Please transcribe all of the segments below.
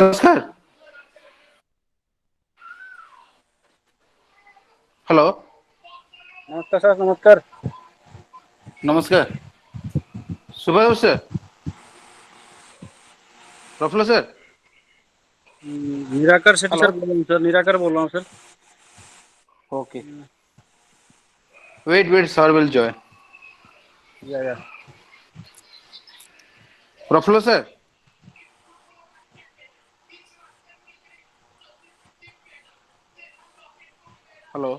नमस्कार. हॅलो. नमस्कार सर. नमस्कार. नमस्कार. Subhash sir. Prafulla sir. Nirakar Shetty hello. Sir बोल रहा हूँ सर. निराकर बोल रहा हूँ sir. Okay. Wait sir will join. Yeah. Prafulla sir. Hello.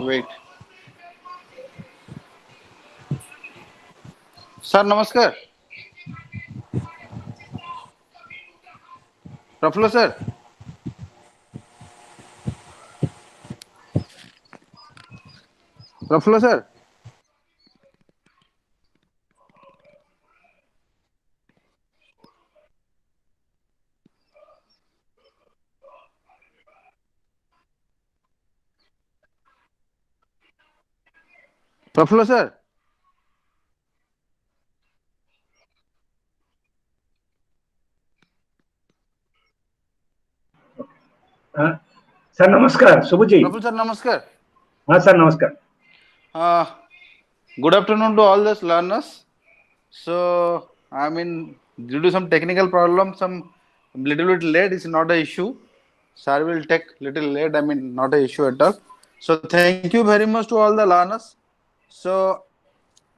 Wait. Sir नमस्कार. Prafulla sir. Prafulla sir. Prafulla sir. Sir नमस्कार. शुभजी. प्रफुल्ल सर नमस्कार. हाँ सर नमस्कार. Good afternoon to all the learners. So, I mean, due to some technical problem, some little bit late is not an issue. Sir will take little late. I mean, not an issue at all. So, thank you very much to all the learners. So,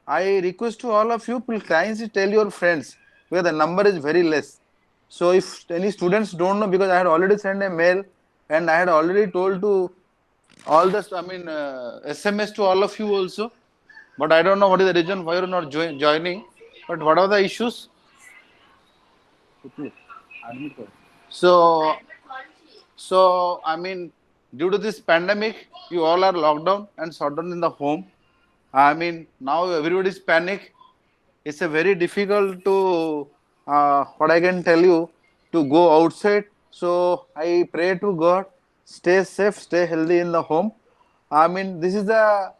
I request to all of you, please kindly tell your friends because the number is very less. So, if any students don't know, because I had already sent a mail and I had already told to all this, I mean, SMS to all of you also. But I don't know what is the reason why you're not joining. But what are the issues? So, so I mean, due to this pandemic, you all are locked down and shut down in the home. I mean, now everybody is panic. It's a very difficult to what I can tell you to go outside. So I pray to God, stay safe, stay healthy in the home. I mean, this is the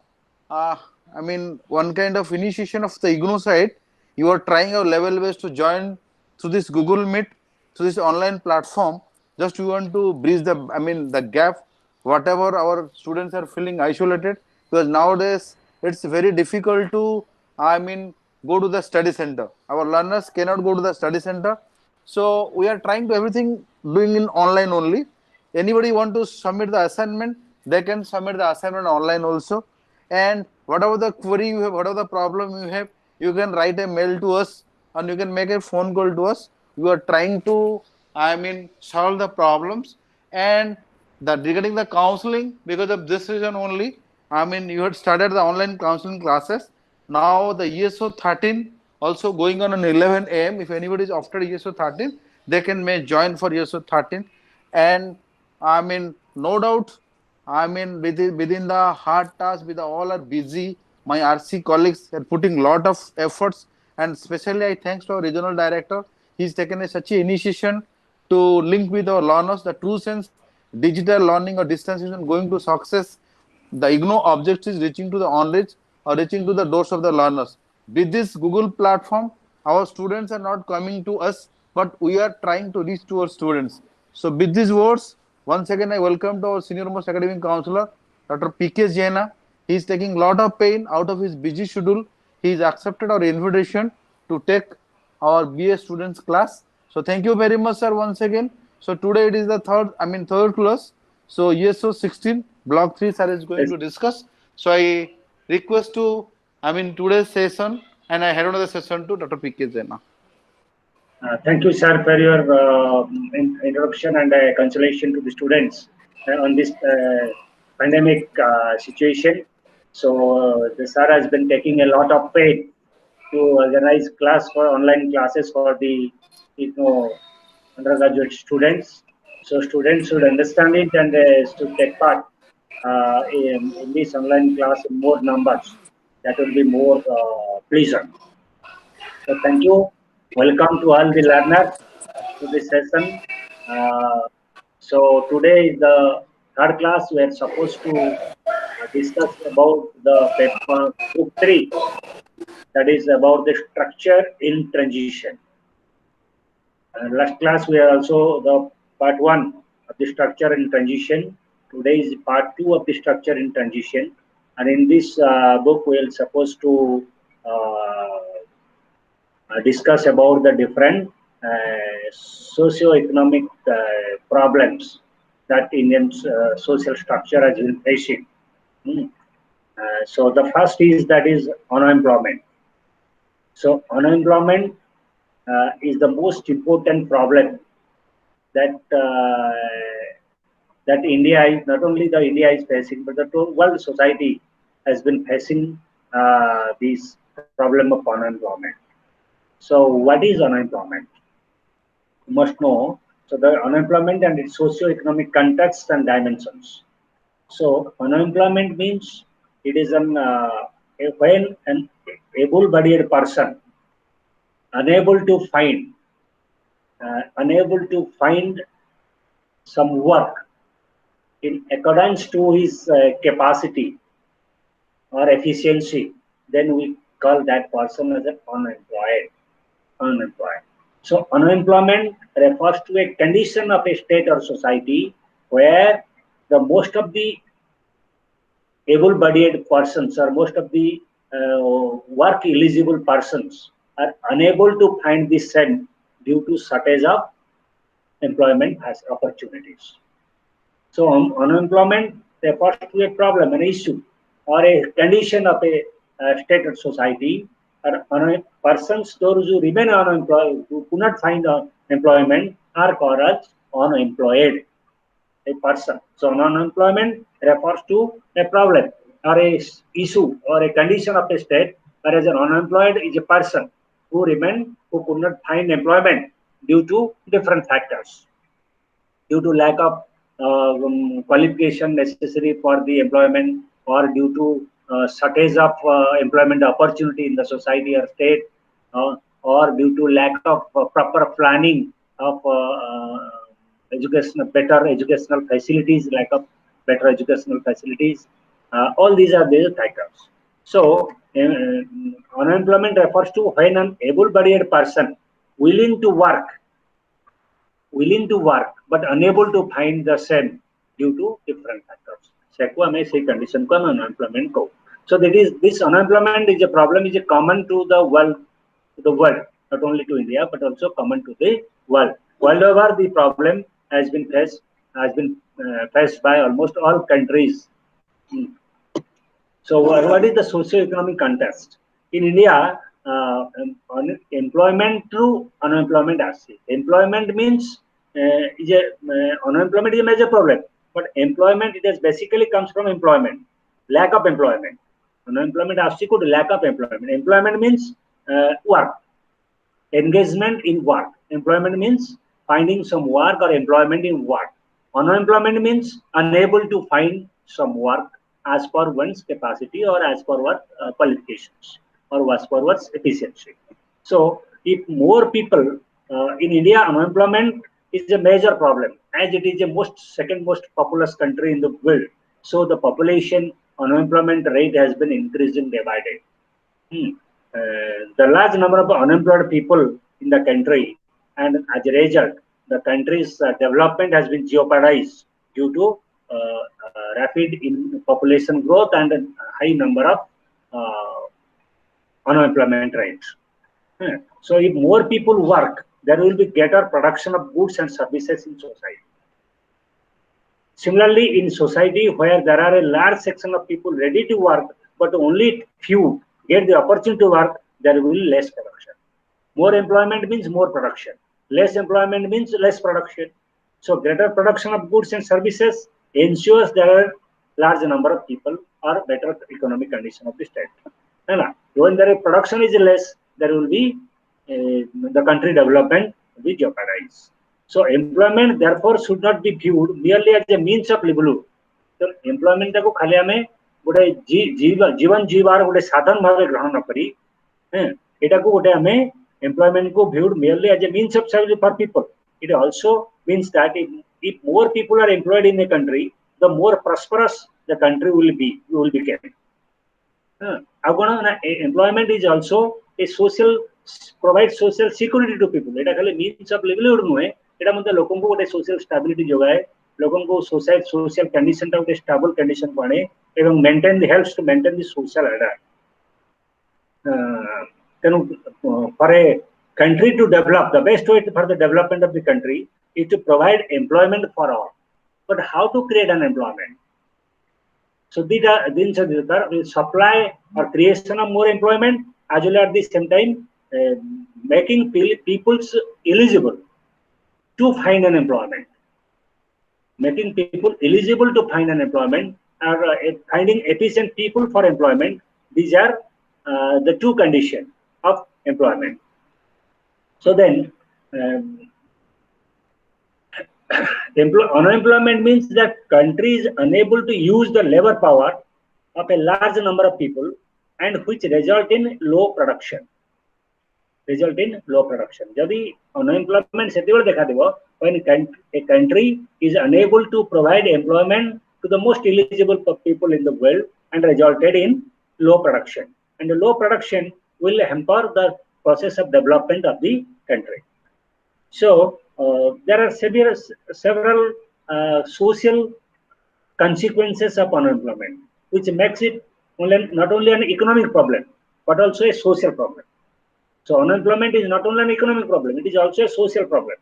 uh, I mean, one kind of initiation of the IGNOU side. You are trying your level best to join through this Google Meet, through this online platform. Just you want to bridge the, I mean, the gap, whatever our students are feeling isolated, because nowadays it's very difficult to, I mean, go to the study center. Our learners cannot go to the study center. So we are trying to everything doing in online only. Anybody want to submit the assignment, they can submit the assignment online also. And whatever the query you have, whatever the problem you have, you can write a mail to us and you can make a phone call to us. We are trying to, I mean, solve the problems. And that regarding the counseling, because of this reason only, I mean, you had started the online counseling classes. Now the ESO 13 also going on 11 a.m. If anybody is after ESO 13, they can may join for ESO 13. And I mean, no doubt, I mean, within the hard task, with all are busy. My RC colleagues are putting lot of efforts, and especially I thanks to our regional director. He's taken such an initiation to link with our learners. The true sense, digital learning or distance is going to success. The IGNOU object is reaching to the on-reach or reaching to the doors of the learners. With this Google platform, our students are not coming to us, but we are trying to reach to our students. So, with these words, once again, I welcome to our senior most academic counselor, Dr. P.K. Jaina. He is taking lot of pain out of his busy schedule. He has accepted our invitation to take our BA students class. So thank you very much, sir, once again. So today it is the third class. So ESO 16, block 3, sir is going Yes. to discuss. So I request to, today's session, and I hand over the session to Dr. P.K. Jaina. Thank you, sir, for your introduction and consolation to the students on this pandemic situation. So, the sir has been taking a lot of pain to organize class for online classes for the undergraduate students. So, students should understand it and should take part in this online class in more numbers. That will be more pleasant. So thank you. Welcome to all the learners to this session. So today is the third class. We are supposed to discuss about the paper group 3. that is about the structure in transition. Last class we are also the part 1 of the structure in transition. Today is part 2 of the structure in transition, and in this book we are supposed to discuss about the different socio-economic problems that Indian social structure has been facing. So the first is that is unemployment. So unemployment is the most important problem that that India is, not only the India is facing, but the world society has been facing this problem of unemployment. So what is unemployment? You must know. So the unemployment and its socio-economic context and dimensions. So unemployment means it is when an able-bodied person unable to find some work in accordance to his capacity or efficiency, then we call that person as an unemployed. So unemployment refers to a condition of a state or society where the most of the able-bodied persons or most of the work eligible persons are unable to find the same due to shortage of employment as opportunities. So unemployment refers to a problem, an issue, or a condition of a state or society, or persons, those who remain unemployed, who could not find employment, are called as unemployed. A person. So unemployment refers to a problem or a issue or a condition of a state, whereas an unemployed is a person who could not find employment due to different factors, due to lack of qualification necessary for the employment, or due to shortage of employment opportunity in the society or state, or due to lack of proper planning of better educational facilities, lack of better educational facilities. All these are the factors. So unemployment refers to when an able-bodied person willing to work, but unable to find the same due to different factors. Condition unemployment. So that is, this unemployment is a problem, is a common to the world, not only to India but also common to the world. World over, the problem has been faced by almost all countries. So what is the socio-economic context in India? Employment through unemployment. Employment means unemployment is a major problem, but employment, it has basically comes from employment, lack of employment. Unemployment could lack of employment. Employment means work, engagement in work. Employment means finding some work or employment in work. Unemployment means unable to find some work as per one's capacity or as per what qualifications or as per one's efficiency. So if more people in India, unemployment is a major problem, as it is the second most populous country in the world. So the population unemployment rate has been increasing day by day. The large number of unemployed people in the country, and as a result, the country's development has been jeopardized due to rapid population growth and a high number of unemployment rates. So if more people work, there will be greater production of goods and services in society. Similarly, in society where there are a large section of people ready to work, but only few get the opportunity to work, there will be less production. More employment means more production. Less employment means less production. So greater production of goods and services ensures there are large number of people or better economic condition of the state. When the production is less, there will be the country development will be jeopardized. So employment therefore should not be viewed merely as a means of livelihood. So employment को खाली हमें गोटे जीवन जीवार गोटे साधन भाव ग्रहण न करी, एटा को गोटे हमें employment को viewed merely as a means of service for people. It also means that if more people are employed in a country, the more prosperous the country will become. Employment is also a social, provides social security to people. It खाली means of livelihood नुहे, इटा मतलब लोगों को ଗୋଟେ social stability जोगाए, लोगों को social condition टा ଗୋଟେ stable condition बने, एवं helps to maintain the social order. For a country to develop, the best way for the development of the country is to provide employment for all. But how to create an employment? So the supply or creation of more employment, as well at the same time making people eligible to find an employment. Making people eligible to find an employment or finding efficient people for employment. These are the two conditions of employment. So then, unemployment means that country is unable to use the labor power of a large number of people, and which result in low production. Jadi unemployment सेतिबल देखा देबो when a country is unable to provide employment to the most eligible people in the world and resulted in low production. And the low production will hamper the process of development of the country. So there are several social consequences of unemployment, which makes it not only an economic problem but also a social problem. So unemployment is not only an economic problem; it is also a social problem.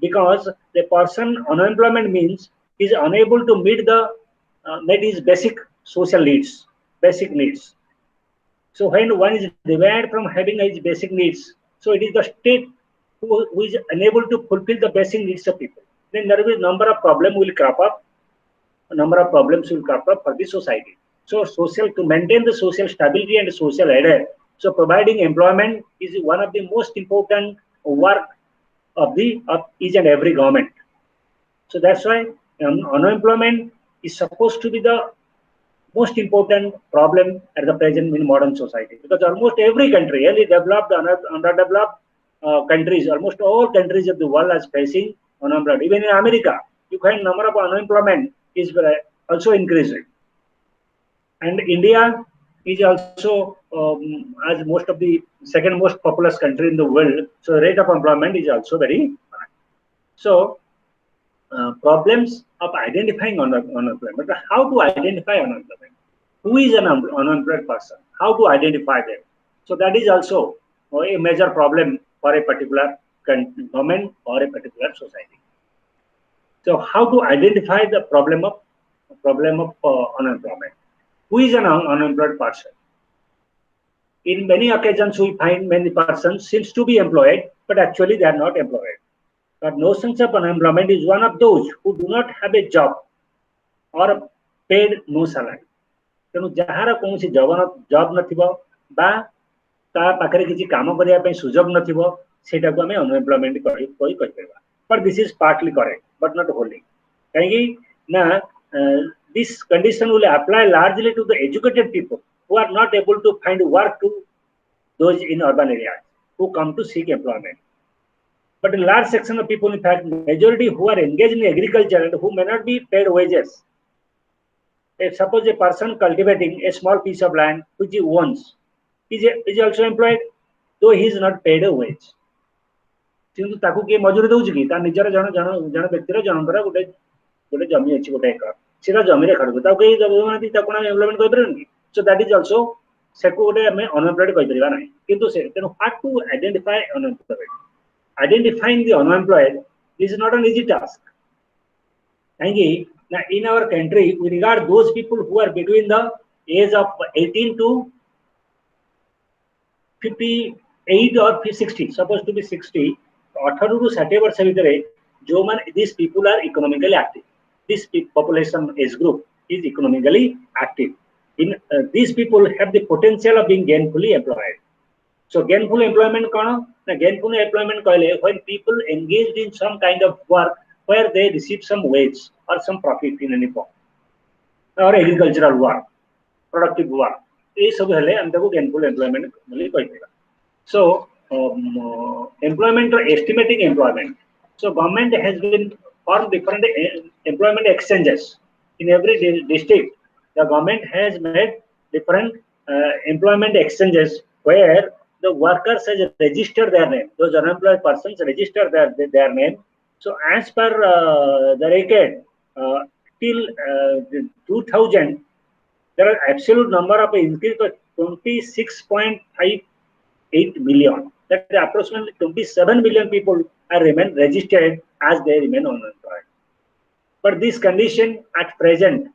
Because the person unemployment means he is unable to meet his basic social needs, basic needs. So when one is debarred from having his basic needs, so it is the state who is unable to fulfill the basic needs of people. Then there will be a number of problems will crop up. A number of problems will crop up for the society. So to maintain the social stability and social order, so providing employment is one of the most important work of each and every government. So that's why unemployment is supposed to be the most important problem at the present in modern society, because almost every country, any developed, underdeveloped countries, almost all countries of the world are facing unemployment. Even in America, you find number of unemployment is also increasing. And India is also as most of the second most populous country in the world, so the rate of employment is also very high. So problems of identifying unemployment. How to identify unemployment? Who is an unemployed person? How to identify them? So that is also a major problem for a particular government or a particular society. So how to identify the problem of unemployment? Who is an unemployed person? In many occasions, we find many persons seems to be employed, but actually they are not employed. But notions of unemployment is one of those who do not have a job or paid no salary. तेणु जहार कौन सी job नथिबो बा ता पाखरे किछि काम करिया पे सुजोग नथिबो सेटा को हमें अनएम्प्लॉयमेंट कोइ कहि परबा. But this is partly correct but not wholly. काहेकि ना this condition will apply largely to the educated people who are not able to find work to those in urban areas who come to seek employment. But a large section of people, in fact, majority who are engaged in agriculture and who may not be paid wages. If suppose a person cultivating a small piece of land which he owns is also employed, though he is not paid a wage. किंतु ताकू के मजूरी दउछि कि ता निजर जन व्यक्तिर जनकर गोटे जमी अछि गोटे एकर सीधा जमी रे खड़बो ताकू के जबमानती ताकू ना एम्प्लॉयमेंट कहि परन कि. So that is also Seiko गोटे हमें अनएम्प्लॉयड कहि परिबा नै. किंतु से तेनो how to identify unemployed? Identifying the unemployed is not an easy task. In our country, we regard those people who are between the age of 18 to 58 or 60, supposed to be 60, 18 to 60 वर्ष भितरे जो मान these people are economically active. This population age group is economically active. These people have the potential of being gainfully employed. So gainful employment kono? Na gainful employment कहले when people engaged in some kind of work where they receive some wage or some profit in any form, or agricultural work, productive work. ये सब हेले हम ताको gainful employment बोली कहबा. So employment or estimating employment. So government has been formed different employment exchanges in every district. The government has made different employment exchanges where the workers has registered their name. Those unemployed persons register their name. So as per the record, till 2000, there are absolute number of increase of 26.58 million. That is approximately 27 million people are remain registered as they remain unemployed. But this condition at present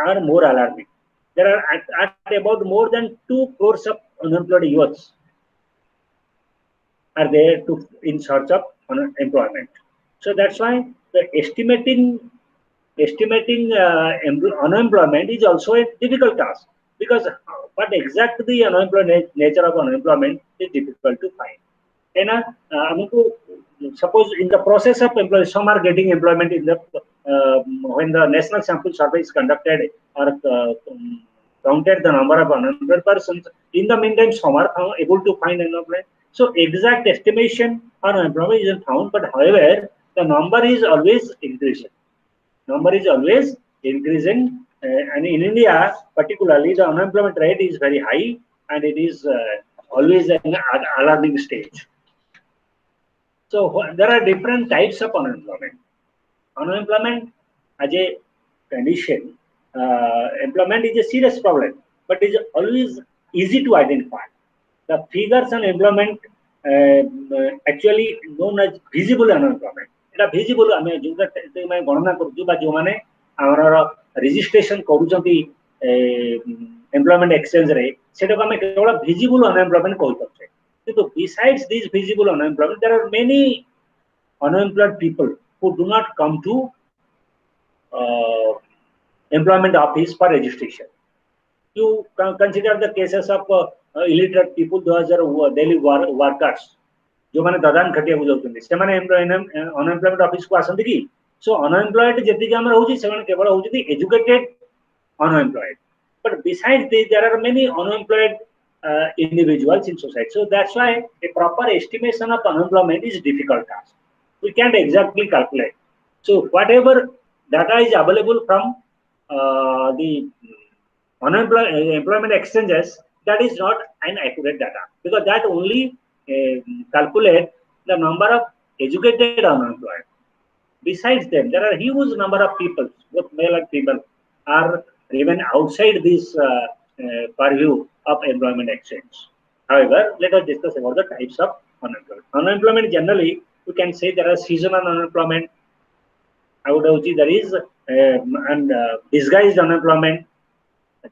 are more alarming. There are at about more than 2 crores of unemployed youths are there in search of employment. So that's why the estimating unemployment is also a difficult task, because what exactly the unemployment nature of unemployment is difficult to find. And suppose in the process of employment, some are getting employment in the when the national sample survey is conducted or counted the number of unemployed persons. In the meantime, some are able to find employment. So exact estimation on unemployment isn't found, but however, the number is always increasing. And in India, particularly, the unemployment rate is very high, and it is always an alarming stage. So there are different types of unemployment. Unemployment as a condition, employment is a serious problem, but it is always easy to identify. The figures on employment actually known as visible unemployment. Visible आम जो गणना कर registration करुँच employment exchange रे सेटा को आम केवल visible unemployment कहि पाछे. So besides this visible unemployment, there are many unemployed people who do not come to employment office for registration. You consider the cases of illiterate people, those are daily workers, जो माने ददान खटिया बुझाउछन्ती से माने unemployment office को आसंती कि. सो unemployed जेति कि हमर होची से माने केवल होची educated unemployed, but besides this there are many unemployed individuals in society. So that's why a proper estimation of unemployment is difficult task. We can't exactly calculate. So whatever data is available from the employment exchanges, that is not an accurate data, because that only calculate the number of educated unemployed. Besides them, there are huge number of people, both male and female, are even outside this purview of employment exchange. However, let us discuss about the types of unemployment. Unemployment generally, you can say there are seasonal unemployment. I would say there is and disguised unemployment.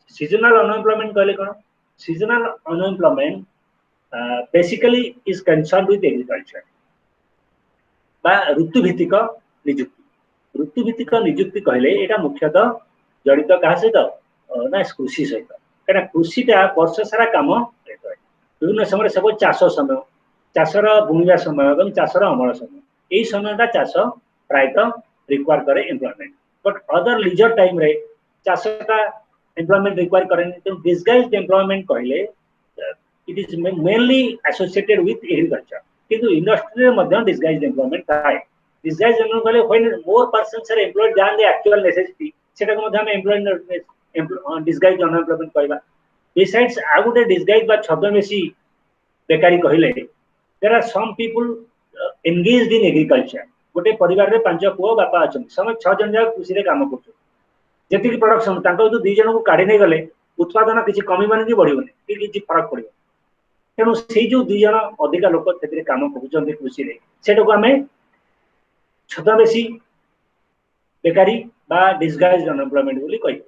Seasonal unemployment कहले कौन? Seasonal unemployment basically is concerned with agriculture. बा ऋतु भित्तिक नियुक्ति. ऋतु भित्तिक नियुक्ति कहले एटा मुख्यतः जड़ित कहा सहित ना कृषि सहित. कहना कृषिटा वर्ष सारा काम रहता है. विभिन्न समय सब चाष समय, चाषर बुणिया समय और चाषर अमल समय, यही समयटा चाष प्रायतः रिक्वायर करे employment. But other leisure time रे चाषटा एम्प्लॉयमेंट रिक्वायर करें. तो डिस्गाइज्ड एम्प्लॉयमेंट कहले it is mainly associated with agriculture. किंतु इंडस्ट्री रे मध्य डिस्गाइज्ड एम्प्लॉयमेंट थाए. डिस्गाइज्ड एम्प्लॉयमेंट कहले when more persons are employed than the actual necessity, सेटा को मध्य हम एम्प्लॉयमेंट डिस्गाइज्ड अनएम्प्लॉयमेंट कहबा. Besides आ गुटे डिस्गाइज्ड बा छद्मवेशी बेकारी कहले, there are some people engaged in agriculture. गोटे परिवार रे पांच पुओ बापा अछन, समय 6 जन जा कृषि रे काम करछ. जेति कि प्रोडक्शन तांको जो 2 जन को काढी नै गले उत्पादन किछि कमी माने कि बढ़िबोनी, कि किछि फरक पड़िबो. तेणु से जो 2 जन अधिक लोक से कम कर कृषि में सेटा को आम छद्मवेशी बेकारी बा डिस्गाइज्ड अनएम्प्लॉयमेंट बोली कहि.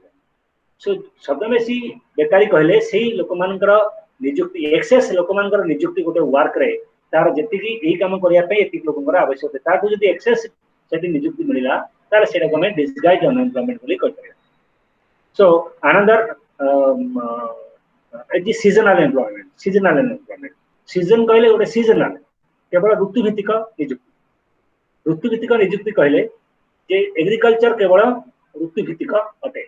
सो छद्मवेशी बेकारी कहले से लोक मानकर नियुक्ति एक्सेस लोक मानकर नियुक्ति गोटे वर्क रे तार जेति कि एही काम करिया पे एति लोकंकर आवश्यक है. तार जदि एक्सेस सेति नियुक्ति मिलिला तार सेटा को हम डिस्गाइज्ड अनएम्प्लॉयमेंट बोली कहि परिया. So another seasonal employment. Seasonal employment season कहले गोटे सीजनल केवल ऋतु भित्तिक नियुक्ति. ऋतु भित्तिक नियुक्ति कहले जे एग्रीकल्चर केवल ऋतु भित्तिक अटे.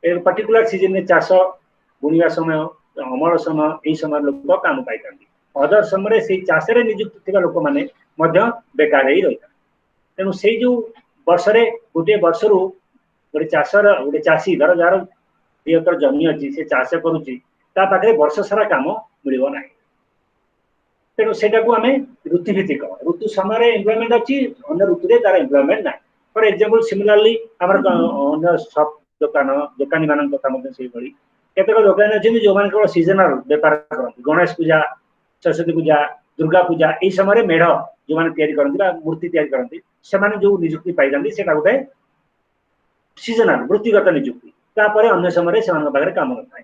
ए पर्टिकुलर सीजन में चाष बुणिया समय अमल समय यही समय लोक काम पाई. अदर समय से चाष रे नियुक्त थिबा लोक माने मध्य बेकार ही रहिता. तेणु से जो वर्ष रे गोटे वर्ष रु गोटे चाषर गोटे चाषी धर जार एकर जमी अच्छी से चाष करुच्ची ता पाखे वर्ष सारा काम मिल ना तेणु सेटा को आम ऋतुभित्तिक ऋतु समय एम्प्लॉयमेंट अच्छी अन्य ऋतु रे तार एम्प्लॉयमेंट ना फॉर एग्जांपल सिमिलरली आमर अन्य सब दुकानी मान कथा केतक दुकान अच्छे जो मैंने केवल सीजनाल बेपार करते गणेश पूजा सरस्वती पूजा दुर्गा पूजा यही समय मेढ़ जो मैंने करती मूर्ति करती से जो निजुक्ति पाई से गोटे सीजनाल वृत्तिगत निजुक्ति तापर अन्य समय से काम न था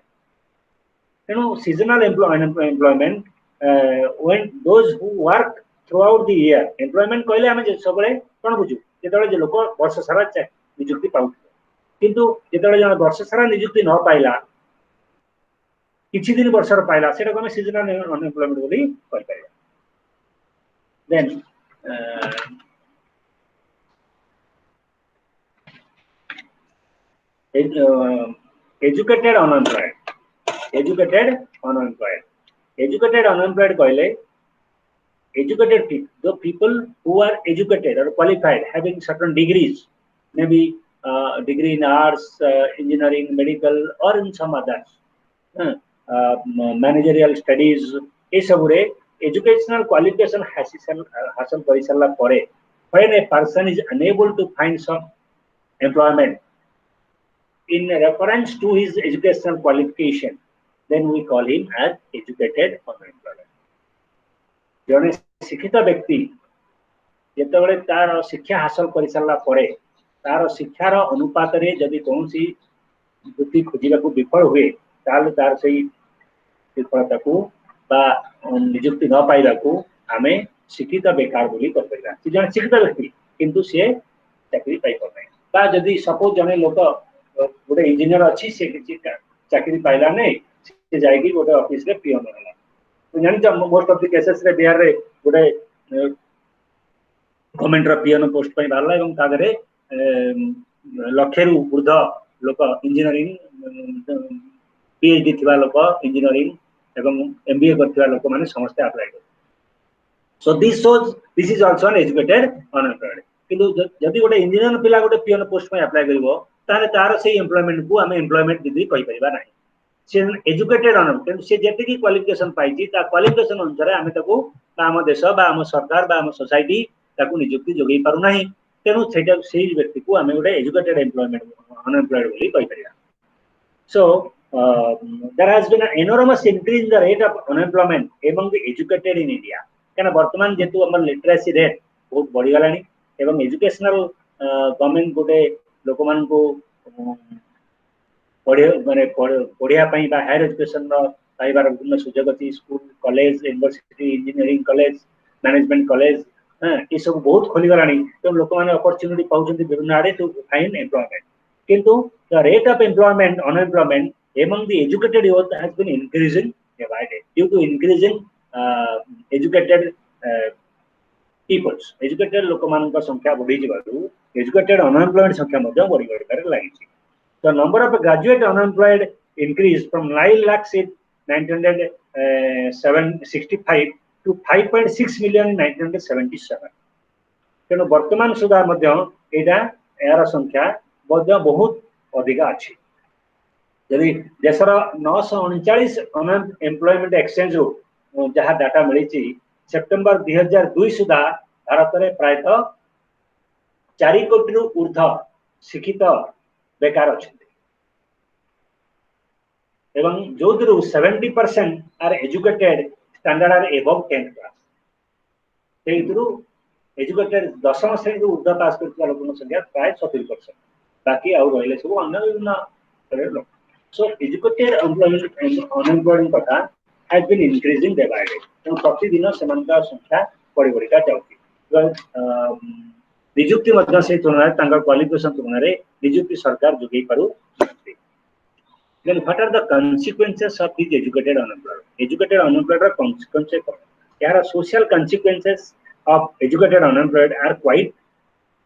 तेणु सीजनाल employment when those who work throughout the year employment कहले आमे सब कौन बुझू जो लोक वर्ष सारा निजुक्ति पाउ किंतु जो वर्ष सारा निजुक्ति न पाइला किछि दिन वर्ष पाइला सेटा को सीजनल अनएम्प्लॉयमेंट बोली कहि परिया देन educated unemployed कहले educated people, the people who are educated or qualified having certain degrees, maybe degree in arts, engineering, medical or in some others, managerial studies ये सब रे educational qualification हासिल करि सरला परे when a person is unable to find some employment in reference to his educational qualification, then we call him as educated unemployed. जने शिक्षित व्यक्ति जेतेबेले तार शिक्षा हासिल कर सारा परे तार शिक्षार अनुपात रे जदि कौन सी वृत्ति खोजा विफल हुए ताले तार सही विफलता को बा नियुक्ति न पाइबा को आमे शिक्षित बेकार बोली कर परिबा से जने शिक्षित व्यक्ति किंतु से चाकरी पाइ पनै बा जदि सपोज जने लोक गोटे इंजीनियर अच्छी से किछि चाकरी पाइला नै से जायकी गोटे ऑफिस रे पियन होला तो जानि मोस्ट ऑफ द केसेस रे बिहार रे गोटे गवर्नमेंट रो पियन पोस्ट पई बारला एवं तादरे लक्षेरु ऊर्ध लोक इंजीनियरिंग पीएचडी थिबा लोक इंजीनियरिंग एवं एमबीए करथिबा लोक माने समस्त अप्लाई कर so this is also an educated unemployed किंतु जदि गोटे इंजीनियर पिला गोटे पियन पोस्ट पई अप्लाई करबो तारे तार से एम्प्लॉयमेंट को आमे एम्प्लॉयमेंट दीदी कहि परिबा नाही से एजुकेटेड अनएम्प्लॉयड से जेते की क्वालिफिकेशन पाइची ता क्वालिफिकेशन अनुसार आमे ताको आम देश बा आम सरकार बा आम सोसाइटी ताको नियुक्ति जोगै पारु नाही तेनु सेटा से व्यक्ति को आमे गोटे एजुकेटेड एम्प्लॉयमेंट अनएम्प्लॉयड बोली कहि परिबा सो there has been an enormous increase in the rate of unemployment among the educated in India kana वर्तमान जेतु हमर लिटरेसी रेट बहुत बढ़ी गलानी एवं एजुकेशनल गवर्नमेंट गोटे लोक मान को पढ़े माने पढ़िया पई बा हायर एजुकेशन रो पाइबार विभिन्न सुजोग अछि school college university engineering college management college ये सब बहुत खोली गलानी तो लोक माने अपॉर्चुनिटी पाउछन्ती विभिन्न आड़े टू फाइंड एम्प्लॉयमेंट किंतु the rate of employment unemployment among the educated youth has been increasing day by day due to increasing educated peoples educated लोक मान संख्या बढ़ी जिबारु educated unemployed संख्या मध्ये बढ़ी बढ़ी लागिछि the number of graduate unemployed increased from 9 lakhs in 1965 to 5.6 million in 1977 तेनो वर्तमान सुधा मध्ये एटा यार संख्या मध्ये बहुत अधिक अछि यदि देशर 939 अनएम्प्लॉयमेंट एक्सचेंज जहाँ डाटा मिली सेप्टेम्बर 2002 सुधा भारत में प्रायतः 4 कोटी ऊर्ध शिक्षित बेकार अच्छा एवं जो 70% are educated standard or above 10th class से एजुकेटेड 10th श्रेणी ऊर्ध पास करथिबा लोकन संख्या प्राय 70% बाकी आउ रहले सब अन्य विभिन्न लोक So educated unemployed कथा has been increasing day by day. तो प्रतिदिन सेमानका संख्या बड़ी बड़ी का जाउती। नियुक्ति मध्य से तुलना रे तांका क्वालिफिकेशन तुलना रे नियुक्ति सरकार जोगै पारु नथि। Then what are the consequences of this educated unemployed? Educated unemployed consequences यार social consequences of educated unemployed are quite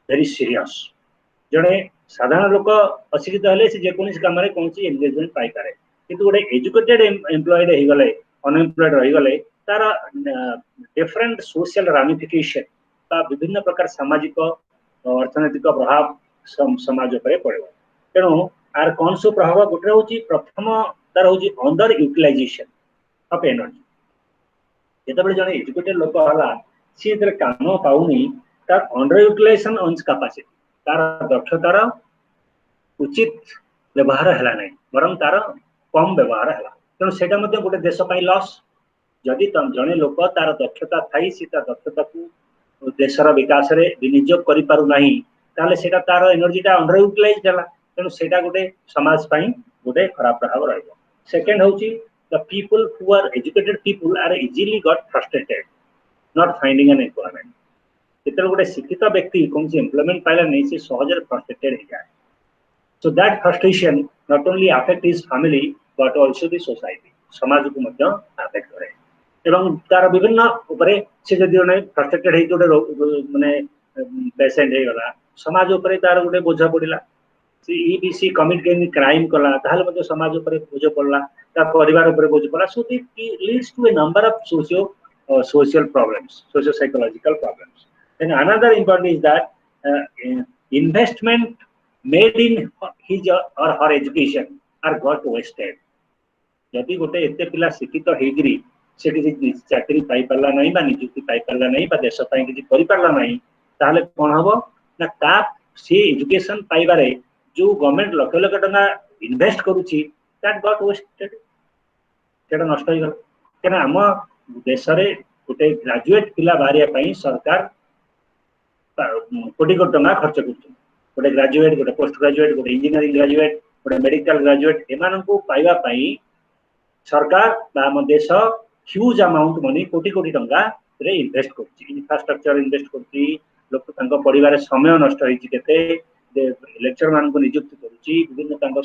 very serious. जने साधारण लोक अशिक्षित हेले से जेकोनिस काम रे कोनसी एंगेजमेंट पाई पारे किंतु गोटे एजुकेटेड एम्प्लॉयड हे गले अनएम्प्लॉयड रहि गले तार डिफरेंट सोशल रामिफिकेशन बा विभिन्न प्रकार सामाजिक अर्थनैतिक प्रभाव समाज पर पड़े तेणु आर कौन सब प्रभाव गोटे होची प्रथम तार होची अंडर यूटिलाइजेशन ऑफ एनर्जी जेतबे जने एजुकेटेड लोक हला सी एतरे काम पाउनी तार अंडर यूटिलाइजेशन ऑन कैपेसिटी तार दक्षतार उचित व्यवहार हला नै बरम तार कम व्यवहार हला तेणु सेटा मध्ये गोटे देश पई लॉस जदि जने लोक तार दक्षता थाई सी तार दक्षता को देशर विकास रे विनियोग करि पारु नाही ताले सेटा तार एनर्जीटा अंडर यूटिलाइज हला तेणु सेटा गोटे समाज पई गोटे खराब प्रभाव रहइबो सेकंड होची the people who are educated people are easily got frustrated not finding an employment जेतल गोटे शिक्षित व्यक्ति कोन से एम्प्लॉयमेंट पाइला नै से सहजर फ्रस्ट्रेटेड हो जाय so that frustration not only affect his family but also the society समाज को मध्य अफेक्ट करे एवं तार विभिन्न ऊपरे से जदि नै फ्रस्ट्रेटेड हे जोटे माने पेशेंट हे गला समाज ऊपरे तार गोटे बोझ पडिला ईबीसी कमिट के क्राइम कला ताहले मध्ये समाज ऊपर बोझ पड़ला ता परिवार ऊपर बोझ पड़ला so it leads to a number of social problems socio psychological problems and another important is that investment made in his or her education are got wasted यदि गोटे एते पिला शिक्षित हेगिरी से किसी चाकरी पाई परला नहीं बा नियुक्ति पाई परला नहीं बा देश पई किछि करि परला नहीं ताहले कोन हबो ना ता से एजुकेशन पाइबारे जो गवर्नमेंट लक्ष लक्ष टका इन्वेस्ट करूची दैट गॉट वेस्टेड सेटा नष्ट हो गला केना हम देश रे गोटे ग्रेजुएट पिला बारिया पई सरकार कोटी कोटी टका खर्च करछ गोटे ग्रेजुएट गोटे पोस्ट ग्रेजुएट गोटे इंजीनियरिंग ग्रेजुएट गोटे मेडिकल ग्रेजुएट एमान को पाइबा पई सरकार बा हम देश ह्यूज अमाउंट मनी कोटी कोटी टका रे इन्वेस्ट करछ इंफ्रास्ट्रक्चर इन्वेस्ट करछ लोक तांको परिवार समय नष्ट होईची केते लेक्चर मान को नियुक्त करूची विभिन्न तांको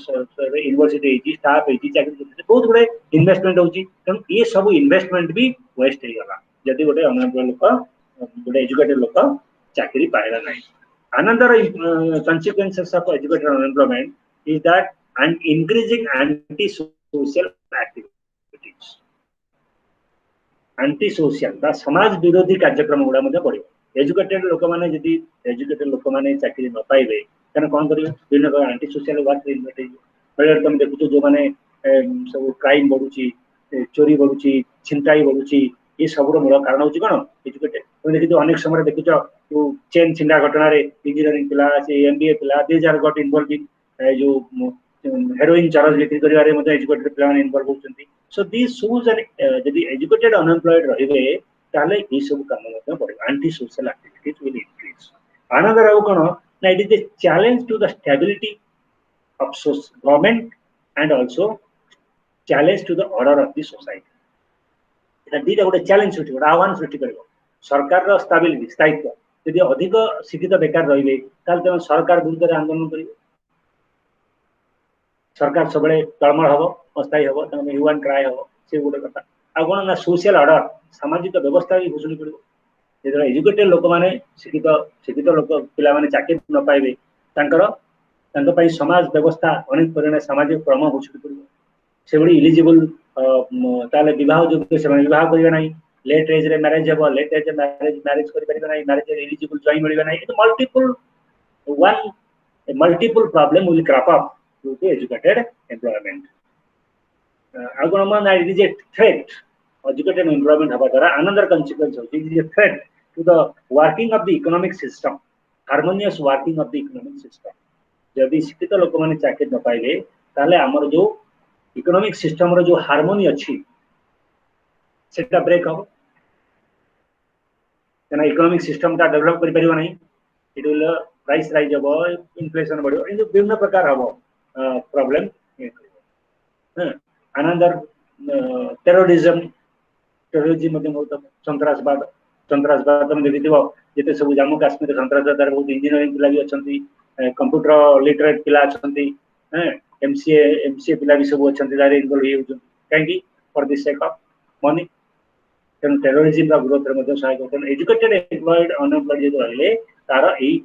यूनिवर्सिटी एजी स्टाफ एजी चाकरी करछ बहुत गुडे इन्वेस्टमेंट होची तन ये सब इन्वेस्टमेंट भी वेस्ट हे गला जदि गोटे अनएम्प्लॉयड लोक गोटे एजुकेटेड लोक चाकरी पाइला नै another consequences of educated unemployment is that an increasing anti-social activities anti-social ता समाज विरोधी कार्यक्रम गुडा मध्ये पड़े एजुकेटेड लोक माने जदि एजुकेटेड लोक माने चाकरी न पाइबे तने कोन करिवे विभिन्न एंटी सोशल वर्क इन्वेट पहिले तुम देखुतो जो माने सब क्राइम बढ़ुची चोरी बढ़ुची छिनताई बढ़ुची ये सब रो मूल कारण होची कोन एजुकेटेड तुम देखितो अनेक समय देखितो जो चेन छिंडा घटना रे इंजीनियरिंग पिला से एमबीए पिला दे जार गॉट इन्वॉल्व इन जो हेरोइन चार्ज बिक्री करिवारे मध्ये एजुकेटेड पिला इन्वॉल्व होचंती सो दिस शोज जदि एजुकेटेड अनएम्प्लॉयड रहिबे ताले ई सब काम मध्ये पड़े anti social activities will increase another how कोन ना it is a challenge to the stability of government and also challenge to the order of the society that दीटा गोटे चैलेंज सृष्टि गोटे आह्वान सृष्टि करिवो सरकार रो स्टेबिलिटी स्थायित्व यदि अधिक शिक्षित बेकार रहिबे ताल त सरकार विरुद्ध आंदोलन करिवो सरकार सबले तळमळ हबो अस्थायी हबो तमे ह्यू एंड क्राई हबो से गोटे कथा आ कोन ना सोशल ऑर्डर सामाजिक व्यवस्था भी भूषण पड़ो जेतरा एजुकेटेड लोक माने शिक्षित लोक पिला माने चाकरी न पाइबे तांकर तांको पई समाज व्यवस्था अनेक परिमाण सामाजिक क्रम भूषण पड़ो से बडी एलिजिबल ताले विवाह जो से विवाह करिबे नाही लेट एज रे मैरिज हबो लेट एज मैरिज करि परिबे नाही मैरिज रे एलिजिबल जॉइन मिलबे नाही तो multiple problem will crop up due to educated employment agona it is a threat educated employment haba dara another consequence of it is a threat to the working of the economic system harmonious working of the economic system जदि शिक्षित लोक माने चाकरी न पाइबे ताले हमर जो इकोनॉमिक सिस्टम रो जो हार्मोनी अछि सेटा ब्रेक हो तना इकोनॉमिक सिस्टम ता डेवलप करि परिबो नाही इट विल प्राइस राइज हो इन्फ्लेशन बढ़ो इन विभिन्न प्रकार हो प्रॉब्लम अनदर टेररिज्म मध्ये बहुत संत्रासवाद में देखिथिबो जेते सब जम्मू काश्मीर संत्रासवाद बहुत इंजीनियरिंग पिला भी अछंती कंप्यूटर लिटरेट पिला अछंती एमसीए पिला भी सब अछंती दारे इन्वॉल्व ही होछन काहेकि for the sake of money तेन टेररिज्म का ग्रोथ रे मध्ये सहायक होतन एजुकेटेड एम्प्लॉयड अनएम्प्लॉयड जो रहले तार एई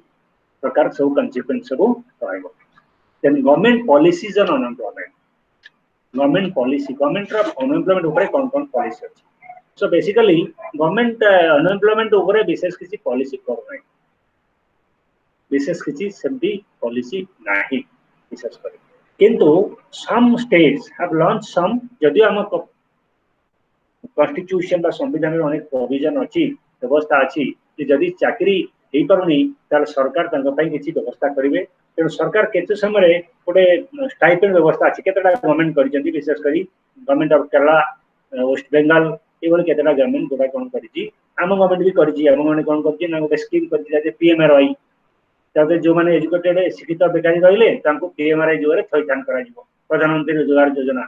प्रकार सब कॉन्सिक्वेंस सब रहइबो then government policies on unemployment government of unemployment ऊपर कौन policy अछि so basically government unemployment ऊपर विशेष किसी policy कर नहीं विशेष किसी सेमती policy नहीं विशेष कर किंतु some states have launched some जदि हम कॉन्स्टिट्यूशन बा संविधान में अनेक प्रोविजन अच्छी व्यवस्था अच्छी कि जदि चाकरी हो पारुनी तार सरकार किसी व्यवस्था करेंगे तेणु सरकार केते समय गोटे स्टाइपेंड व्यवस्था अच्छी केतेटा गवर्नमेंट कर विशेषकर गवर्नमेंट ऑफ केरला वेस्ट बेंगल ये केतेटा गवर्नमेंट जोटा कौन करी आम गवर्नमेंट भी करी आम गवर्नमेंट कौन कर गोटे स्कीम कर पीएमआरवाई ताते जो माने एजुकेटेड शिक्षित बेकारी रहिले तांको पीएमआरवाई जो थैथान करा प्रधानमंत्री रोजगार योजना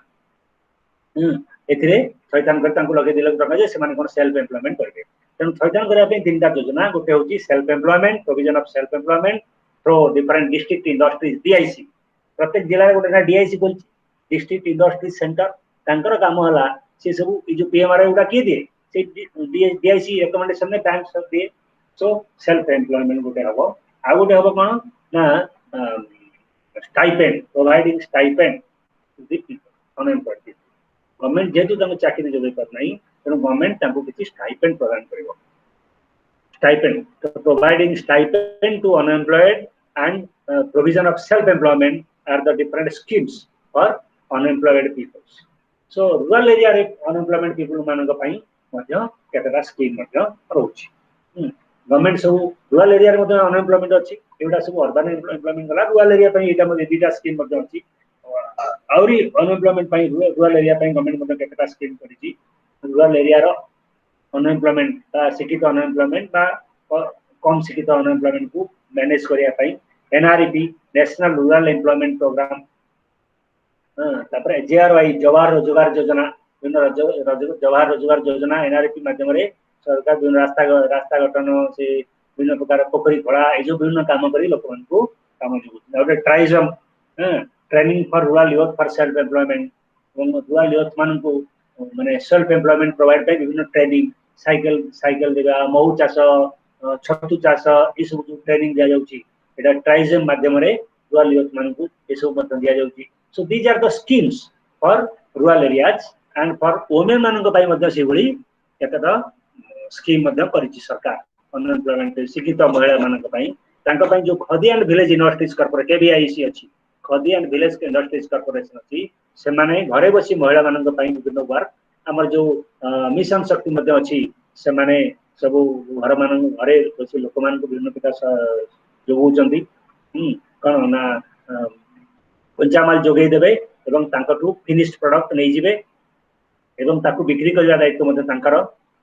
एथिरे थैथान कर तांको लगे 2 लाख टका जे सेमाने कोन सेल्फ एम्प्लॉयमेंट करबे तेणु थैथान करा पे तीनटा योजना गोटे होची self employment provision of self employment through different district industries DIC प्रत्येक जिला गोटे डीआईसी बोल डिस्ट्रिक्ट इंडस्ट्री सेंटर तांकर काम हला से सब ई जो पीएमआरवाई उडा के दे से डीआईसी रिकमेंडेशन में बैंक सब दे सो सेल्फ एम्प्लॉयमेंट गोटे हबो आ गोटे हबो कोन ना stipend providing stipend to the people unemployed people government जेतु तंग चाकरी जोगे कर नहीं तेणु गवर्नमेंट तंको किसी स्टाइपेंड प्रदान करिवो स्टाइपेंड तो providing stipend to unemployed and provision of self employment are the different schemes for unemployed peoples so rural area रे अनएम्प्लॉयमेंट पीपल मानक पई मध्य केतटा स्कीम मध्य रहउछि गवर्नमेंट सब रूरल एरिया रे मध्य अनएम्प्लॉयमेंट अछि एटा सब अर्बन एम्प्लॉयमेंट गला रूरल एरिया पई एटा मध्य दीटा स्कीम मध्य अछि आउरी अनएम्प्लॉयमेंट पई रूरल एरिया पई गवर्नमेंट मध्य केतटा स्कीम करिछि रूरल एरिया रो अनएम्प्लॉयमेंट बा शिक्षित अनएम्प्लॉयमेंट बा कम शिक्षित अनएम्प्लॉयमेंट को मैनेज करिया पई NREP national rural employment programme तापर जेआरवाई जवाहर रोजगार योजना जवाहर रोजगार योजना एनआरईपी माध्यम रे सरकार विभिन्न रास्ता गठन से विभिन्न प्रकार पोखरी खोला ए जो विभिन्न काम करी लोक मन को काम जोगु और TRYSEM training for rural youth for self employment rural youth मान को माने सेल्फ एम्प्लॉयमेंट प्रोवाइड पे विभिन्न ट्रेनिंग साइकिल देगा महू चाष छतु चाष ये सब जो ट्रेनिंग दिया जाउची एटा ट्राइजम माध्यम रे रूरल यूथ मान को ये सब मत दिया जाउची so these are the schemes for rural areas and for women मान को पई मध्य से भली केतटा स्कीम मध्य करिछि सरकार अनएम्प्लॉयमेंट शिक्षित महिला मान को पई तांको पई जो खदी एंड विलेज इंडस्ट्रीज कॉर्पोरेट केबीआईसी अछि खदी एंड विलेज इंडस्ट्रीज कॉर्पोरेशन अछि से माने घरे बसी महिला मान को पई विभिन्न वर्क हमर जो मिशन शक्ति मध्य अछि से माने सब घर मान घरे बसी लोक मान को विभिन्न प्रकार जोगौचंदी कोन ना कंचामाल जोगै देबे एवं तांकटू फिनिश्ड प्रोडक्ट नै जिवे एवं ताकू बिक्री करबा दायित्व मध्य तांकर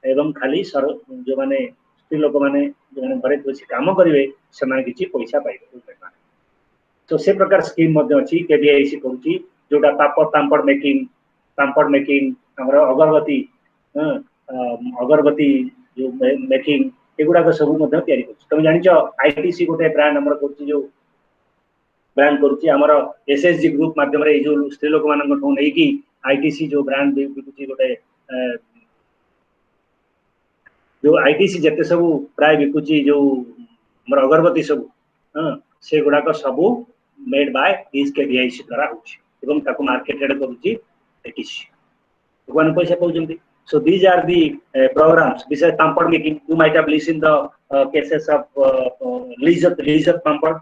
एवं खाली जो माने स्त्री लोक माने जो माने घरे बसी काम करिवे से माने किछि पैसा पाइबे तो से प्रकार स्कीम मध्य अछि केबीआईसी करूची जोटा पापड़ मेकिंग हमर अगरबत्ती जो मेकिंग एगुडा सब मध्य तयारी करूची तुम जानि छ आईटीसी गोटे ब्रांड हमर करूची जो ब्रांड करूची हमर एसएसजी ग्रुप माध्यम रे जो स्त्री लोक मानन को नै कि आईटीसी जो ब्रांड बिकुची गोटे जो आईटीसी जते सब प्राय बिकुची जो हमर अगरबत्ती सब से गुडा को सब मेड बाय दिस केबीआईसी द्वारा होची एवं ताको मार्केटेड करूची एटीसी भगवान पैसा पाउजंती so these are the programs besides pampad making you might have listened the cases of lijat pampad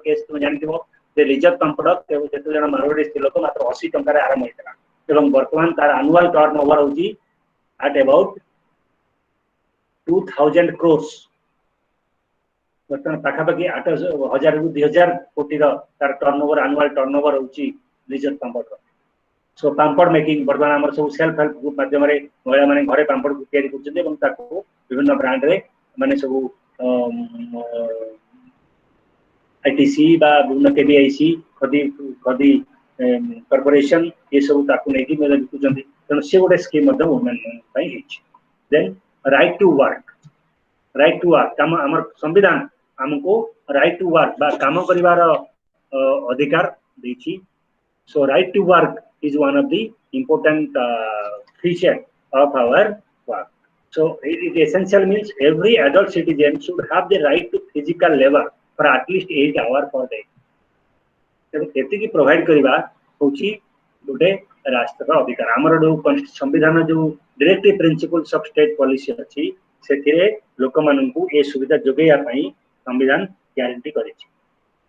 case तुम जानथिबो जे lijat pampad जते जण मारवाड़ी स्त्री लोक मात्र 80 टंका रे आरंभ होइतला एवं वर्तमान तार एनुअल टर्नओवर होची at about 2000 crores वर्तमान पाखापाखि 8000 रु 2000 कोटी तार टर्नओवर एनुअल टर्नओवर होची lijat pampad सो पाम्पड़ मेकिंग वर्तमान हमर सब सेल्फ हेल्प ग्रुप माध्यम रे महिला माने घरे पाम्पड़ तयारी करछन एवं ताको विभिन्न ब्रांड रे माने सब आईटीसी बा विभिन्न केबीआईसी खदी कॉर्पोरेशन ये सब ताको नै कि मेले बिकुछन तनो से गोटे स्कीम मध्य वुमेन पई हिच देन राइट टू वर्क काम हमर संविधान हमको राइट टू वर्क बा काम करिवार अधिकार दैछि so right to work is one of the important feature of our work. So it essential means every adult citizen should have the right to physical labor for at least 8 hours per day. तब एति की provide करिवा होची गोटे राष्ट्र का अधिकार हमर जो संविधान जो directive principles of state policy अछि सेथिरे लोक माननकु ए सुविधा जोगैया पई संविधान guarantee करिछि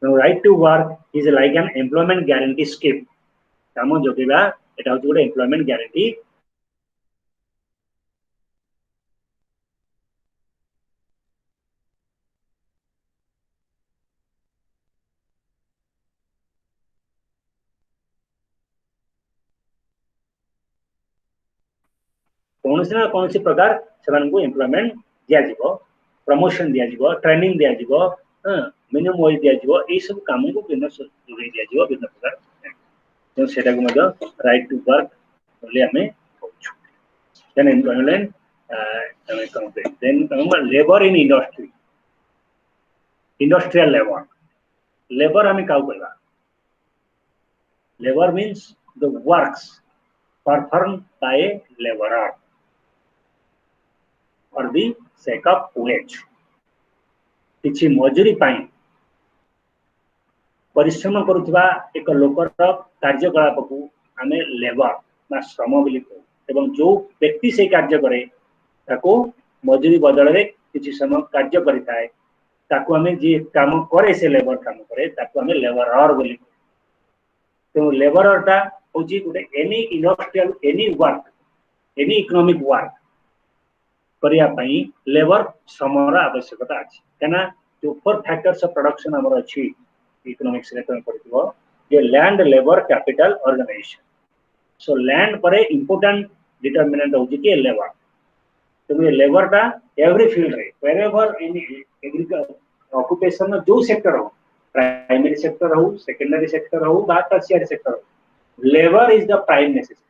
right to work is like an employment guarantee scheme. काम जोगिबा एटा होची गोटे employment guarantee कौन से ना कौन सी प्रकार से एम्प्लॉयमेंट दिया जीवो प्रमोशन दिया जीवो ट्रेनिंग दिया जीवो मिनिमम वेज दिया जीवो ए सब काम को बिजनेस जोगे दिया जीवो बिजनेस प्रकार तो सेटा को मदो राइट टू वर्क बोले हमें कहूछु देन एम्प्लॉयमेंट हमें complete then labour in industry industrial labour हमें काउ करबा labour means the works performed by a laborer for the sake of wage किछि मजूरी पाई परिश्रम करुवा एक लोकर कार्यकलाप को आम लेबर बा श्रम बोली कहू एवं जो व्यक्ति से कार्य करे ताको मजूरी बदल में किछि समय कार्य करिथाय ताको आम जे काम करे से लेबर काम करे ताको आम लेबरर बोली तो लेबरर टा होची गोटे any industrial any work any economic work करिया पई लेबर श्रमर आवश्यकता अछि केना जो फोर फैक्टर्स ऑफ प्रोडक्शन हमर अछि इकोनॉमिक्स रे तम पड़िबो जे land labour capital organisation so land परे इंपोर्टेंट डिटरमिनेंट होची के लेबर तो ये लेबर टा एवरी फील्ड रे वेरेवर इन एग्रीकल्चर ऑक्युपेशन जो सेक्टर हो प्राइमरी सेक्टर हो सेकेंडरी सेक्टर हो बा टर्शियरी सेक्टर हो labor is the prime necessity.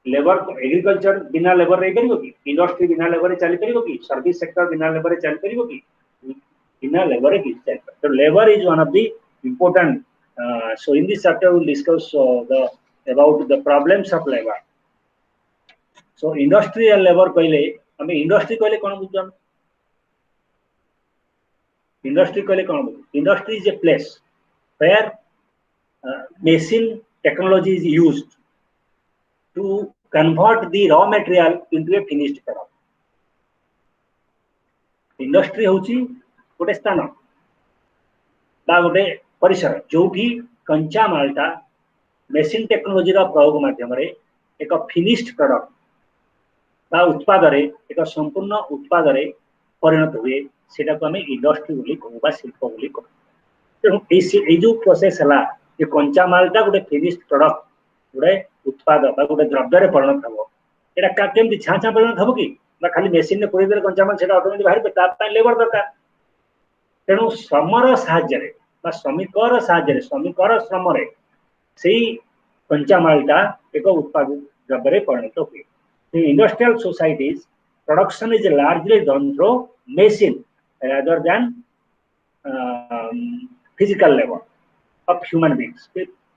Labour agriculture बिना लेबर रही परिबो कि इंडस्ट्री बिना लेबर चली परिबो कि सर्विस सेक्टर बिना लेबर चली परिबो कि बिना लेबर की चली तो labour is one of the important so in this chapter we will discuss about the problems of labor. So industrial labor कहले हमें इंडस्ट्री कहले कोन बुझम इंडस्ट्री कहले कोन बुझम industry is a place where machine technology is used to convert the raw material into a finished product. Industry होची गोटे स्थान बा गोटे परिसर जोठी कंचा मालटा मेसिन टेक्नोलोजी रा प्रयोग माध्यम रे एक फिनिश्ड प्रोडक्ट बा उत्पाद रे एक संपूर्ण उत्पाद रे परिणत हुए सेटा को हमें इंडस्ट्री बोली कहू बा शिल्प बोली कहू तेणु ए जो प्रोसेस हला ये कंचा मालटा गोटे फिनिश्ड प्रोडक्ट गोटे उत्पाद बा गोटे द्रव्य रे परिणत हबो एटा का केमति छाछा परिणत हबो कि बा खाली मेसिन ने पुरी देले कंचा माल सेटा ऑटोमेटिक बाहर पे ता लेबर दरकार तेणु श्रमर साहाय्य रे बा श्रमिकर साहाय्य रे श्रमिकर श्रम रे सेही कंचा मालटा एक उत्पाद द्रव्य रे परिणत हुए industrial societies production is largely done through machine rather than physical labor of human beings.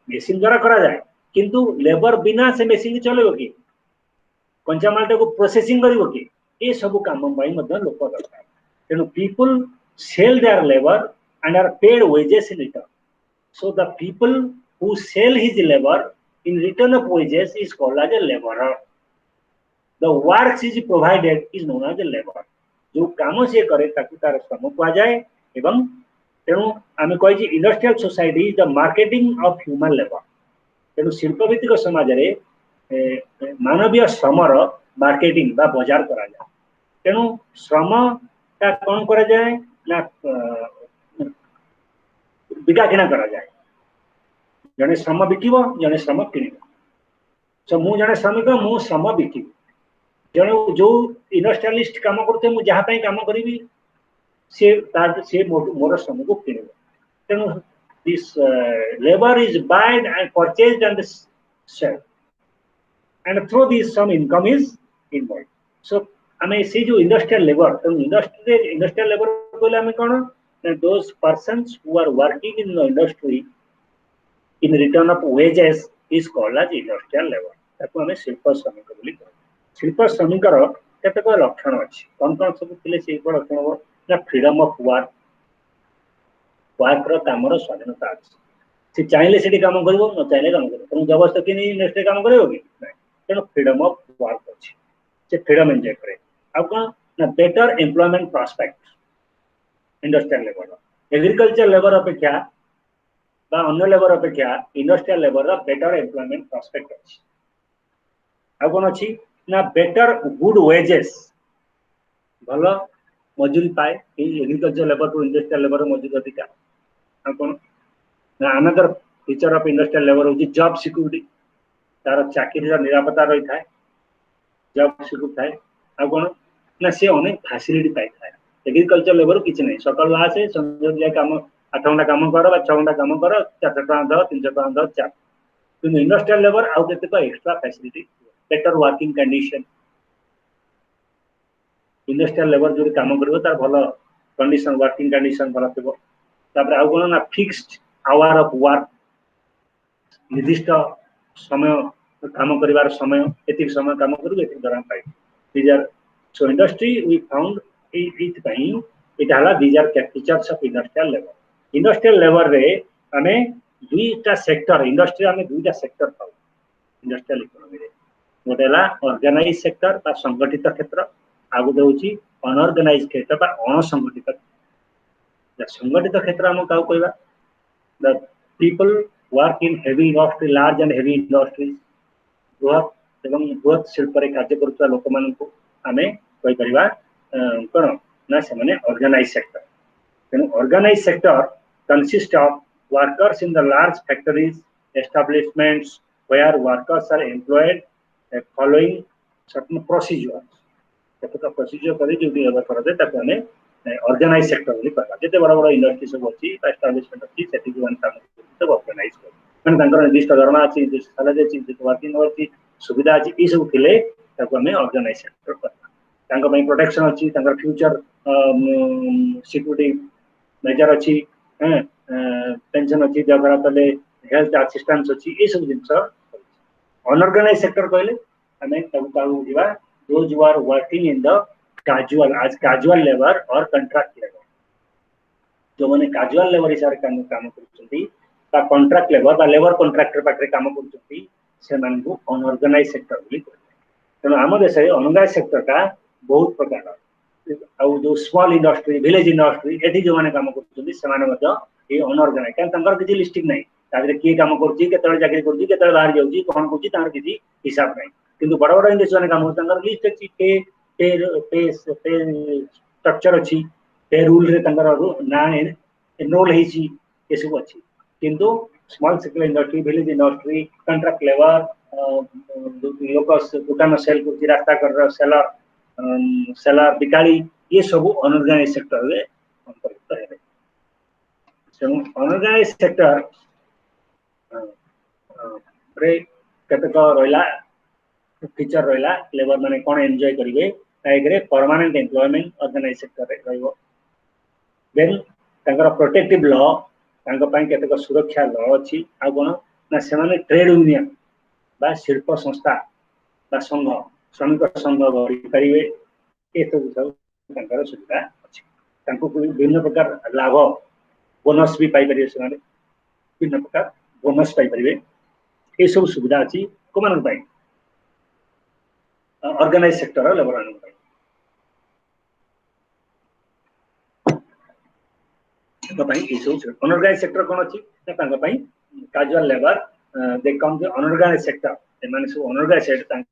machine द्वारा करा जाए किंतु लेबर बिना से machine चलेबो कि कंचा मालटा को प्रोसेसिंग करिवो कि ए सब काम पई मध्य लोक दरकार तेनु people sell their labor and are paid wages in return. So the people who sell his labor in return of wages is called as a laborer. The works is provided is known as a labor. जो काम से करे ताकि तार श्रम को आ जाए एवं तेणु आम कही industrial society is the marketing of human labour तेणु शिल्पभित्तिक समाज रे मानवीय श्रमर मार्केटिंग बा बाजार करा जाए तेणु श्रम का कौन करा जाए ना बिका किना करा जाए जने श्रम बिकिबो जने श्रम किनिबो सो मु जने श्रमिक मु श्रम बिकिबो जने जो इंडस्ट्रियलिस्ट काम करते मु जहा पई काम करिवि से मोर श्रम को किनिबो तेणु this labour is buyed and purchased and sale and through this some income is involved. So हमें से जो इंडस्ट्रियल लेबर तो इंडस्ट्रियल लेबर बोले हमें कौन those persons who are working in the industry in return of wages is called as industrial labor. ताको हमें शिल्प श्रमिक बोली कहू शिल्प श्रमिकर केतेक लक्षण अछि कोन कोन सब थिले शिल्प लक्षण हो ना फ्रीडम ऑफ वर्क रो कामर स्वाधीनता अछि से चाहिले सेठी काम करबो न चाहिले काम करबो तुम जबरदस्ती नहीं इंडस्ट्री काम करबो कि नहीं तेणु फ्रीडम ऑफ वर्क अच्छी से फ्रीडम एंजॉय करे अब कौन ना better employment prospect industrial labour agriculture labour अपेक्षा अन्य लेबर अपेक्षा industrial labour better employment prospect अच्छी आ कौन अच्छी ना बेटर गुड वेजेस भल मजूरी पाए agriculture labour to industrial labour मजूरी अधिका आ कौन ना another feature of industrial labour होची जॉब सिक्योरिटी तार चाकरी निरापत्ता रही थाए जॉब सिक्योरिटी थाए आ कौन ना से अनेक फैसिलिटी पाई थाए एग्रीकल्चर लेबर किसी नहीं सकाल आसे संजय जाए काम 8 घंटा काम कर 6 घंटा काम कर 400 टका दो 300 टका दो चार किंतु इंडस्ट्रियल लेबर आउ केतेक extra facility better working condition industrial labour जो काम करिवो तार भलो कंडीशन वर्किंग कंडीशन भलो थिबो तापर आउ कोन ना फिक्स्ड आवर ऑफ वर्क निर्दिष्ट समय काम करिवार समय एतिक समय काम करू एतिक दरम पाइ these are so industry we found it पाइ इट हला these are features of industrial labour रे हमें दुईटा सेक्टर इंडस्ट्री हमें दुईटा सेक्टर पाउ इंडस्ट्रियल इकोनॉमी रे गोटेला ऑर्गेनाइज सेक्टर बा संगठित क्षेत्र आ गोटे होची अनऑर्गेनाइज क्षेत्र बा असंगठित संगठित क्षेत्र हम काउ कहबा the people work in heavy industry large and heavy industry बृहत एवं बृहत शिल्प रे कार्य करुवा लोक मान को आमे कहि परिबा कोन ना से माने ऑर्गेनाइज सेक्टर तेनु organise sector consist of workers in the large factories establishments where workers are employed following certain procedures केतक प्रोसीजर करी ड्यूटी लेबर करते ताको हमें ऑर्गेनाइज सेक्टर बोली कहबा जेते बड़ बड़ इंडस्ट्री सब अछि एस्टैब्लिशमेंट अछि सेठी को काम सब ऑर्गेनाइज कर माने तांकर निर्दिष्ट दरमा अछि सैलरी अछि वर्किंग अछि सुविधा अछि ई सब थिले ताको हमें ऑर्गेनाइज सेक्टर कहबा तांको में प्रोटेक्शन अछि तांकर फ्यूचर सिक्योरिटी मेजर अछि पेंशन अछि जगरा तले हेल्थ असिस्टेंस अछि ई सब जिंस अनऑर्गेनाइज सेक्टर कहले हमें तब काउ दिबा those who are working in the casual labor or contract labor जो माने casual labor हिसाब काम काम करछंती बा कॉन्ट्रैक्ट लेबर बा लेबर कॉन्ट्रैक्टर पाखरे काम करछंती से मान को अनऑर्गेनाइज सेक्टर बोली कहले तेनो हम देश रे अनऑर्गेनाइज सेक्टर का बहुत प्रकार आउ जो स्मॉल इंडस्ट्री विलेज इंडस्ट्री एठी जो माने काम करछंती से माने मत ए अनऑर्गेनाइज कान तंकर किछि लिस्टिंग नै तादरे की काम करछि केतळे चाकरी करछि केतळे बाहर जाउछि कोन करछि तार किछि हिसाब नै किंतु बड़ बड़ इंडस्ट्री माने काम तंकर लिस्ट अछि पे पे पे पे स्ट्रक्चर अछि पे रूल रे तंकर ना एनरोल हेछि ए सब अछि किंतु small scale industry village industry contract labour locus दुकान सेल करछि रास्ता कर सेलर सेलर बिकाली ये सब अनऑर्गेनाइज सेक्टर रे अंतर्गत हेबे so अनऑर्गेनाइज सेक्टर रे केतक रहला फीचर रहला लेबर माने कोन एन्जॉय करिवे ताइगरे परमानेंट एम्प्लॉयमेंट ऑर्गेनाइज सेक्टर रे रहइबो देन तांकर प्रोटेक्टिव लॉ तांकर पई केतक सुरक्षा लॉ अछि आ कोन ना से माने ट्रेड यूनियन बा शिल्प संस्था बा संघ श्रमिक संघ गरि करिवे ए सब तांकर सुविधा अछि तांको विभिन्न प्रकार लाभ बोनस भी पाई परिवे से विभिन्न प्रकार बोनस पाई परिवे ए सब सुविधा अछि कोमान पाई ऑर्गेनाइज सेक्टर लेबर आनु पाई तो पाई ए सब अनऑर्गेनाइज सेक्टर कोन अछि तांका पाई casual labour they come the unorganise sector ए माने सब unorganise sector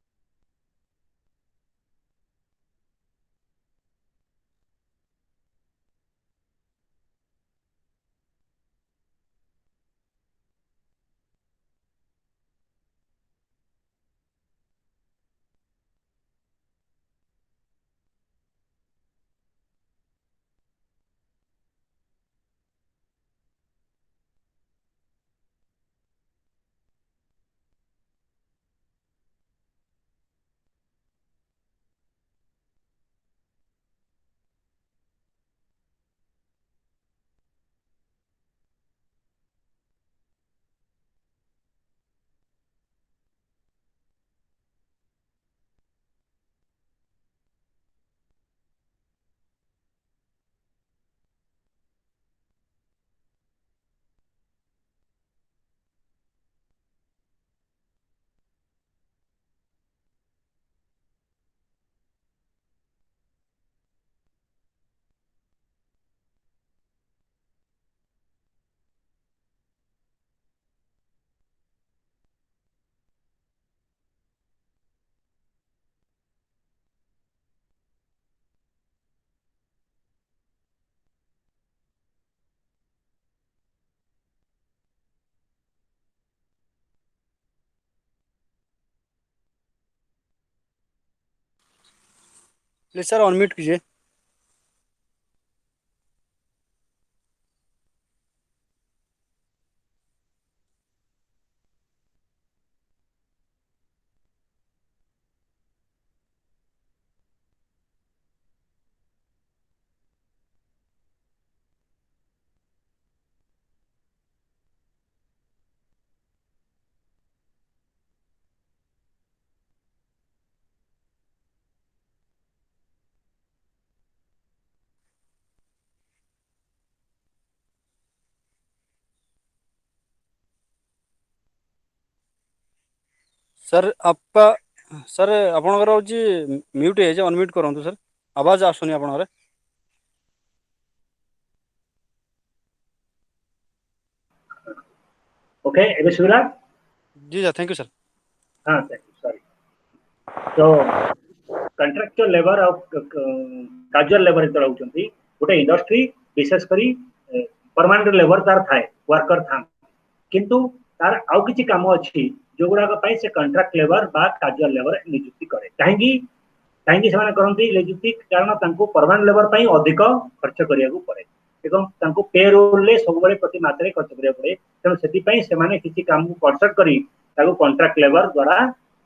please sir unmute कीजिए। सर आपका सर आपणकर हूँ म्यूट है अनम्यूट करूँ सर आवाज आसुनी आपणकर। ओके ଏବେ ଶୁଭିଲା? जी सर थैंक यू सर। हाँ थैंक यू सॉरी। तो कंट्राक्चुअल लेबर और कैजुअल लेबर जेतरा होउचंती गोटे इंडस्ट्री विशेष करी परमानेंट लेबर तार थाए वर्कर था किंतु तार आउ किछि काम अछि जोगुडा पई से कंट्राक्ट लेबर बा कैजुअल लेबर नियुक्ति करे काहेकि काहेकि ସେମାନେ କରନ୍ତି ନିଯୁକ୍ତି କାରଣ ତାଙ୍କୁ परमानेंट लेबर ପାଇଁ ଅଧିକ ଖର୍ଚ୍ଚ କରିବାକୁ ପଡେ ଏବଂ ତାଙ୍କୁ पे रोल ले ସବୁବେଳେ ପ୍ରତି ମାତ୍ରାରେ ଖର୍ଚ୍ଚ କରିବାକୁ ପଡେ ତେଣୁ ସେଥିପାଇଁ ସେମାନେ କିଛି କାମକୁ କନସଲ୍ଟ କରି ତାକୁ କଣ୍ଟ୍ରାକ୍ଟ लेबर ଦ୍ୱାରା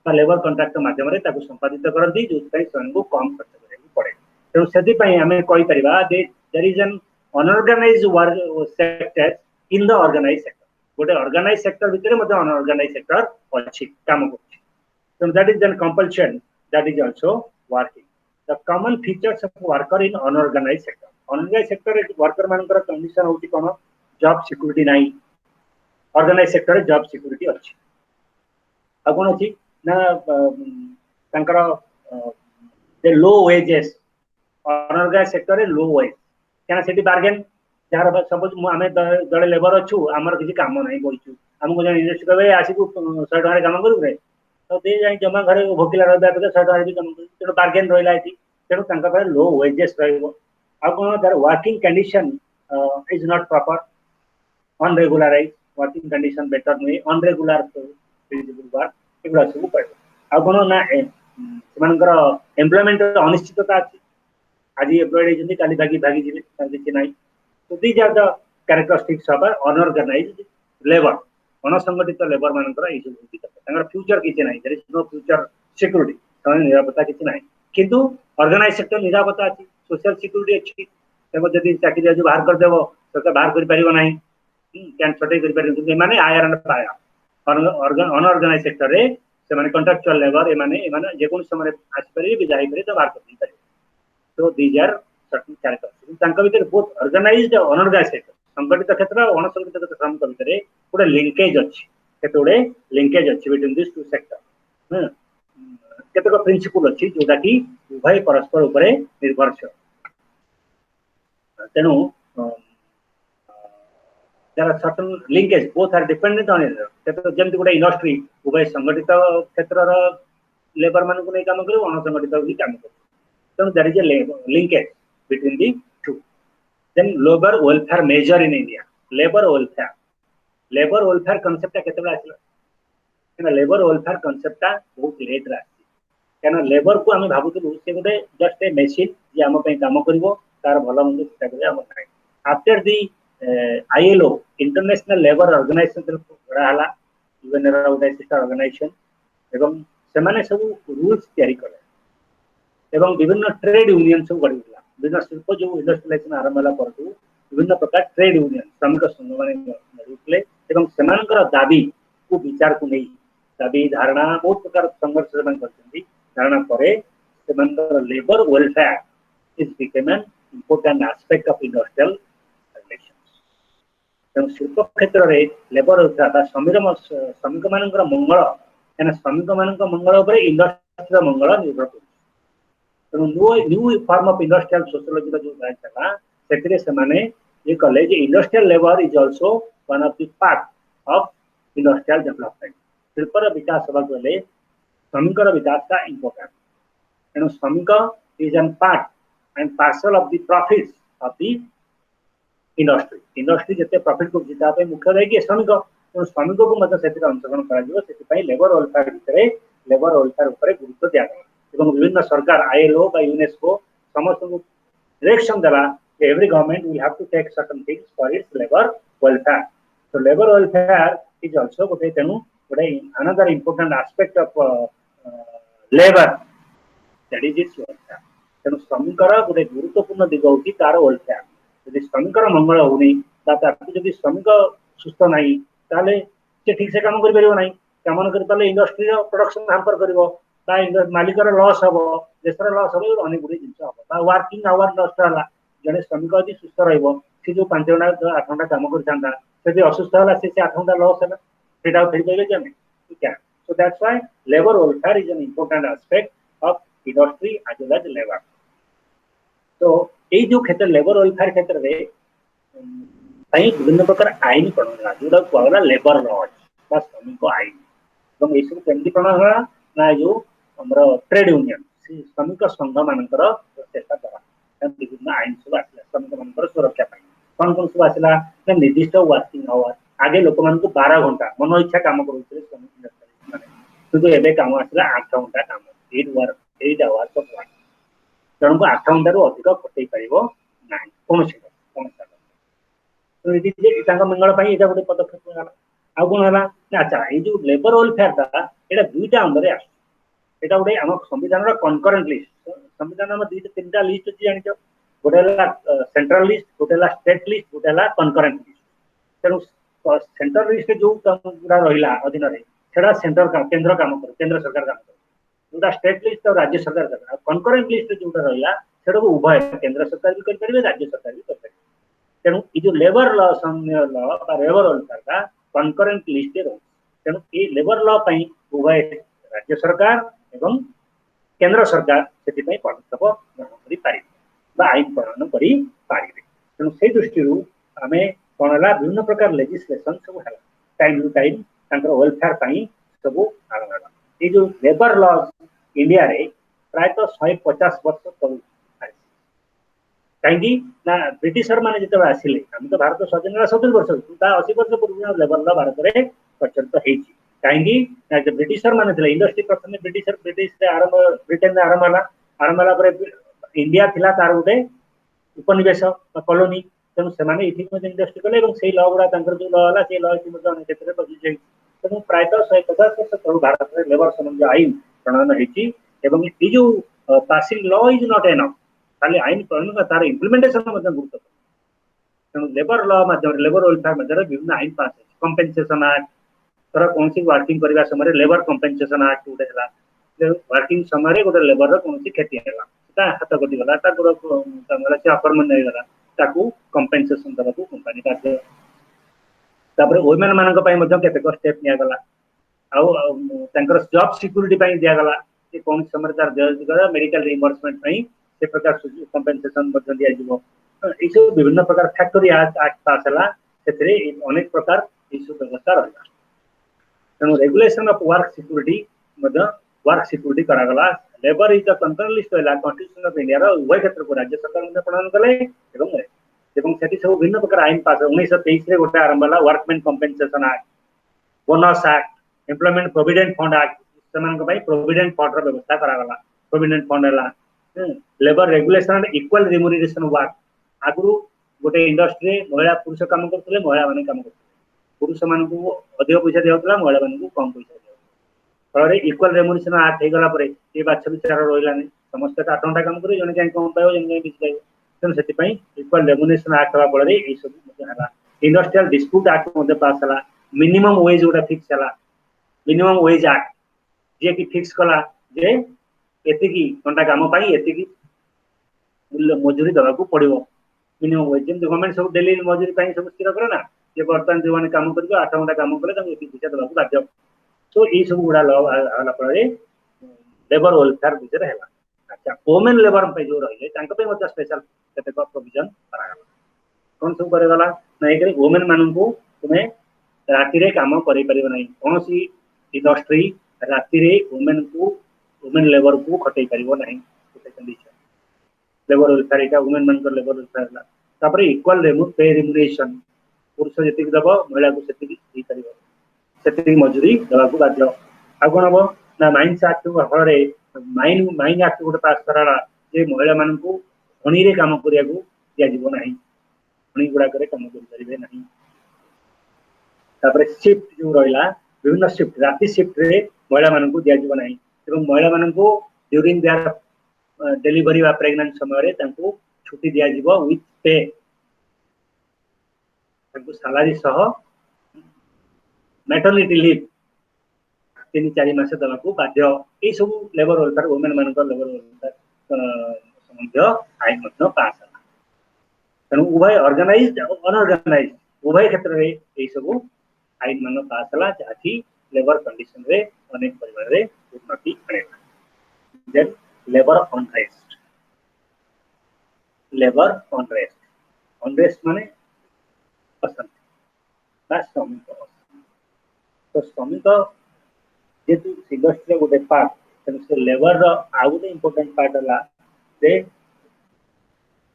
ବା लेबर कॉन्ट्रैक्ट माध्यम ताकू संपादित करती जो सेମାନଙ୍କୁ कम खर्च କରିବାକୁ पड़े तेणु ସେଥିପାଇଁ ଆମେ କହି परिबा जे there is an unorganised work sector in the organised sector गोटे ऑर्गेनाइज्ड सेक्टर भितर मध्ये अनऑर्गेनाइज्ड सेक्टर अछि काम करछि so that is then compulsion that is also working the common features of worker in unorganized sector unorganized sector worker मानकर condition होती कोन job security नाही organised sector job security अछि आ कोन अछि ना तांकर जे लो वेजेस अनऑर्गेनाइज्ड सेक्टर रे लो veg केना सेठी bargain jar suppose आमे जड़े लेबर अछु हमर किछि काम नाही बोलछु हमको जन इंडस्ट्री कहबे आसी को 100 टका काम करू रे तो दे जाई जमा घरे भोकिला रहबे तो 100 टका भी काम करू तेनो बार्गेन रहिला एठी तेनो तांका पर लो वेजेस रहइबो आ कोन दर working condition is not proper unregularise working condition better नहीं अनरेगुलर फिजिबल वर्क एगुला सब पड़े आ कोन ना सेमानकर एम्प्लॉयमेंट अनिश्चितता अछि आज एम्प्लॉयड जंदी काली भागी भागी जिले किछि नाही तो these are the characteristics of unorganised labour अनसंगठित लेबर मानकर ई सब होती तांगर फ्यूचर किछि नाही there is no future security तांगर निरापत्ता किछि नाही किंतु ऑर्गेनाइज्ड सेक्टर निरापत्ता अछि सोशल सिक्योरिटी अछि तेम जदि चाकरी जो बाहर कर देबो सरकार बाहर कर परिबो नाही कैन छटै कर परिबो माने आयर एंड फायर अनऑर्गेनाइज्ड सेक्टर रे से माने कॉन्ट्रैक्चुअल लेबर ए माने जे कोन समय आसी परिबे भी जाई परिबे तो बाहर कर दी परिबे so these are certain characteristics तांका भीतर both organized और unorganized sector संगठित क्षेत्र और अनसंगठित क्षेत्र श्रमिक भीतर गोटे लिंकेज अछि केतोडे लिंकेज अछि बिटवीन दिस टू सेक्टर केतक प्रिंसिपल अछि जोटा कि उभय परस्पर ऊपर निर्भरशील तेनु there are certain linkage both are dependent on it केतक जेमति गोटे इंडस्ट्री उभय संगठित क्षेत्र रो लेबर मान को नै काम करू अनसंगठित भी काम करू so there is a linkage between the two then labor welfare measure in India labor welfare concept केतबे आसिला केना labor welfare concept ता बहुत लेट रा केना लेबर को हम भाबुतलु से गोटे जस्ट ए मशीन जे हम पे काम करबो तार भलो मंद चिंता करे हम नाही after the ILO international labour organisation गड़ा हला इवन गोटे सिस्टर ऑर्गेनाइजेशन एवं सेमाने सब रूल्स तयारी करे एवं विभिन्न ट्रेड यूनियन सब गढ़ी विभिन्न शिल्प जो इंडस्ट्रियलाइजेशन आरंभ होला परतु विभिन्न प्रकार ट्रेड यूनियन श्रमिक संघ माने गढ़ीले एवं सेमानकर दाबी को विचार को नहीं दाबी धारणा बहुत प्रकार संघर्ष सेमान करछन्ती धारणा परे सेमानकर labour welfare is become an important aspect of industrial relations तेणु शिल्प क्षेत्र रे लेबर वेलफेयर श्रमिक मानकर मंगल एना श्रमिक मानकर मंगल ऊपर इंडस्ट्री मंगल निर्भर करे new form of industrial sociology का जो ब्रांच है सेक्रेटरी से माने ये college industrial labour is also one of the part of industrial development शिल्पर विकास होगा गले श्रमिकर विकास का इंपोर्टेंट एनो श्रमिक is an part and parcel of the profits of the industry जते प्रॉफिट को जिता पे मुख्य है कि श्रमिक को मतलब सेतिर अंशग्रहण करा जिवो सेति पई लेबर वेलफेयर भितरे लेबर वेलफेयर ऊपर गुरुत्व दिया जाय एवं विभिन्न सरकार ILO by UNESCO समस्त को direction देला every government will have to take certain things for its labor welfare. So labor welfare is also another important aspect of labor, that is its welfare. तेणु श्रमिकर गोटे गुरुत्वपूर्ण दिग होची तार वेलफेयर. यदि श्रमिकर मंगल होनी यदि श्रमिक सुस्थ नहीं ताले से ठीक से काम कर परिबो नहीं काम कर ताले इंडस्ट्री रो प्रोडक्शन हैम्पर करबो बा मालिकर लॉस हबो देशर लॉस हबो अनेक गुडी जिंस हबो बा वर्किंग आवर लॉस होला जने श्रमिक यदि सुस्थ रहइबो से जो 5 घंटा 8 घंटा काम कर जांदा से असुस्थ होला से 8 घंटा लॉस होला सेटा फेर पाइबे जे ठीक है. So that's why labor welfare is an important aspect of industry as well as labor. तो ये जो क्षेत्र लेबर वेलफेयर क्षेत्र में विभिन्न प्रकार आईन प्रणयन जोटा कहला लेबर लॉज बा श्रमिक आईन और ये सब केमती प्रणयन ना जो हमर ट्रेड यूनियन श्रमिक संघ मानकर चेष्टा द्वारा विभिन्न आईन सब आसला श्रमिक मानकर सुरक्षा पाई कौन कौन सब आसला ना निर्दिष्ट वर्किंग आवर आगे लोक मान को 12 घंटा मन इच्छा काम करूଥିଲେ श्रमिक माने किंतु एबे काम आसला 8 घंटा काम 8 आवर्स ऑफ वर्क तेणु 8 घंटा अधिक खटई पार ना कौन तो मंगल गोटे पदक्षेप आ कौन है अच्छा ये जो लेबर वेलफेयर था ये दुईटा अंदर आस गोटे आम संविधान कनकरेन्ट लिस्ट संविधान में 2-3टा लिस्ट अच्छी जान गोटे सेंट्रल लिस्ट गोटे स्टेट लिस्ट गोटे कनकरेन्ट लिस्ट तेणु सेंट्रल लिस्ट जो गुड़ा रहा अधीन से सेंटर केंद्र काम कर केंद्र सरकार काम कर जोटा स्टेट लिस्ट और राज्य सरकार कर कनकरेन्ट लिस्ट जो रहा से उभय केंद्र सरकार भी करेंगे राज्य सरकार भी करेंगे तेणु ये जो लेबर लॉ लेबर वेलफेयर का कनकरेन्ट लिस्ट रही तेणु ये लेबर लॉ उभय राज्य सरकार एवं केंद्र सरकार से पदक्षेप ग्रहण कर आईन प्रणयन करें तेणु से दृष्टि आम कौन है विभिन्न प्रकार लेजिस्लेसन सब है टाइम टू टाइम वेलफेयर सब आरंभ ये जो लेबर लॉ इंडिया रे प्रायतः 150 वर्ष तलू कहीं ब्रिटिशर मैंने जिते आसिले आम तो भारत स्वाधीन 70 वर्ष 80 वर्ष पूर्व लेबर लॉ भारत में प्रचलित होती कहीं ब्रिटिशर मैंने इंडस्ट्री प्रथम ब्रिटिश आरंभ ब्रिटेन आरंभ इंडिया थिला तार गोटे उपनिवेश कॉलोनी तेणु से इंडस्ट्री कले से लॉ गुड़ा जो लॉ है से लॉ अनेक क्षेत्र में बदली जाए तेणु प्रायतः 150 वर्ष तलू भारत में लेबर संबंधी आईन प्रणयन होती जो passing law is not enough खाली आईन प्रणयन तार इम्प्लीमेंटेशन गुरुत्वपूर्ण तेणु लेबर लॉ मध्यम लेबर वेलफेयर मध्य विभिन्न आईन पास कंपेनसेशन एक्ट तर कौन वर्किंग करने समय लेबर कंपेनसेशन एक्ट गोटे वर्किंग समय गोटे लेबर कौन क्षति है हाथ कटिगला से अकर्मण्य होगा कंपेनसेशन देवा कंपानी बाध्य वुमेन मान केतेक स्टेप निगला जॉब सिक्यूरीटी दिगला कौन समय मेडिकल रिइंबर्समेंट से प्रकार कंपेनसेशन दिज्व ये सब विभिन्न प्रकार फैक्टरी एक्ट पास है अनेक प्रकार व्यवस्था रहा तेणु रेगुलेशन ऑफ वर्क सिक्यूरीटी करागला labour is the concurrent list है कॉन्स्टिट्यूशन ऑफ इंडिया उभय क्षेत्र को राज्य सरकार प्रणयन कले सब भिन्न प्रकार आईन पास 1923 गोटे आरंभ है workman compensation act bonus act employment provident fund act से प्रोविडेंट फंड व्यवस्था करागला प्रोविडेंट फंड है labour regulation and equal remuneration work आगु गोटे इंडस्ट्री महिला पुरुष काम करते महिला मैंने काम करते पुरुष मान अधिक पैसा दिया महिला मान कम पैसा दिया फल इक्वल रेम्यूनरेशन एक्ट होगला ये बाछ विचार रहा समस्त 8 घंटा काम करेंगे जन कहीं कम पाइब जन कहीं बेसी पाइब तेणु से इक्वल रेम्यूनरेशन एक्ट हवा फल ये सब इंडस्ट्रियल डिस्प्यूट एक्ट पास है मिनिमम वेज गोटे फिक्स है मिनिमम वेज एक्ट जी कि फिक्स कला जे एति घंटा काम एति मजूरी देवाक पड़ो मिनिमम वेज जमी गवर्नमेंट सब डेली मजूरी सब स्थिर करे ना जे बर्तमान जो मैंने काम कर 8 घंटा काम कले पैसा देवाक बाध्य तो ये सब गुड़ा लॉ फल लेबर वेलफेयर विषय है अच्छा वुमेन लेबर जो रही स्पेशल केतेक प्रोविजन कौन सब करगला ना एक वुमेन मान को तुम्हें राति काम करें कौन इंडस्ट्री राति वुमेन लेबर को खटई पार ना गोटे कंडीशन लेबर वेलफेयर यहाँ वुमेन मान लेबर वेलफेयर है इक्वल पे रिम्यूनरेशन पुरुष जी दब महिला को से मजूरी देवाक बाध्य आ कौन हम ना माइंस एक्ट फल माइन एक्ट गोटे पास करा जे महिला मान खणी रे काम करिया को दिया जीव नाही खणी गुडा करे काम करि परिबे नाही तापर शिफ्ट जो रहिला विभिन्न शिफ्ट राति शिफ्ट रे महिला मान दिया जीव नाही एवं महिला मान ड्यूरिंग देयर डिलीवरी वा प्रेग्नेंट समय रे तांको छुट्टी दिया जीव विथ पे तांको सैलरी सह मैटरनिटी लीव 3-4 मास देवा को बाध्य ए सब लेबर वेलफेयर वुमेन मान लेबर वेलफेयर संबंध आईन मध्य पास है तेणु उभय ऑर्गेनाइज्ड अनऑर्गेनाइज्ड उभय क्षेत्र रे ए सब आईन मान पास है जहाँकि लेबर कंडीशन रे अनेक परिवार रे उन्नति आनेला देन लेबर अनरेस्ट माने अशांति बा श्रमिक तो श्रमिक जेतु इंडस्ट्री गोटे पार्ट तेणु से लेबर आउ गोटे इंपोर्टेंट पार्ट है जे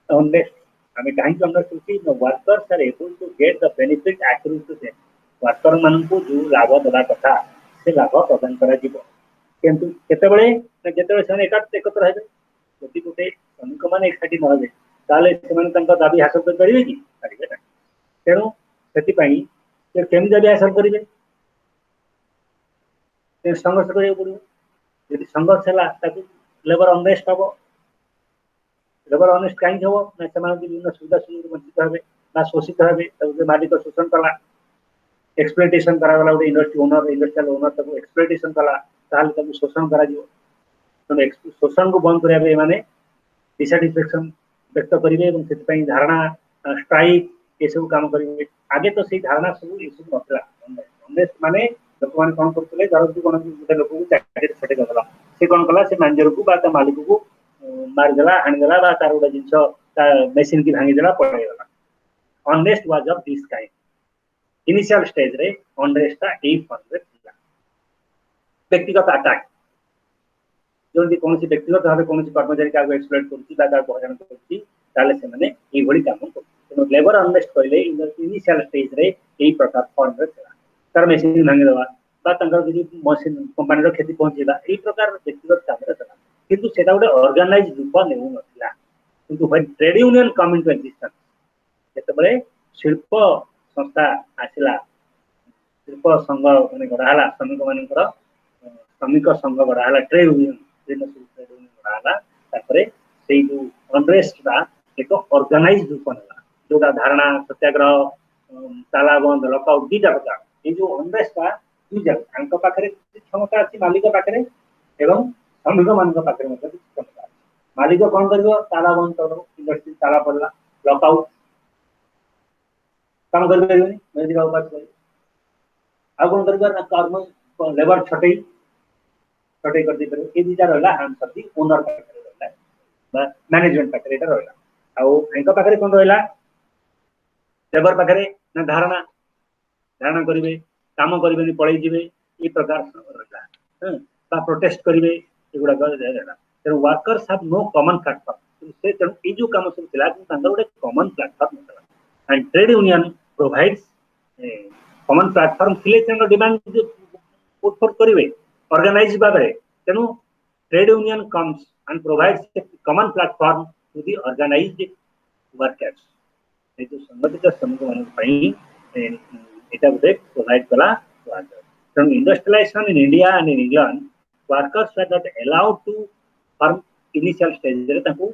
अनरेस्ट आम कहीं understand workers are able to get the benefit accrued to them worker मान जो लाभ देवा कथा से लाभ प्रदान करा जिवो किंतु केतेबेले जेतेबेले से एकत्र हेबे यदि गोटे श्रमिक मान एकाठी न हेबे ताले सेमान तंका दाबी हासिल कर परिबे कि परिबे ना तेणु सेति पई से केम दाबी हासिल करिवे संघर्ष करिया पड़ो यदि संघर्ष है लेबर अनरेस्ट हम लेबर अनरेस्ट कहीं हम ना से विभिन्न सुविधा सुयोग वंचित हे शोषित हे मालिक शोषण कला एक्सप्लॉयटेशन करागला गोटे इंडस्ट्री ओनर इंडस्ट्रियल ओनर तक एक्सप्लॉयटेशन कला ताल शोषण करा शोषण को बंद करने माने डिसैटिस्फैक्शन व्यक्त करेंगे धारणा स्ट्राइक ये सब काम करेंगे आगे तो से धारणा सब ये सब नथिला अनरेस्ट माने लोक मैंने कौन करते धरती कौन गोटे लोक को चाकरी छटे करदेला से कौन कला से मैनेजर को मालिक को मारिदेला हाणीदेला तार गोटे जिन मेसीन की भांगीदेला पड़ेगला unrest was of this kind initial stage रे अनरेस्ट ए फॉर्म रे थिला व्यक्तिगत अटैक जो कौन व्यक्तिगत भाव कौन कर्मचारी क्या एक्सप्लॉइट करहरण कर काम कर लेबर अनरेस्ट कहले इनिशियल स्टेज रे ए प्रकार फॉर्म रे थिला तार मेसीन भांगीदेवा मशीन कंपानी क्षति पहुंचेगा यही प्रकार व्यक्तिगत काम किंतु सेटा गोटे ऑर्गेनाइज रूप नेउ नथिला किंतु when trade union come into existence जेतेबेले शिल्प संस्था आसिला शिल्प संघ माने गढ़ाला श्रमिक संघ गढ़ाला ट्रेड यूनियन ट्रेड यूनियन गढ़ाला तापरे सेई जो अनरेस्ट बा एक ऑर्गेनाइज रूप नेला जोटा धारणा सत्याग्रह ताला बंद लॉकआउट दीटा प्रकार ये जो अनरेस्ट बा दुई पाखे क्षमता अच्छी मालिक पाखे एवं श्रमिक मान पाखे क्षमता मालिक कौन कर ताला बंद कर इंडस्ट्री ताला पड़ा लॉकआउट काम कर कौन कर कर्म लेबर छटई कर दे पारे ये दीटा रहा हैंड ऑफ दी ओनर पाखे रहा मैनेजमेंट पाखे रहा आउ पाखे कौन रहा लेबर पाखे ना धारणा करेंगे काम करेंगे पलि जीवे ये प्रकार रहा प्रोटेस्ट करेंगे युवा तेणु workers have no common platform से तेणु ये जो कम सब गोटे common platform and trade union provides common platform the demand put for करेंगे ऑर्गेनाइज भाव तेणु trade union comes and provides common platform to the organised workers ये जो संगठित श्रमिक मान এটা গোটে প্রোভাইড করা তেমন industrialisation in India and in England workers were not allowed to form initial stage रे ताको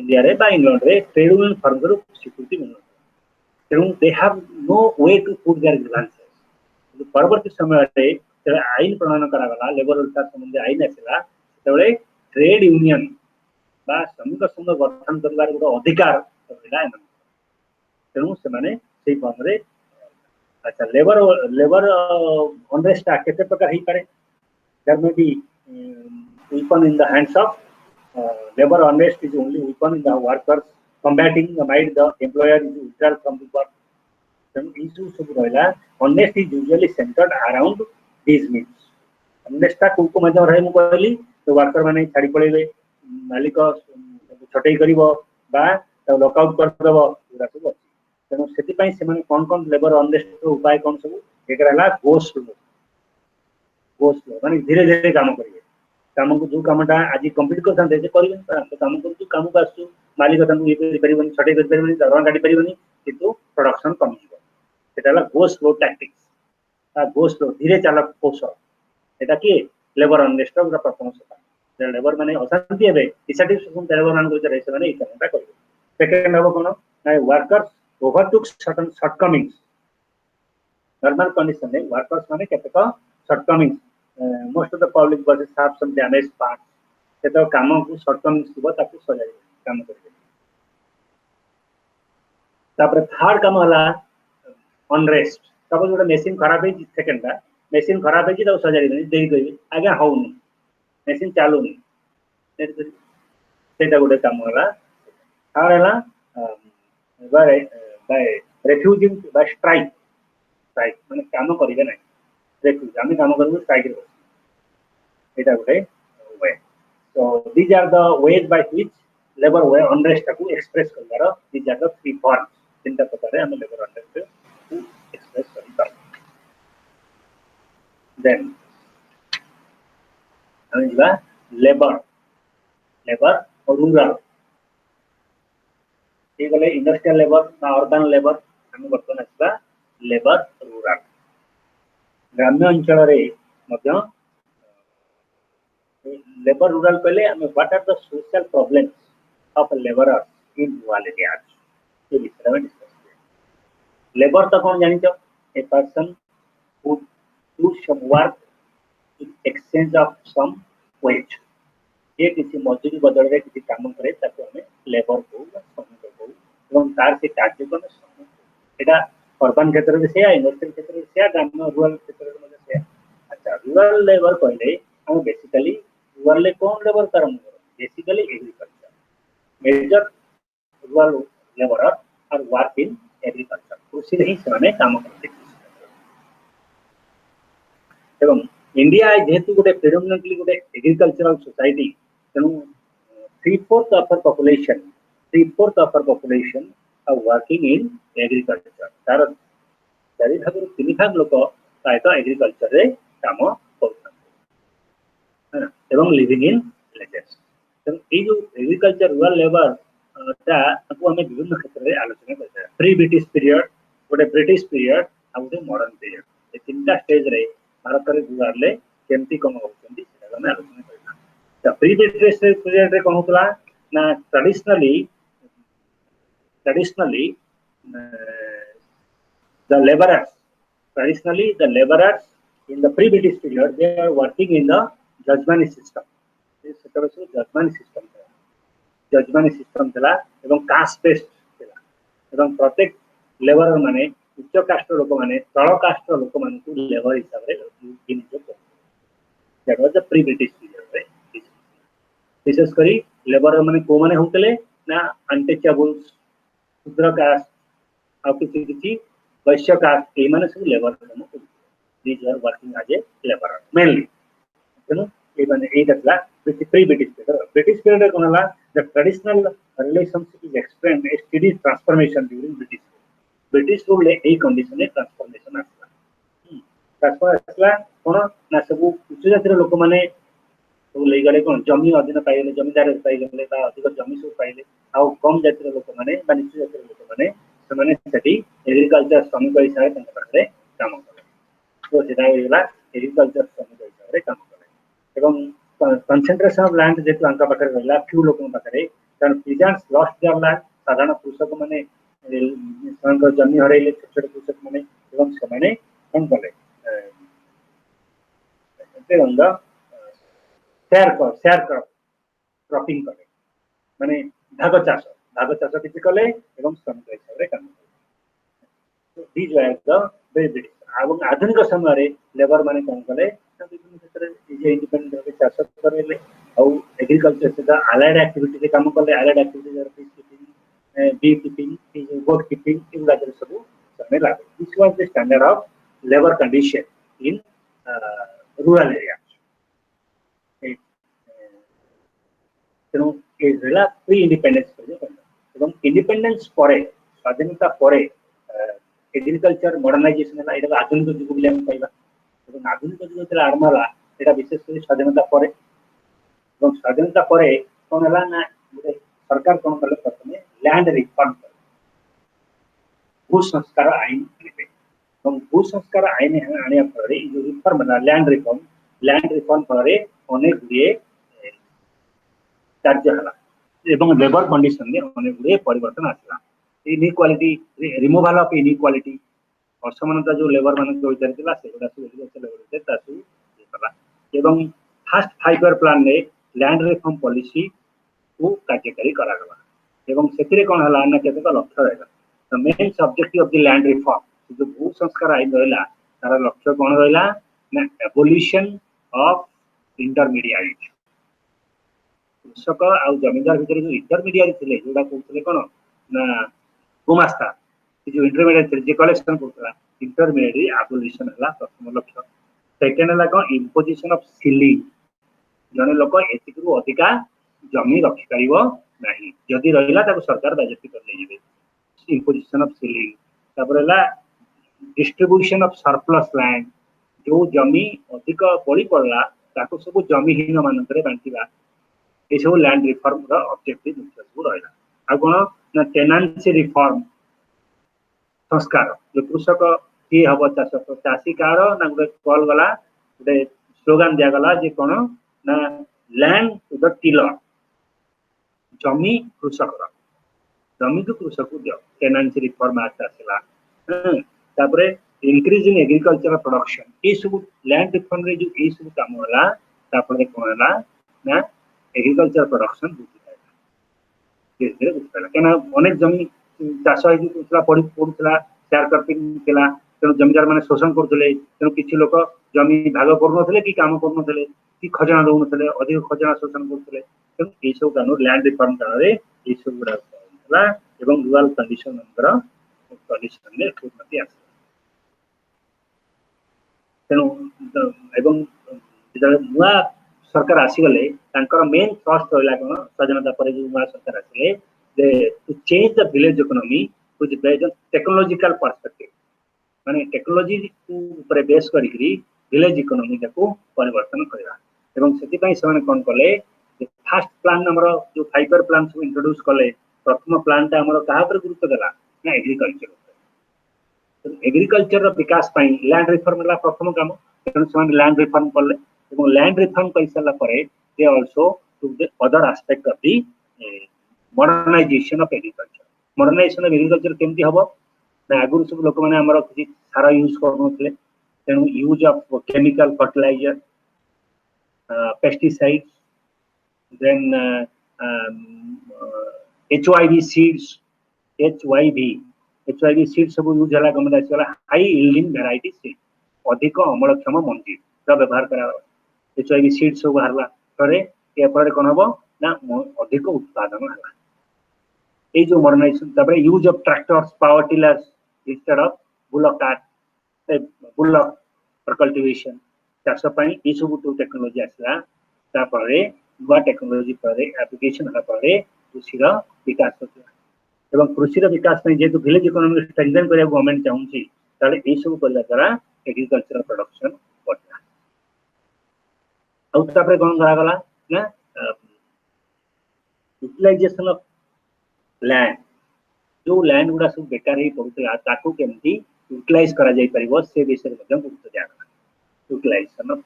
इंडिया रे बा इंग्लैंड रे ट्रेड यूनियन फॉर्म रो स्वीकृति मिल तेणु they have no way to put their grievances परवर्ती समय रे आईन प्रणयन करा गला लेबर वेलफेयर संबंधी आईन आसिला तेबे ट्रेड यूनियन बा श्रमिक संघ गठन करबार गोटे अधिकार रहिला तेणु से माने सेही फॉर्म रे अच्छा लेबर अनरेस्ट केते प्रकार ही पारे there may be weapon in the hands of labor unrest is only weapon in the workers combating might the employer is withdrawn from the work then issue sub rahila unrest is usually centered around these means unrest ta को मजा रहे मु कहली तो worker माने छाड़ी पळेबे मालिक छटई करिवो बा लॉकआउट कर देबो पूरा सब तेणु से कौन लेबर अनरेस्ट उपाय कौन सब एक रहा गोस्ट माने धीरे धीरे काम करेंगे काम को जो कामटा आज कंप्लीट करते से कर काम कर काम को आसु मालिक ये करें छटे कर दरमा काटी पारे किंतु प्रोडक्शन कमिजिव go slow tactics go slow धीरे चाल कौशल एटा किए लेबर अनरेस्ट प्रथम सोपान लेबर माने अशांति हे डिसैटिस्फैक्शन लेबर मान भितर से माने कामटा करिवे सेकंड हम कोन workers overtook certain shortcomings normal condition में वर्कर्स माने केतक shortcomings most of the public buses have some damage parts केतक काम को शॉर्टकमिंग्स थिबो ताकू सजाई काम करिवे तापर थर्ड काम हला अनरेस्ट सपोज गोटे मशीन खराब है सेकंड टा मशीन खराब है तो सजाई देई देई आगे होउनी मशीन चालूनी सेटा गोटे काम हला थर्ड हला बाय रेफ्यूजिंग बाय स्ट्राइक माने काम करिवे नै रेफ्यूज आमे काम करबो स्ट्राइक रे एटा गोटे way so these are the ways by which labour way unrest को एक्सप्रेस करबार these are the three forms चिंता प्रकार हम लेबर अनरेस्ट को एक्सप्रेस करिबा देन हम जिबा लेबर और रूरल ये गले इंडस्ट्रियल लेबर ना अर्बन लेबर हम बर्तन आसबा लेबर रूरल ग्राम्य अंचल रे मध्य लेबर रूरल पहले हम what are the social problems of labourers in rural areas ये विषय में डिस्कस किया लेबर तो कौन जानि छ a person who do some work in exchange of some wage ये किसी मजदूरी बदल रे किसी काम करे ताको हमें लेबर को श्रमिक को एवं तार से कार्य को श्रमिक एटा अर्बन क्षेत्र में से इंडस्ट्रियल क्षेत्र में से ग्रामीण रूरल क्षेत्र में से अच्छा रूरल लेबर कहले हम बेसिकली रूरल ले कौन लेबर काम कर basically agriculture major rural labour are work in agriculture कृषि रे ही से काम करते एवं इंडिया जेहेतु गोटे प्रेडोमिनेटली गोटे एग्रीकल्चरल सोसाइटी तेणु 3/4 of our population are working in agriculture तार 4 भाग 3 भाग लोक प्रायतः एग्रीकल्चर रे काम करथान एवं लिविंग इन विलेजेस तेणु ये जो एग्रीकल्चर रूरल लेबर ता को हमें विभिन्न क्षेत्र में आलोचना करते हैं प्री ब्रिटिश पीरियड गोटे ब्रिटिश पीरियड आ गोटे मॉडर्न पीरियड ये तीनटा स्टेज रे भारत रे रूरल ले केमती कम होचंदी सेटा हमें आलोचना करना तो प्री ब्रिटिश पीरियड रे कोन होतला ना traditionally the laborers in the pre-British period they are working in the judgment system. This judgment system थला एवं कास्ट बेस्ड थला एवं प्रत्येक लेबर माने उच्च कास्ट लोक माने तळ कास्ट लोक माने को लेबर हिसाब रे नियोग करते दैट वाज द प्री-British period रे विशेष करी लेबर माने को माने होतले ना अनटचेबल्स शुद्र कास्ट और किसी वैश्य कास्ट ये माने सब लेबर काम करते these are working as a labour mainly तेणु ये माने ए दसला प्री ब्रिटिश पीरियड कोन हला the traditional relationship is explained a study transformation during British rule a condition a transformation आसला कोन ना सब उच्च जातिर लोक माने तो ले गले कोन जमी अधीन पाइले जमीदार पाइले ता अधिक जमी सब पाइले आ कम जातिर लोक माने बा निच जातिर लोक माने समाने सेठी एग्रीकल्चर श्रमिक हिसाब से पाखरे काम करे तो सेटा होला एग्रीकल्चर श्रमिक हिसाब से काम करे एवं कंसंट्रेशन ऑफ लैंड जेतु अंका पाखरे रहला फ्यू लोक पाखरे कारण पीजेंट्स लॉस्ट देयर लैंड साधारण कृषक माने संकर जमी हरैले छोट छोट कृषक माने एवं समाने कोन कले एवं शेयर क्रॉपिंग करे माने भाग चाष किसी कले एवं श्रमिक हिसाब से काम करे these were the very British एवं आधुनिक समय रे लेबर माने कोन कले विभिन्न क्षेत्र जे इंडिपेंडेंट होके चाष करेले और एग्रीकल्चर से अलाइड एक्टिविटी से काम कले अलाइड एक्टिविटी जर फिश कीपिंग बी कीपिंग गोट कीपिंग इनला जर सब समय लागे this was the standard of labour condition in rural area तेणु ये प्री इंडिपेंडेंस एवं इंडिपेंडेंस परे स्वाधीनता परे एग्रीकल्चर मॉडर्नाइजेशन है एटा आधुनिक युग बोली हम कहबा एवं आधुनिक युग जेतला आरंभ होला एटा विशेष कर स्वाधीनता परे ଏବଂ ସ୍ୱାଧୀନତା ପରେ କଣ ହେଲା ନା ଗୋଟେ ସରକାର କଣ କଲେ ପ୍ରଥମେ ଲ୍ୟାଣ୍ଡ ରିଫର୍ମ କଲେ, ଭୂ ସଂସ୍କାର ଆଇନ ଆଣିବେ ଏବଂ ଭୂ ସଂସ୍କାର ଆଇନ ଆଣିବା ଫଳରେ ଏଇ ଯୋଉ ରିଫର୍ମ ହେଲା ଲ୍ୟାଣ୍ଡ ରିଫର୍ମ ଫଳରେ ଅନେକ ଗୁଡ଼ିଏ କାର୍ଯ୍ୟ ହେଲା ଏବଂ ଲେବର କଣ୍ଡିସନରେ ଅନେକ ଗୁଡ଼ିଏ ପରିବର୍ତ୍ତନ ଆସିଲା। ଇନଇକ୍ୱାଲିଟି ରିମୁଭାଲ ଅଫ ଇନଇକ୍ୱାଲିଟି ଅସମାନତା ଯୋଉ ଲେବର ମାନଙ୍କ ଭିତରେ ଥିଲା ସେଗୁଡ଼ା ସବୁ ଲେବର ଭିତରେ ତା ସବୁ କଲା ଏବଂ ଫାଷ୍ଟ 5 year ପ୍ଲାନରେ ଲ୍ୟାଣ୍ଡ ରିଫର୍ମ ପଲିସି କୁ କାର୍ଯ୍ୟକାରୀ କରାଗଲା ଏବଂ ସେଥିରେ କଣ ହେଲା ନା କେତେକ ଲକ୍ଷ୍ୟ ରହିଲା। ଦ main subjective of the land reform ଯୋଉ ଭୂ ସଂସ୍କାର ଆଇନ ରହିଲା ତାର ଲକ୍ଷ୍ୟ କଣ ରହିଲା ନା abolition of intermediaries। କୃଷକ ଆଉ ଜମିଦାର ଭିତରେ ଯୋଉ ଇଣ୍ଟରମିଡିଆରି ଥିଲେ ଯୋଉଟା କହୁଥିଲେ କଣ ନା ଗୁମାସ୍ତା ଯୋଉ ଇଣ୍ଟରମିଡିଆରି ଥିଲେ ଯେ କଲେକ୍ସନ କରୁଥିଲା ଇଣ୍ଟରମିଡିଆରି ଆବୋଲିସନ ହେଲା ପ୍ରଥମ ଲକ୍ଷ୍ୟ। ସେକେଣ୍ଡ ହେଲା କଣ ଇମ୍ପୋଜିସନ ଅଫ ସିଲିଂ, ଜଣେ ଲୋକ ଏତିକିରୁ ଅଧିକା ଜମି ରଖିପାରିବ ନାହିଁ, ଯଦି ରହିଲା ତାକୁ ସରକାର ବାଜ୍ୟାପ୍ତି କରି ନେଇଯିବେ, ଇମ୍ପୋଜିସନ ଅଫ ସିଲିଂ। ତାପରେ ହେଲା ଡିଷ୍ଟ୍ରିବ୍ୟୁସନ ଅଫ ସରପ୍ଲସ୍ ଲ୍ୟାଣ୍ଡ, ଯୋଉ ଜମି ଅଧିକ ବଳି ପଡିଲା ତାକୁ ସବୁ ଜମିହୀନ ମାନଙ୍କରେ ବାଣ୍ଟିବା, ଏସବୁ ଲ୍ୟାଣ୍ଡ ରିଫର୍ମର ଅବଜେକ୍ଟିଭ ମୁଖ୍ୟ ସବୁ ରହିଲା। ଆଉ କଣ ନା ଟେନାନ୍ସି ରିଫର୍ମ ସଂସ୍କାର, ଯୋଉ କୃଷକ କିଏ ହବ ଚାଷୀ କାହାର ନା ଗୋଟେ କଲ୍ ଗଲା ଗୋଟେ ସ୍ଲୋଗାନ ଦିଆଗଲା ଯେ କଣ ନା ଲ୍ୟାଣ୍ଡ ଟୁ ଦ ଟିଲର, ଜମି କୃଷକର, ଜମିକୁ କୃଷକ ଦିଅ, ଟେନାନ୍ସି ରିଫର୍ମ ଆକ୍ଟ ଆସିଲା। ତାପରେ ଇନକ୍ରିଜ ଇନ ଏଗ୍ରିକଲଚର ପ୍ରଡକ୍ସନ, ଏ ସବୁ ଲ୍ୟାଣ୍ଡ ରିଫର୍ମରେ ଯୋଉ ଏଇ ସବୁ କାମ ହେଲା ତାପରେ କଣ ହେଲା ନା ଏଗ୍ରିକଲଚର ପ୍ରଡକ୍ସନ ବୃଦ୍ଧି ପାଇଲା, ଧୀରେ ଧୀରେ ବୃଦ୍ଧି ପାଇଲା କାହିଁକିନା ଅନେକ ଜମି ଚାଷ ହେଇକି ପଡୁଥିଲା, ସେୟାର କାଟିଂ ଥିଲା, ତେଣୁ ଜମିଦାର ମାନେ ଶୋଷଣ କରୁଥିଲେ, ତେଣୁ କିଛି ଲୋକ ଜମି ଭାଗ କରୁନଥିଲେ କି କାମ କରୁନଥିଲେ କି ଖଜଣା ଦଉନଥିଲେ, ଅଧିକ ଖଜଣା ଶୋଷଣ କରୁଥିଲେ, ତେଣୁ ଏଇସବୁ କାମ ଲ୍ୟାଣ୍ଡ ରିଫର୍ମ କାଳରେ ଏଇସବୁ ଗୁଡାକ ହେଲା ଏବଂ ରୁରାଲ କଣ୍ଡିସନର କଣ୍ଡିସନରେ ଉନ୍ନତି ଆସିଲା। ତେଣୁ ଏବଂ ଯେତେବେଳେ ନୂଆ ସରକାର ଆସିଗଲେ ତାଙ୍କର ମେନ୍ ଥ୍ରଷ୍ଟ ରହିଲା କଣ ସ୍ୱାଧୀନତା ପରେ ଯୋଉ ନୂଆ ସରକାର ଆସିଲେ ଯେ two change the village economy with based on technological perspective, ମାନେ ଟେକ୍ନୋଲୋଜି ଉପରେ ବେସ୍ କରିକି ଭିଲେଜ ଇକୋନୋମିଟାକୁ ପରିବର୍ତ୍ତନ କରିବା ଏବଂ ସେଥିପାଇଁ ସେମାନେ କଣ କଲେ ଫାଷ୍ଟ ପ୍ଲାନ୍ ଆମର ଯୋଉ 5 year ପ୍ଲାନ୍ ସବୁ ଇଣ୍ଟ୍ରୋଡ୍ୟୁସ କଲେ, ପ୍ରଥମ ପ୍ଲାନ୍ଟା ଆମର କାହା ଉପରେ ଗୁରୁତ୍ୱ ଦେଲା ନା ଏଗ୍ରିକଲଚର ଉପରେ। ଏଗ୍ରିକଲଚର ବିକାଶ ପାଇଁ ଲ୍ୟାଣ୍ଡ ରିଫର୍ମ ହେଲା ପ୍ରଥମ କାମ, ତେଣୁ ସେମାନେ ଲ୍ୟାଣ୍ଡ ରିଫର୍ମ କଲେ ଏବଂ ଲ୍ୟାଣ୍ଡ ରିଫର୍ମ କରିସାରିଲା ପରେ they also took the other aspect of the modernization of agriculture। modernization of agriculture କେମିତି ହବ ନା ଆଗରୁ ସବୁ ଲୋକମାନେ ଆମର କିଛି ସାର ୟୁଜ କରୁନଥିଲେ, ତେଣୁ use of chemical fertiliser, pesticides, then HYV seeds, HYV seeds ସବୁ ୟୁଜ ହେଲା, ଗଭର୍ଣ୍ଣମେଣ୍ଟ ଆସିଗଲା ହାଇ yielding variety seed, ଅଧିକ ଅମଳକ୍ଷମ ମଞ୍ଜିର ବ୍ୟବହାର କରାଗଲା, HYV seed ସବୁ ବାହାରିଲା ପରେ ଏ ଫଳରେ କଣ ହବ ନା ଅଧିକ ଉତ୍ପାଦନ ହେଲା। ଏଇ ଯୋଉ ମଡର୍ଣ୍ଣାଇଜେସନ, ତାପରେ use of tractors, power tillers instead of bullock cart, bullock for cultivation, ଚାଷ ପାଇଁ ଏଇ ସବୁ ଯୋଉ ଟେକ୍ନୋଲୋଜି ଆସିଲା ତାପରେ ନୂଆ ଟେକ୍ନୋଲୋଜି ପରେ ଆପ୍ଲିକେସନ ହେଲା ପରେ କୃଷିର ବିକାଶ ହେଲା ଏବଂ କୃଷିର ବିକାଶ ପାଇଁ ଯେହେତୁ ଭିଲେଜ ଇକୋନୋମି ଷ୍ଟ୍ରେଂଥେନ କରିବାକୁ ଗଭର୍ଣ୍ଣମେଣ୍ଟ ଚାହୁଁଛି ତାହେଲେ ଏଇ ସବୁ କରିବା ଦ୍ୱାରା ଏଗ୍ରିକଲଚର ପ୍ରଡକ୍ସନ ବଢିଲା। ଆଉ ତାପରେ କଣ କରାଗଲା ନା ୟୁଟିଲାଇଜେସନ ଅଫ ଲ୍ୟାଣ୍ଡ, ଯୋଉ ଲ୍ୟାଣ୍ଡ ଗୁଡା ସବୁ ବେକାର ହେଇ ପଡୁଥିଲା ତାକୁ କେମିତି ୟୁଟିଲାଇଜ କରାଯାଇ ପାରିବ ସେ ବିଷୟରେ ମଧ୍ୟ ଗୁରୁତ୍ୱ ଦିଆଗଲା, ୟୁଟିଲାଇଜେସନ ଅଫ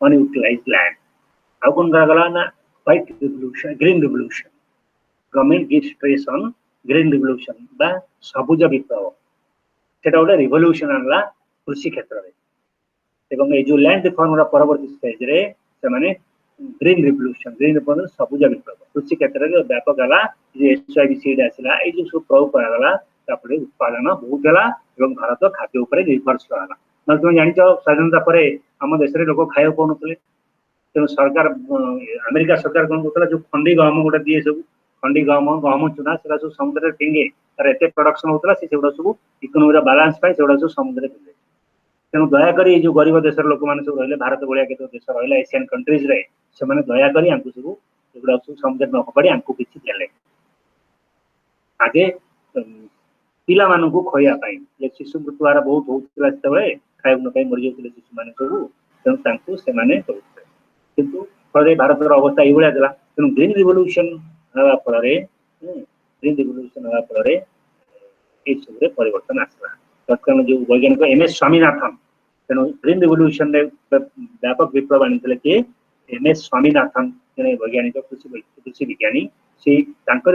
ଅନୟୁଟିଲାଇଜ ଲ୍ୟାଣ୍ଡ। ଆଉ କଣ କରାଗଲା ନା white revolution, green revolution, government gives stress on green revolution ବା ସବୁଜ ବିପ୍ଳବ, ସେଟା ଗୋଟେ ରିଭଲ୍ୟୁସନ ଆଣିଲା କୃଷି କ୍ଷେତ୍ରରେ ଏବଂ ଏଇ ଯୋଉ ଲ୍ୟାଣ୍ଡ ରିଫର୍ମର ପରବର୍ତ୍ତୀ ଷ୍ଟେଜରେ ସେମାନେ ଗ୍ରୀନ ରିଭଲ୍ୟୁସନ, ଗ୍ରୀନ ରିଫର୍ମ ସବୁଜ ବିପ୍ଳବ କୃଷି କ୍ଷେତ୍ରରେ ବ୍ୟାପକ ହେଲା, HYV seed ଆସିଲା, ଏଇ ଯୋଉ ସବୁ ପ୍ରୟୋଗ କରାଗଲା ତାପରେ ଉତ୍ପାଦନ ବହୁତ ହେଲା ଏବଂ ଭାରତ ଖାଦ୍ୟ ଉପରେ ନିର୍ଭରଶୀଳ ହେଲା। ନହେଲେ ତୁମେ ଜାଣିଛ ସ୍ୱାଧୀନତା ପରେ ଆମ ଦେଶରେ ଲୋକ ଖାଇବାକୁ ପାଉନଥିଲେ, ତେଣୁ ସରକାର ଆମେରିକା ସରକାର କଣ କରୁଥିଲା ଯୋଉ ଖଣ୍ଡି ଗହମ ଗୋଟେ ଦିଏ, ସବୁ ଖଣ୍ଡି ଗହମ ଚୁନା ସେଟା ସବୁ ସମୁଦ୍ରରେ ଫିଙ୍ଗେ, ତାର ଏତେ ପ୍ରଡକ୍ସନ ହଉଥିଲା ସେଗୁଡା ସବୁ ଇକୋନୋମିର ବାଲାନ୍ସ ପାଇଁ ସେଗୁଡା ସବୁ ସମୁଦ୍ରରେ ଫିଙ୍ଗେ। ତେଣୁ ଦୟାକରି ଏଇ ଯୋଉ ଗରିବ ଦେଶର ଲୋକମାନେ ସବୁ ରହିଲେ, ଭାରତ ଭଳିଆ କେତେ ଦେଶ ରହିଲା ଏସିଆନ କଣ୍ଟ୍ରିଜରେ, ସେମାନେ ଦୟାକରି ଆଙ୍କୁ ସବୁ ଏଗୁଡା ସବୁ ସମୁଦ୍ରରେ ନ ଫୋପାଡ଼ି ଆଙ୍କୁ କିଛି ଦେଲେ। ଆଗେ ପିଲାମାନଙ୍କୁ ଖୋଇବା ପାଇଁ ଶିଶୁ ମୃତ୍ୟୁ ହାର ବହୁତ ହଉଥିଲା ସେତେବେଳେ, ଖାଇବାକୁ ନ ପାଇ ମରିଯାଉଥିଲେ ଶିଶୁମାନେ ସବୁ, ତେଣୁ ତାଙ୍କୁ ସେମାନେ ଦଉଥିଲେ। କିନ୍ତୁ फल भारत अवस्था ये था तेणु ग्रीन रिवोल्यूशन हवा फल ग्रीन रिवोल्यूशन हवा फल सब परिवर्तन आसला तत्काल जो वैज्ञानिक एमएस स्वामीनाथन तेणु ग्रीन रिवोल्यूशन व्यापक विप्लव आनी किए एमएस स्वामीनाथन जड़े वैज्ञानिक कृषि विज्ञानी से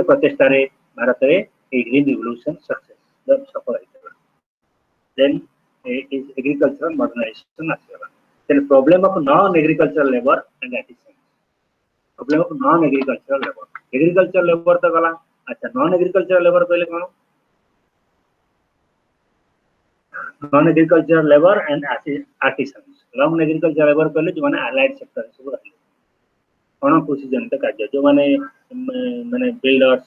प्रचेषा भारत में ग्रीन रिवोल्यूशन सक्सेस सफल होता देन एग्रीकल्चर मॉडर्नाइजेशन आसला then problem of non-agricultural labor and artisans problem of non-agricultural labor तो गला अच्छा non-agricultural labor पहले कौन non-agricultural labor and artisans non-agricultural labor पहले जो माने allied sector सब रहे कौन कृषि जनित कार्य जो माने बिल्डर्स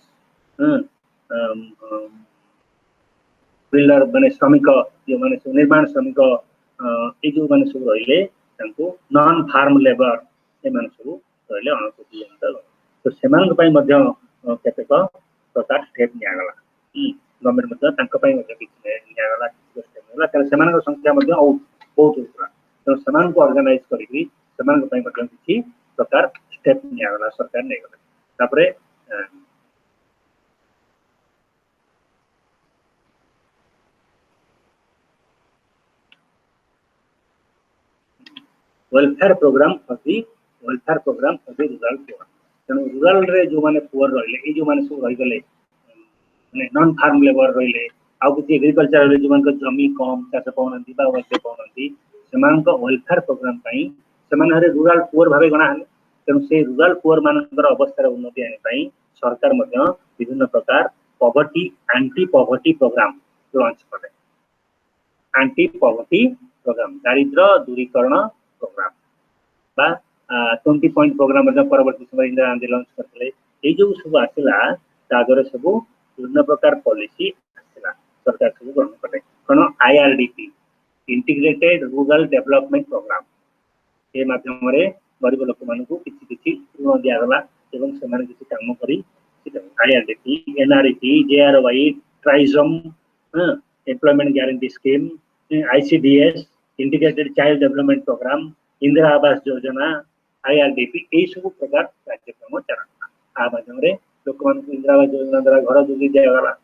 बिल्डर माने श्रमिक जो माने निर्माण श्रमिक ये जो माने सब रहिले नॉन फार्म लेबर ये माने सब रहिले अणकृषि जनित तो सेमान पई मध्य केतेक प्रकार स्टेप निया गला गवर्नमेंट मध्य तांका पई मध्य किछ निया गला स्टेप होला तर सेमान संख्या मध्य बहुत उतरा तो सेमान को ऑर्गेनाइज करी सेमान पई मध्य किछ प्रकार स्टेप निया गला सरकार नै गला तापरे welfare programme for the rural poor तेणु रूरल रे जो माने पुअर रहिले ए जो माने सब रहि गले माने नॉन फार्म लेबर रहिले आउ कि एग्रीकल्चर रे जो माने जमी कम चाष पाउनंती बा वर्षे पाउनंती सेमान को वेलफेयर प्रोग्राम पई सेमान हरे रूरल पुअर भाबे गणा हले तेणु से रूरल पुअर मानकर अवस्था उन्नति आने पई सरकार मध्य विभिन्न प्रकार poverty anti poverty programme launch करे एंटी पॉवर्टी प्रोग्राम दारिद्र दूरीकरण प्रोग्राम बा 20 पॉइंट प्रोग्राम परवर्ती समय इंदिरा गांधी लॉन्च करते ये जो सब आसला तादर सब विभिन्न प्रकार पॉलिसी आसला सरकार सब ग्रहण कले कौन IRDP integrated rural development programme ये माध्यम रे गरीब लोक मानकू किछि किछि ऋण दिया गला एवं सेमान किछि काम करी IRDP NREP JRY TRYSEM employment guarantee scheme ICDS integrated child development programme Indira Awas Yojana IRDP यही सब प्रकार कार्यक्रम चला आ माध्यम लोक मान इंदिरा आवास योजना द्वारा घर जोगी दिगला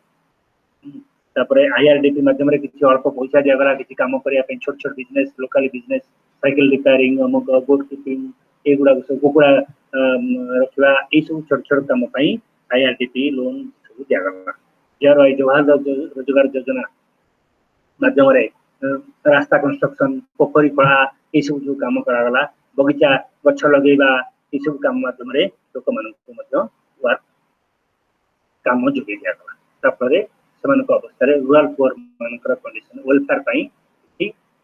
आईआरडीपी माध्यम किसी अल्प पैसा दिगला किसी कम करने छोट छोट business local business cycle repairing अमुक बोट कीपिंग युवा सब कुकुड़ा रखा यही सब छोट छोट कम आईआरडीपी लोन सब दिगला जवाहर रोजगार योजना माध्यम रास्ता कंस्ट्रक्शन पोखरी खोला ये सब जो काम करागला बगीचा गछ लगेगा ये सब काम माध्यम लोक मान काम जोगे दिगला अवस्था रूरल पुअर मान कंडीशन वेलफेयर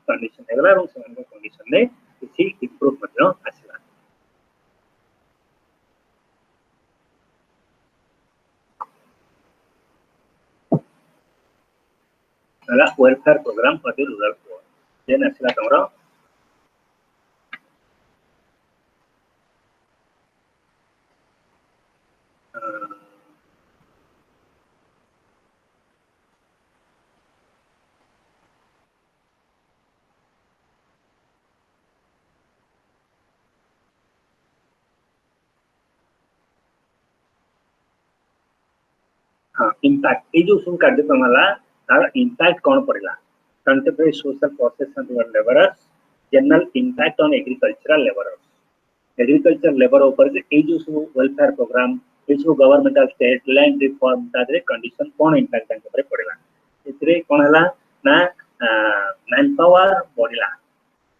कंडीशन है कंडीशन में किसी इम्प्रूव आसला welfare programme for the rural poor then आसला तमरा हाँ इम्पैक्ट ये जो सब कार्यक्रम तार इम्पैक्ट कौन पड़ा contemporary social process labourers general impact on agricultural labour ऊपर ये जो सब वेलफेयर प्रोग्राम ये सब गवर्नमेंटल स्टेट लैंड रिफॉर्म तादरे कंडीशन कौन इम्पैक्ट पड़ा ए कौन है ना मैन पावर बढ़ला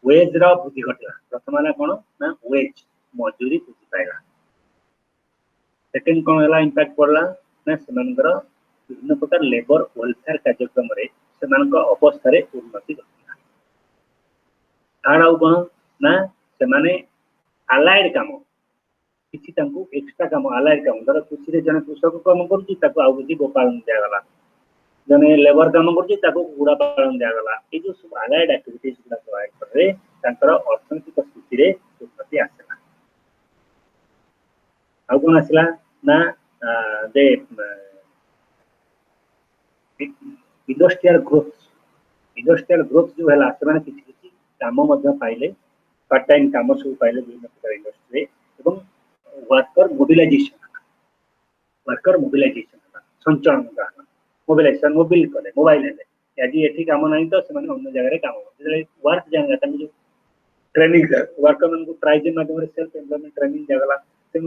वेज वृद्धि घटला प्रथम है कौन ना वेज मजूरी वृद्धि पाइला सेकेंड कौन है इम्पैक्ट पड़ा ना विभिन्न प्रकार लेबर वेलफेयर कार्यक्रम अवस्था उन्नति कौन ना से आलाइड काम किसी एक्सट्रा काम आलाइड काम धर कृषि जन कृषक काम कर गोपालन दिगला जने लेबर काम करा पालन दिगला ये जो सब आलाइड एक्टिविटीज गुड़ा प्रोवाइड करे अर्थनैतिक स्थिति उन्नति आसला आ कौन आसला ना दे इंडस्ट्रियल ग्रोथ जो है किसी काम पाइले पार्ट टाइम काम सब पाइले विभिन्न प्रकार इंडस्ट्री ଏବଂ वर्कर मोबिलाइजेशन संचरण मोबिलाइजेशन मोबाइल आज ये काम ना तो से अन्य जगह काम वर्क जाना जो ट्रेनिंग वर्कर मान प्राइज माध्यम सेल्फ एम्प्लॉयमेंट ट्रेनिंग दिगला से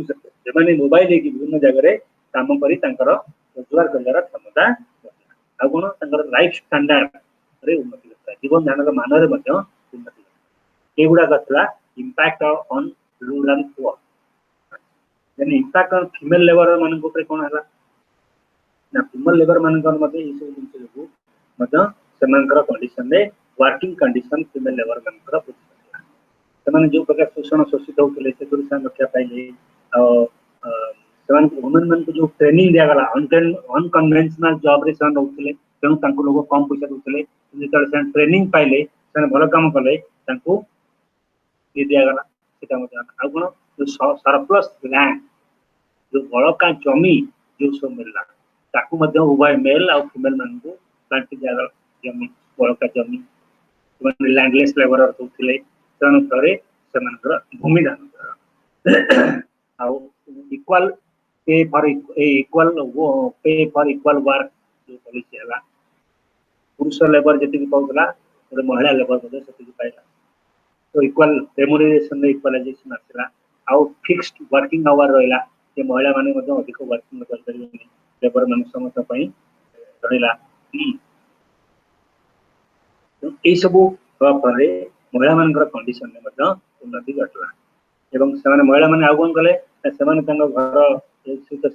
मोबाइल विभिन्न जगह काम कर रोजगार कर क्षमता आ कौन लाइफ स्टैंडर्ड उन्नति करता जीवन धारण मान उन्नति ये impact on rural poor then impact on female labour मान कौन है ना फीमेल लेबर मान जो कंडीशन रे वर्किंग कंडीशन फीमेल लेबर मान जो प्रकार शोषण शोषित होते से रक्षा पाइले वुमेन मान जो ट्रेनिंग दिगला अनकन्वेन्शनल जॉब रे रोते तेणु लोग कम पैसा दूसरे जो ट्रेनिंग पाइले भल काम कले ये दिगला कौन जो सरप्लस लैंड जो बड़का जमी जो सब मिलला ताकू उभय मेल आ फीमेल मान को बांटी दिगला जमी बड़का जमी लैंडलेस लेबर होते तेणु से भूमि दान equal pay for equal work जो पॉलिसी है पुरुष लेबर जी पाला गोटे महिला लेबर से पाइला तो इक्वल रेम्यूनरेशन इक्वलाइजेशन आसला आउ फिक्स्ड वर्किंग आवर रहा ये महिला माने अधिक वर्किंग कर लेबर मान समस्त रहा ये सब महिला मान कंडीशन उन्नति घटला एवं से महिला मैंने आउ कौन कले घर सहित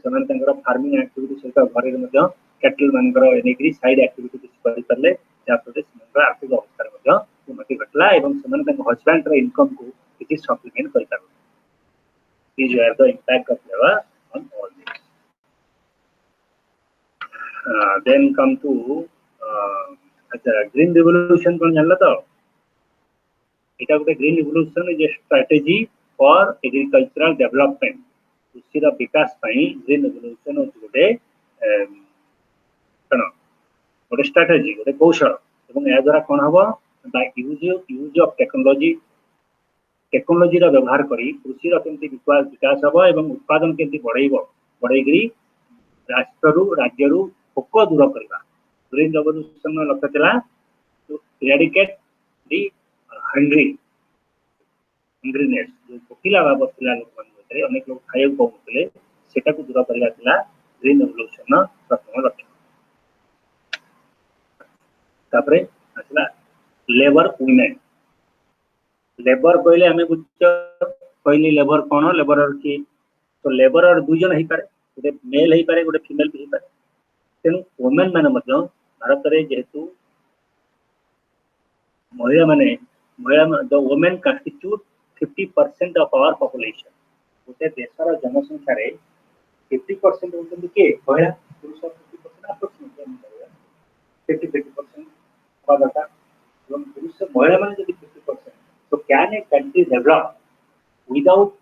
फार्मिंग एक्टिविटी सहित घर कैटल मान साइड एक्टिविटी करें जहाँफल आर्थिक अवस्था उन्नति घटला हजबैंड इनकम को किसी सप्लीमेंट कर These were the impact of labor on all this. Then come to green revolution कौन जानला तो इटा गोटे green revolution is a strategy for agricultural development कृषि रा विकास पाई green revolution गोटे कौन गोटे strategy गोटे कौशल एवं या द्वारा कौन हबो by use of टेक्नोलोजी व्यवहार करी कृषि विकास हम एवं उत्पादन केमती बढ़ई राष्ट्रु राज्य भोक दूर करवा ग्रीन रेवोल्यूशन लक्ष्य था टू इराडिकेट दी हंग्रीनेस जो भोकिला भाव था लोक भितर अनेक लोग खाया पाते से दूर करवा ग्रीन रेवोल्यूशन प्रथम लक्ष्य आसला लेबर वुमेन लेबर कहले आम बुझ कहली लेबर कौन लेबर किए तो लेबर दुई जन हो पारे गोटे मेल हो पारे गोटे फीमेल भी हो पारे तेणु वुमेन मैंने भारत में जेहेतु महिला the women constitute 50% of our population गोटे देशर जनसंख्या 50% होती किए महिला पुरुष 50% हवा दरकार पुरुष महिला मैंने 50% so can a country develop without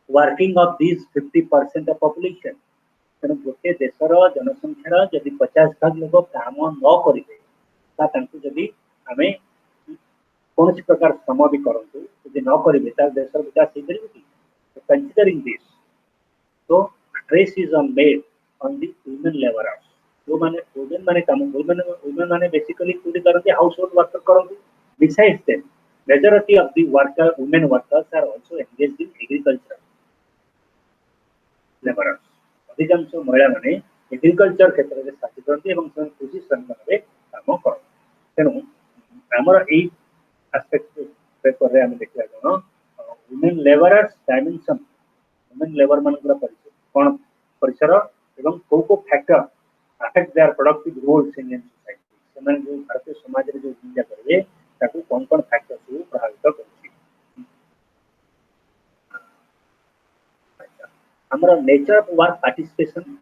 working of these 50% of population तेणु गोटे देशर जनसंख्यार जदि 50% लोग काम न करेंगे जदि आम कौन प्रकार श्रम भी करूँ जब न करेंगे देश विकास हो पारे कि कंसीडरिंग दिस तो stress is on made on the women labourers जो माने वुमेन माने काम वुमेन माने बेसिकली कोडी करते हाउस होल्ड वर्कर करते besides them majority of the women workers are also engaged in agriculture laborers अधिकांश महिला माने एग्रीकल्चर क्षेत्र में साथी करते कृषि श्रमिक भाव काम कर तेणु आमर यही आस्पेक्ट पेपर में देखा कौन women labourers dimension women labour मान कौन परिसर एवं को factor affect their productive roles in society से जो भारतीय समाज में जो भूमिका करेंगे कौन कौन फैक्टर प्रभावित कर nature of work participation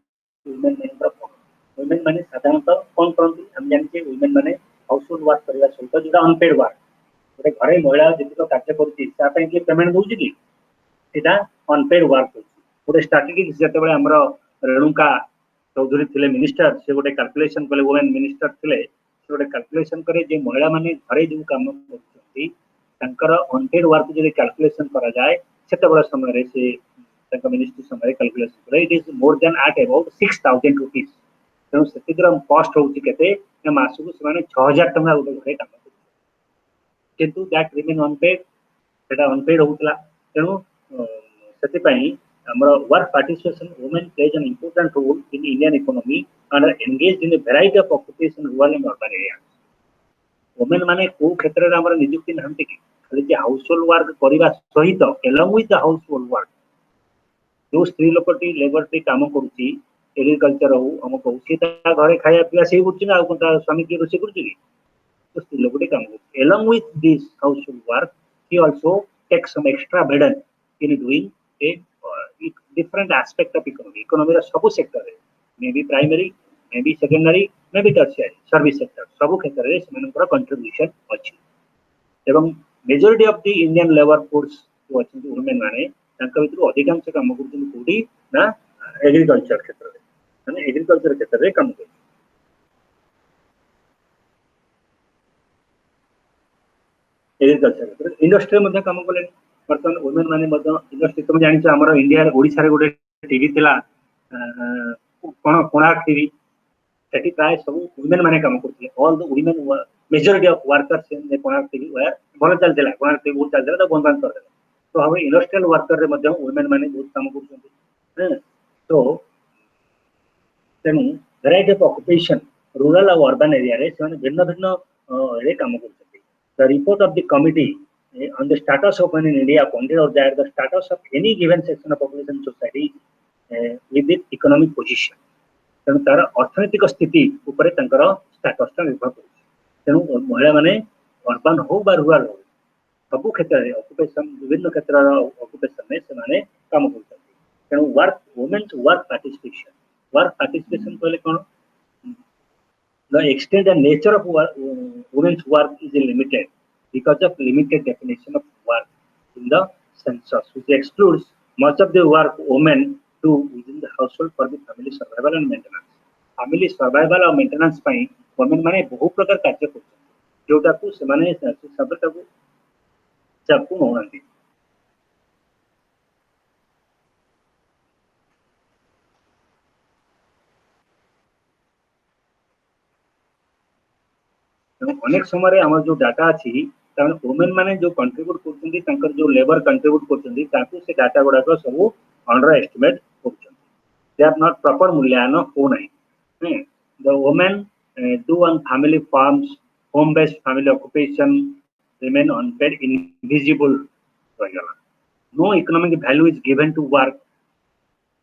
women माने साधारणतः कौन करती हम जानते वुमेन माने हाउस होल्ड वर्क करने सहित जो अनपेड वर्क गोटे घरे महिला जी कार्य कर पेमेंट दूसरी कि अनपेड वर्क गोटे स्ट्राटेजिक जिते आमर रेणुका चौधरी थे मिनिस्टर से गोटे कैलकुलेशन कले वुमेन मिनिस्टर थे गोटे कैलकुलेशन करे जे महिला माने घरे जो काम करते अनपेड वर्क जब कैलकुलेशन करा जाए से समय से मिनिस्ट्री समय calculation it is more than at about 6000 rupees तेणु से कस्ट होते मासक से 6000 टका गोटे घरे काम किंतु दैट रिमेन अनपेड सेटा अनपेड होता तेणु से work participation women plays an important role in Indian economy and are engaged in a variety of occupation rural and urban area women माने को क्षेत्र रे हमर नियुक्ति नहंती कि खाली हाउस होल्ड वर्क करबा सहित along with the house hold work जो स्त्री लोकटी लेबरटी काम करूची एग्रीकल्चर हो हम कहू सी घरे खाया पिया से बुझी ना स्वामी की रोषे करूची तो स्त्री लोकटी काम करूची along with this house hold work he also takes some extra burden in doing a different aspect of economy रा सब सेक्टर रे may be primary may be secondary may be tertiary service sector सब क्षेत्र रे सेमानकर contribution अछि एवं majority of the Indian labour force जो अछि वुमेन माने तांका भितर अधिकांश काम करछन कोडी ना एग्रीकल्चर क्षेत्र रे माने एग्रीकल्चर क्षेत्र रे काम करछन एग्रीकल्चर इंडस्ट्री मध्ये काम कले बर्तन वुमेन माने मध्ये इंडस्ट्री तुम जानि छ हमर इंडिया रे ओडिसा रे गोटे टीवी थिला कोन कोणार्क टीवी सेठी प्राय सब वुमेन माने काम करथले all the women majority of workers in the Konark TV where भल चल देला कोणार्क टीवी बहुत चल देला तो बंद बंद कर देला तो हम इंडस्ट्रियल वर्कर रे मध्ये वुमेन माने बहुत काम करछन तो तेनु वैरायटी ऑफ ऑक्युपेशन रूरल और अर्बन एरिया रे से भिन्न भिन्न रे काम करछन the report of the committee on the status of women in India pointed out that the status of any given section of population society with its economic position तेणु तार अर्थनैतिक स्थिति उपरे तंकर स्टेटस ता निर्भर करे तेणु महिला माने अर्बन हो बा रूरल हो सब क्षेत्र रे ऑक्युपेशन विभिन्न क्षेत्र ऑक्युपेशन में से माने काम करते तेणु वुमेन्स वर्क पार्टिसिपेशन कहले कोन the extent and nature of women's work is limited because of limited definition of work in the census, which excludes much of the work women do within the household for the family survival and maintenance. Family survival और maintenance ପାଇଁ women माने बहुत प्रकार कार्य करते जोटा को से माने सब तक सबको होनांती अनेक समय आम जो डाटा अच्छी वुमेन माने जो कंट्रीब्यूट करछंती तांकर जो लेबर कंट्रीब्यूट करछंती ताकू से डाटा गुडा को सब अंडर एस्टिमेट करछंती दे आर नॉट प्रॉपर मूल्यांकन हो नहीं the women do on family farms home based family occupation remain unpaid invisible रहिगला no economic value is given to work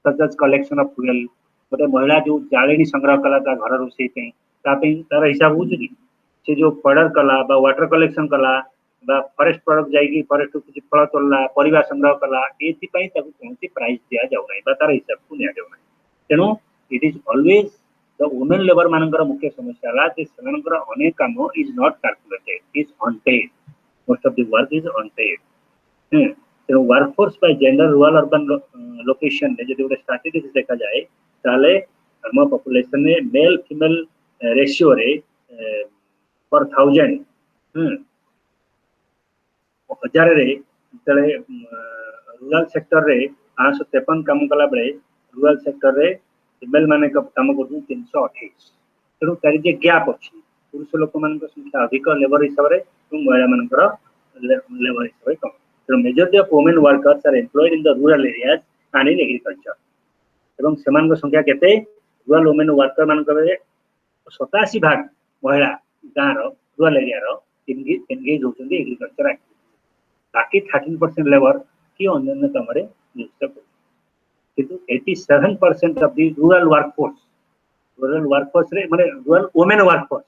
such as collection of fuel गोटे महिला जो जाळेनी संग्रह कला ता घर रोषे पे तार हिसाब होउछि से जो पर्डर कला बा वाटर कलेक्शन कला बा फॉरेस्ट प्रोडक्ट जाइकी फॉरेस्ट कुछ फल तोड़ला परिवार संग्रह कला एथि पई ताकू कोनसी प्राइस दिया जाउ नै बा तार हिसाब को निया जाउ नै तेनो it is always the women labour मानकर मुख्य समस्या ला जे सेमानकर अनेक काम is not calculated is unpaid most of the work is unpaid तेनो workforce by gender rural urban location ने जदि स्टैटिस्टिक्स देखा जाए ताले हम पॉपुलेशन में मेल फीमेल रेशियो रे पर 1000 हजार रे तले रूरल सेक्टर रे 553 काम कला बेले रूरल सेक्टर रे फीमेल माने काम करथु 328 तेणु तारी जे गैप अछि पुरुष लोक मान संख्या अधिक लेबर हिसाब रे महिला मानकर लेबर हिसाब रे कम तेणु majority of women workers are employed in the rural areas and in agriculture एवं सेमान संख्या केते रूरल वुमेन वर्कर मानकर 87% महिला गाँव रूरल एरिया एंगेज होती एग्रीकल्चर एक्टिविटी बाकी 13% लेबर की अन्य काम नियुक्त किंतु 87% ऑफ द रूरल वर्कफोर्स रे माने रूरल वुमेन वर्कफोर्स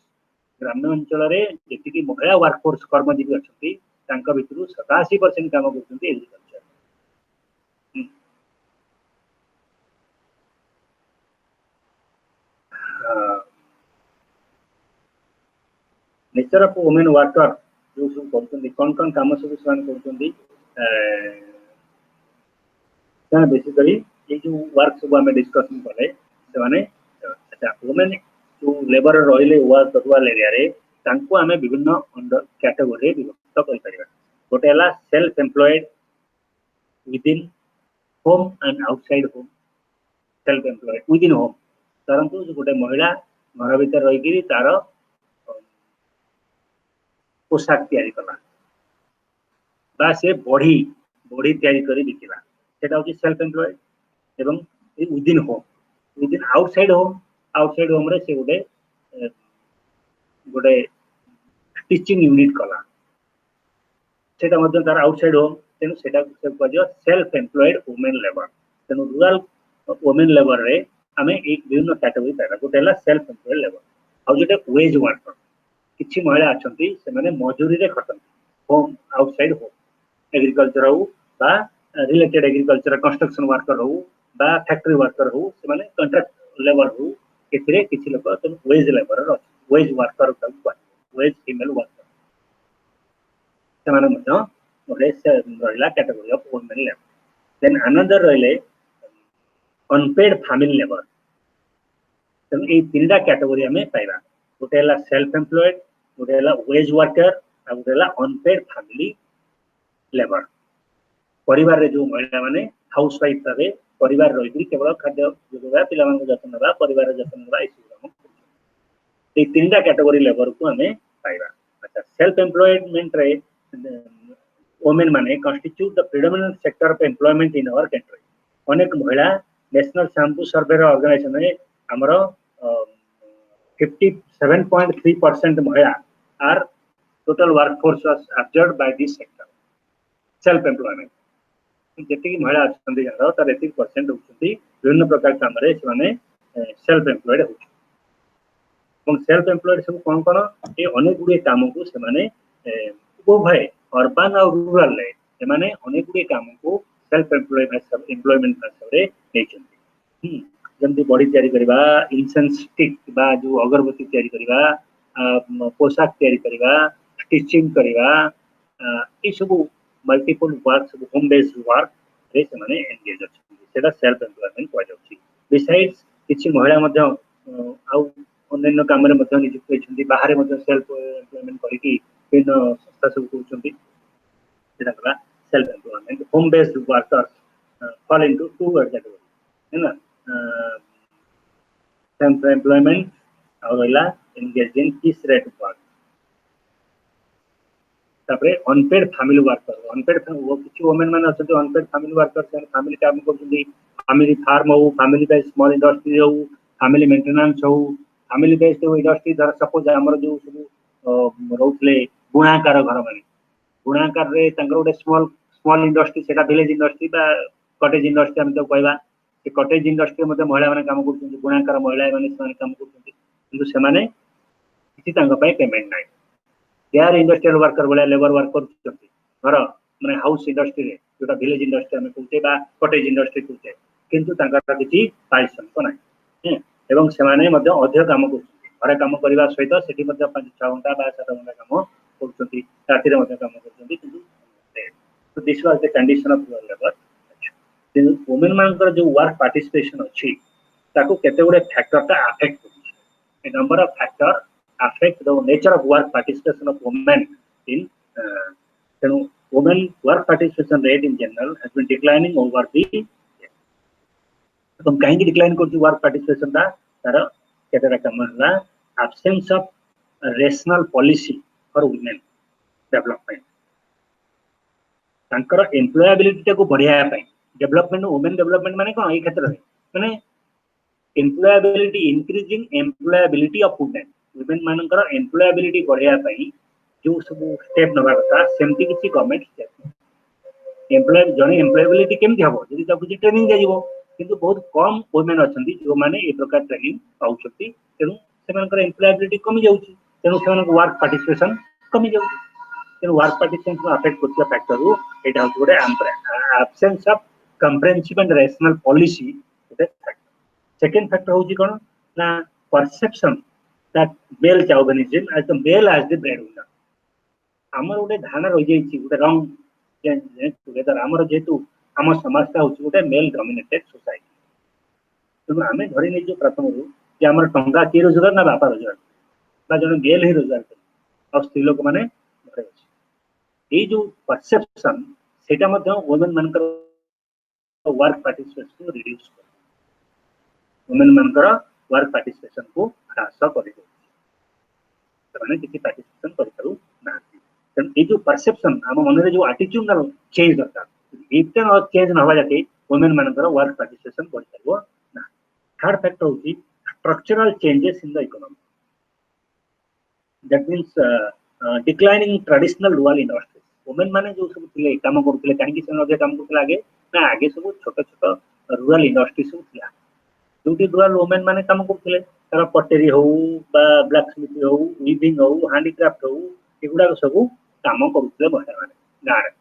ग्रामीण अंचल रे जेतिकी महिला वर्कफोर्स कर्मजीवी अछंती तांका भितरु 87% काम करछंती agriculture nature of women worker जो सब करछंती कोन काम सब समान करछंती बेसिकली ये जो वर्क सब हमें डिस्कशन कले से माने अच्छा वुमेन जो लेबर रहिले रूरल एरिया रे तांको हमें विभिन्न अंडर कैटेगरी विभक्त कर परिबा गोटेला self employed within home and outside home self employed within home धरतु गोटे महिला घर भीतर रही तार पोशाक तैयारी कला बा से बढ़ी बढ़ी तैयारी करी बिकिला सेटा होची सेल्फ एम्प्लॉयड एवं विद इन आउटसाइड होम रे से गोटे गोटे टीचिंग यूनिट कला सेटा मध्ये तार आउटसाइड होम तेनु सेटा से कहजो सेल्फ एम्प्लॉयड वुमेन लेबर तेनु रूरल वुमेन लेबर रे हमें एक विभिन्न कैटेगरी पाइबा गोटेला सेल्फ एम्प्लॉयड लेबर आ जोटे वेज वर्कर किछि महिला अछंती से माने मजूरी रे खटन होम आउटसाइड होम एग्रीकल्चर हो बा रिलेटेड एग्रीकल्चर कंस्ट्रक्शन वर्कर हो बा फैक्ट्री वर्कर हो से माने कॉन्ट्रैक्ट लेबर हो एथिरे किछि लोक त वेज लेबर रो वेज वर्कर का वेज फीमेल वर्कर ସେମାନେ ମଧ୍ୟ ଗୋଟେ ରହିଲା କ୍ୟାଟେଗୋରୀ ଅଫ ଓମେନ୍ ଲେବର ଦେନ୍ ଆନଦର ରହିଲେ ଅନପେଡ୍ ଫ୍ୟାମିଲି ଲେବର ତେଣୁ ଏଇ ତିନିଟା କ୍ୟାଟେଗୋରୀ ଆମେ ପାଇବା ଗୋଟେ ହେଲା ସେଲ୍ଫ ଏମ୍ପ୍ଲଏଡ୍ ଗୋଟେ ହେଲା ୱେଜ୍ ୱାର୍କର ଆଉ ଗୋଟେ ହେଲା ଅନପେଡ୍ ଫ୍ୟାମିଲି ଲେବର ପରିବାରରେ ଯୋଉ ମହିଳାମାନେ ହାଉସ ୱାଇଫ୍ ଭାବେ ପରିବାର ରହିକରି କେବଳ ଖାଦ୍ୟ ଯୋଗାଇବା ପିଲାମାନଙ୍କୁ ଯତ୍ନ ନେବା ପରିବାରର ଯତ୍ନ ନେବା ଏସବୁ କାମ କରୁଛନ୍ତି ଏଇ ତିନିଟା କ୍ୟାଟେଗୋରୀ ଲେବରକୁ ଆମେ ପାଇବା ଆଚ୍ଛା self ଏମ୍ପ୍ଲଏଡମେଣ୍ଟରେ women mane constitute the predominant sector of employment in our country अनेक महिला नेशनल सैंपल सर्वे ऑर्गेनाइजेशन में हमरो 57.3% महिला are total workforce was absorbed by this sector self employment जेति महिला अछंती जानो तार 80% होछंती विभिन्न प्रकार काम रे माने सेल्फ एम्प्लॉयड होछ और सेल्फ एम्प्लॉयड सब कोन कोन ए अनेक गुडी काम को से माने उभय अर्बन और रूरल ले एमाने अनेक गुडी काम को सेल्फ एम्प्लॉयमेंट हिसाब रे नेछंती जंती बॉडी तयारी करबा इंसेंस स्टिक बा जो अगरबत्ती तयारी करबा पोशाक तयारी करबा स्टिचिंग करबा ई सब मल्टीपल वर्क सब होम बेस्ड वर्क रे से माने एंगेज अछि सेटा सेल्फ एम्प्लॉयमेंट को जाउछि बिसाइड्स किछि महिला मध्ये आ अन्य काम रे मध्ये नियुक्त होइछंती बाहर मध्ये सेल्फ एम्प्लॉयमेंट करिकि इन संस्था सब होउछंती सेटा कला self employment home based workers fall into two categories है ना सेल्फ एम्प्लॉयमेंट और रहला एंगेज इन किस रेट वर्क तापरे अनपेड फैमिली वर्कर अनपेड वो किछि वुमेन माने अछि अनपेड फैमिली वर्कर से फैमिली काम करछंती फैमिली फार्म हो फैमिली बेस्ड स्मॉल इंडस्ट्री हो फैमिली मेंटेनेंस हो फैमिली बेस्ड इंडस्ट्री धर सपोज हमर जो सब रोथले बुणाकार घर माने बुणाकार रे तंगर गोटे स्मॉल इंडस्ट्री सेटा विलेज इंडस्ट्री बा कॉटेज इंडस्ट्री हम तो कहबा कि कॉटेज इंडस्ट्री मध्ये महिला माने काम करछंती बुणाकार महिला माने से काम करछंती किंतु से माने किछि तंग पय पेमेंट नै यार इंडस्ट्रियल वर्कर बोले लेबर वर्कर करछंती घर माने हाउस इंडस्ट्री रे जोटा विलेज इंडस्ट्री हम कहते बा कॉटेज इंडस्ट्री कहते किंतु तंगर किछि पारिश्रमिक नै एवं से माने मध्ये अधिक काम करछंती घरे काम करबा सहित सेठी मध्ये 5-6 घंटा बा 7 घंटा काम करछंती राति रे मध्ये काम करछंती किंतु तो this was the condition of rural labour women मानकर जो वर्क पार्टिसिपेशन अछि ताको केते गुडे फैक्टर ता अफेक्ट करछि a number of factor affect the nature of work participation of women in you know women work participation rate in general has been declining over the तो कहीं डिक्लाइन करछि work participation ता तार केतेरा कमला absence of rational policy for women development तांकर employability को बढ़िया पाई development women development माने कोन ए क्षेत्र रे माने employability increasing employability of women मानकर एम्प्लॉयबिलिटी बढ़िया पाई जो सब स्टेप नबा कथा सेमती किछि गवर्नमेंट स्टेप एम्प्लॉय जने एम्प्लॉयबिलिटी केमति हबो जदि ताकु ट्रेनिंग दे जिवो किंतु बहुत कम वुमेन अछंती जो माने ए प्रकार ट्रेनिंग पाउछंती तेनु सेमानकर एम्प्लॉयबिलिटी कमी जाउछि तेनु सेमानक वर्क पार्टिसिपेशन कमी जाउछि तेनु वर्क पार्टिसिपेशन को अफेक्ट करथिया फैक्टर रो एटा होछ गोटे absence of comprehensive and rational policy गोटे फैक्टर सेकंड फैक्टर होछि कोन ना perception that male chauvinism as the male as the breadwinner हमर गोटे धारणा रहि जाई छि गोटे रंग टुगेदर हमर जेतु हम समाजता होछि गोटे मेल डोमिनेटेड सोसाइटी तो हमें धरि नै जो प्रथम रो कि हमर टंगा के रोजगार ना बापा रोजगार बा जन मेल ही रोजगार कर और स्त्री लोक माने घरे अछि ए जो परसेप्शन सेटा मध्ये वुमेन मानकर वर्क पार्टिसिपेशन को रिड्यूस कर वुमेन मानकर वर्क पार्टिसिपेशन को ह्रास कर पार्टिसिपेशन करूँ ये जो परसेप्शन आम मन में जो आटिट्यूडनल चेंज दरकार ये चेंज ना जाके वुमेन मानकर वर्क पार्टिसिपेशन बढ़ पार ना। थर्ड फैक्टर हूँ structural changes in the economy that means declining traditional rural industries women माने जो सब थे काम करते कहीं काम करते आगे ना आगे सब छोट छोट रूरल इंडस्ट्री सब था जो रूरल वुमेन माने काम करते तार पटेरी हो ब्लैक स्मिथ हो वीविंग हो हैंडीक्राफ्ट हो एगुड़ा सब काम करते महिला मैंने गाँव में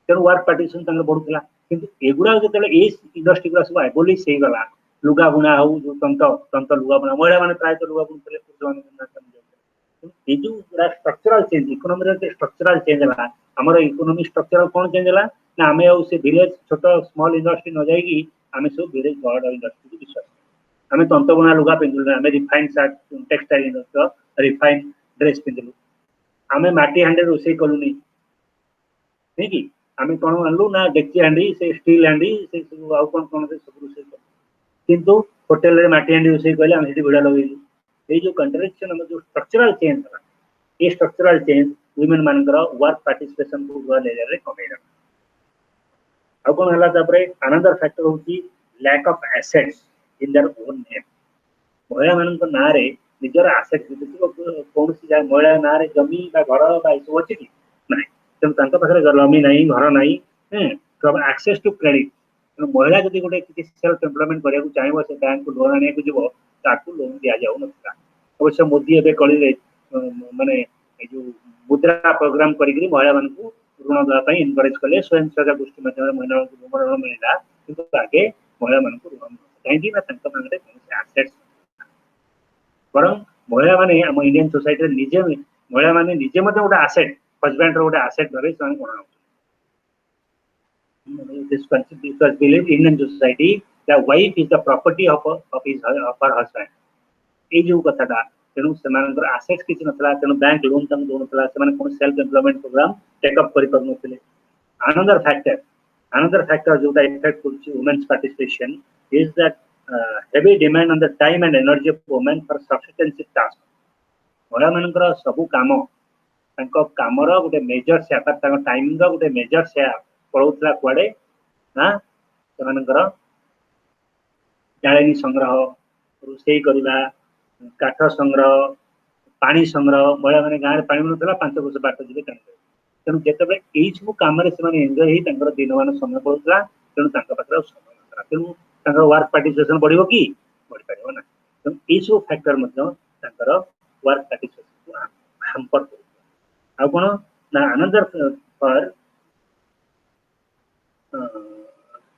तेणु वर्क पार्टिसिपेशन बढ़ुला किंतु एगुड़ा जो इंडस्ट्री गुड़ा सब एबोलिश हो गला लुगा बुणा हो जो तंत्र तंत्र लुगा बुणा महिला मैंने प्रायतः लुगा बुणुले पुरुष जो structural change economy structural change है आमर इकोनॉमी स्ट्रक्चरल कौन चेंज है ना आम से विलेज छोट स्मॉल इंडस्ट्री न जाइए आम सब विलेज बड़ इंडस्ट्री को विश्वास आम तंत्र बुणा लुगा पिंधुलु आम refine shirt textile industry refine dress पिंधुलु आम माटी हांडी रोषे कलुनी नहीं कि आम कौन आनलु ना डेक्ची हांडी से स्टील हांडी से सब आउ कौन कौन सब रोषे किंतु होटेल रे माटी हांडी रोषे कहले आम सेठी भिड़ा लगेलु ये जो कंट्राडिक्शन हम जो स्ट्रक्चरल चेंज है ये स्ट्रक्चरल चेंज वुमेन मानकर वर्क पार्टिसिपेशन को रूरल एरिया रे कमेरा आ कोन हला तापरे अनदर फैक्टर होची lack of assets in their own name महिला मानक ना रे निजर एसेट कौन सी जाय महिला ना रे जमी बा घर बा सब अछि कि नाही तम तांका पाखरे जमी नाही घर नाही सब एक्सेस टू क्रेडिट महिला जदि गोटे सेल्फ एम्प्लॉयमेंट करिया को चाहिबो से बैंक को लोन आने को जीवो ताकू लोन दिया जाऊ नथिला अवश्य मोदी एबे कली माने जो मुद्रा प्रोग्राम करी महिला मान को ऋण देवा इनकरेज कले स्वयं सहायता गोष्ठी माध्यम महिला को ऋण मिलला किंतु आगे महिला मान को ऋण कहीं ना तंक मानते कौन एसेट्स बरं महिला माने हम इंडियन सोसाइटी निजे महिला माने निजे मते गोटे एसेट हस्बैंड रो गोटे एसेट धरे से गणना this concept because believe in Indian society the wife is the property of her husband ए जो कथाटा तेणु सेमानकर एसेट्स किछ नथला तेणु बैंक लोन तम दोनथला सेमान कोन self employment programme take up करि परनथले another factor जोटा इफेक्ट करछि women's participation is that heavy demand on the time and energy of women for subsistence task महिला मानकर सब काम तांको कामर गोटे मेजर शेयर तांको टाइमिंग रो गोटे मेजर शेयर पळौतला कुआडे ना सेमानकर जाळेनी संग्रह रोषेई करवा काठ संग्रह पानी संग्रह महिला मैंने गाँव में पानी मिलूला 5 वर्ष बाट जी तेणु जिते यही सब कम एंजय ही दिनमान समय पड़ूला तेणु पाखे समय तेणु वर्क पार्टिसिपेशन बढ़ कि बढ़ पार ना तेणु यही सब फैक्टर वर्क पार्टिसिपेशन को हैम्पर कर कौन ना another for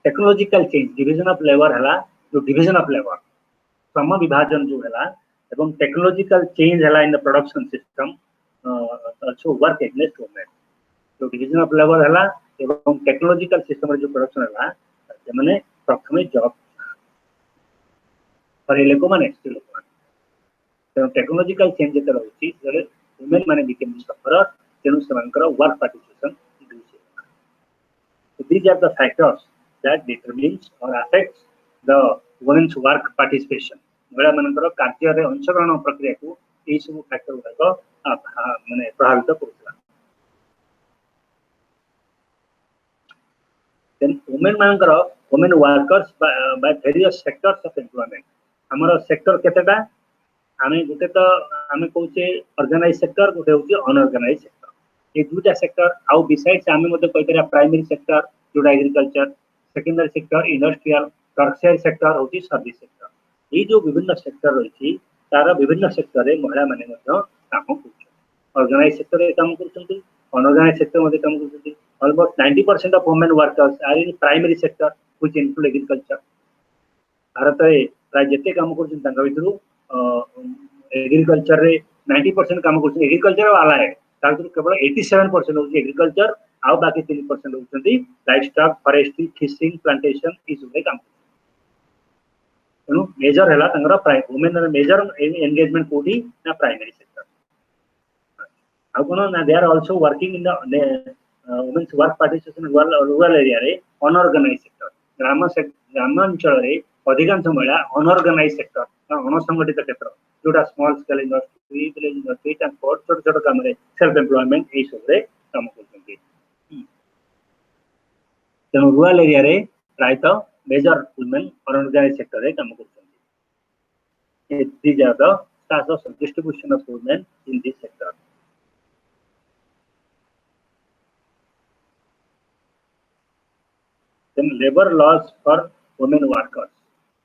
technological change division of labour है जो डिविजन ऑफ लेबर श्रम विभाजन जो है एवं टेक्नोलॉजिकल चेंज है in the production system also work against women जो डिविजन ऑफ लेबर है एवं टेक्नोलॉजिकल सिस्टम जो प्रोडक्शन है से प्रथम जॉब हरैले को माने स्त्री लोक तेणु टेक्नोलॉजिकल चेंज जो रही वुमेन माने बिकेम सफरर तेणु से work participation So these are the factors that determines or affects the women's work participation. महिला मानकर कार्य रे अंशग्रहण प्रक्रिया को ए सब फैक्टर गुडा माने प्रभावित करथला then women workers by various sectors of employment हमर सेक्टर केतेटा आमे गुटे तो आमे कहूचे ऑर्गेनाइज सेक्टर गुटे होची अनऑर्गेनाइज सेक्टर ये दुटा सेक्टर आउ बिसाइड्स आमे मते कहि परिया प्राइमरी सेक्टर जोड़ा agriculture secondary sector industrial tertiary sector होची सर्विस सेक्टर ये जो विभिन्न सेक्टर रही तार विभिन्न सेक्टर रे महिला माने काम कर ऑर्गेनाइज सेक्टर रे काम करछन्ती अनऑर्गेनाइज सेक्टर मध्ये काम करछन्ती almost 90% of women workers are in primary sector which include agriculture Bharat रे प्राय जते काम करछन तांका भितरु एग्रीकल्चर रे 90% काम करछन एग्रीकल्चर वाला है तार केवल 87% होची एग्रीकल्चर आउ बाकी 3% होती life stock forestry fishing plantation ये काम तेणु मेजर है वुमेन मेजर एंगेजमेंट कोठी ना प्राइमरी सेक्टर आ कोन ना they are also working in the women's work participation rural area रे अनऑर्गेनाइज सेक्टर ग्रामांचल अधिकांश महिला अनऑर्गेनाइज सेक्टर अणसंगठित क्षेत्र जोटा small scale industry village industry transport छोट छोट काम सेल्फ एम्प्लॉयमेंट यही सब काम कर तेणु रूरल एरिया रे प्रायतः मेजर वुमेन अनऑर्गेनाइज सेक्टर रे काम कर these are the status of distribution of women in this sector. Then labor laws for women workers.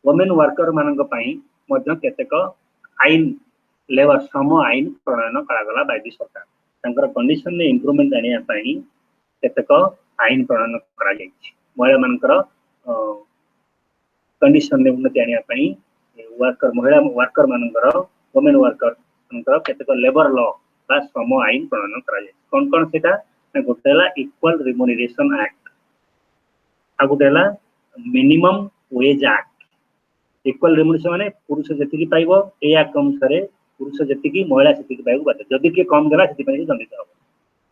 Women worker मानक पाई मध्य केतेक आईन लेबर श्रम आईन प्रणयन करागला बाय सरकार तांकर कंडीशन ने इंप्रूवमेंट आनिया पाई केतेक आईन प्रणयन करा जायछि महिला मानकर कंडीशन ने उन्नति आनिया पाई वर्कर महिला वर्कर मानकर वुमेन वर्कर मानकर केतेक लेबर लॉ बा श्रम आईन प्रणयन करा जाय कोन कोन सेटा गोटेला इक्वल रिम्यूनरेशन एक्ट आ गोटेला minimum wage act equal remuneration माने पुरुष जति पाइबो ए एक्ट अनुसार पुरुष जति महिला सेति पाइबो बाध्य जदि के कम देला सेति पई दंडित हो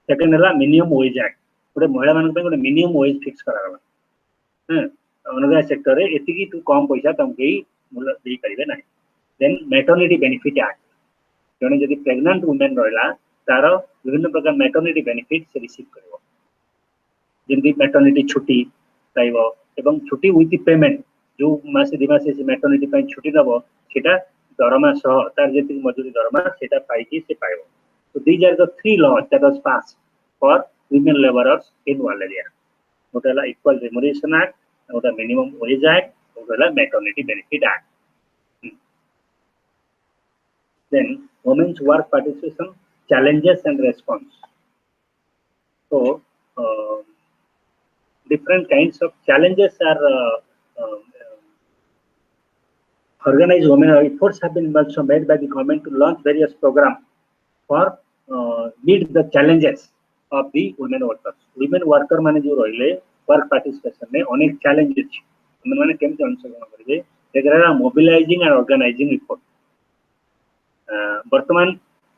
सेकंड हला मिनिमम वेज एक्ट गोटे महिला मानक गोटे मिनिमम वेज फिक्स करा गला अनुगाय सेक्टर रे एतिकी तू कम पैसा तमके मूल्य दे करिवे नाही देन मैटरनिटी बेनिफिट एक्ट जने जदि प्रेग्नेंट वुमेन रहला तार विभिन्न प्रकार मैटरनिटी बेनिफिट से रिसीव करबो जिंदी मैटरनिटी छुट्टी पाइबो एवं छुट्टी विथ पेमेंट जो मासे दिमासे से मैटरनिटी पई छुट्टी दबो सेटा दरमा सह तार जति मजूरी दरमा सेटा पाइकी से पाइबो तो these are the three laws that was pass for women labourers in rural area गोटेला इक्वल रिम्यूनरेशन एक्ट गोटा मिनिमम वेज एक्ट गोटेला maternity benefit act then women's work participation challenges and response so different kinds of challenges are organized women efforts have been also made by the government to launch various programs for meet the challenges of the women worker माने जो रहिले work participation में अनेक challenges माने केमते अंशग्रहण करिवे एगरा मोबिलाइजिंग एंड ऑर्गेनाइजिंग एफर्ट वर्तमान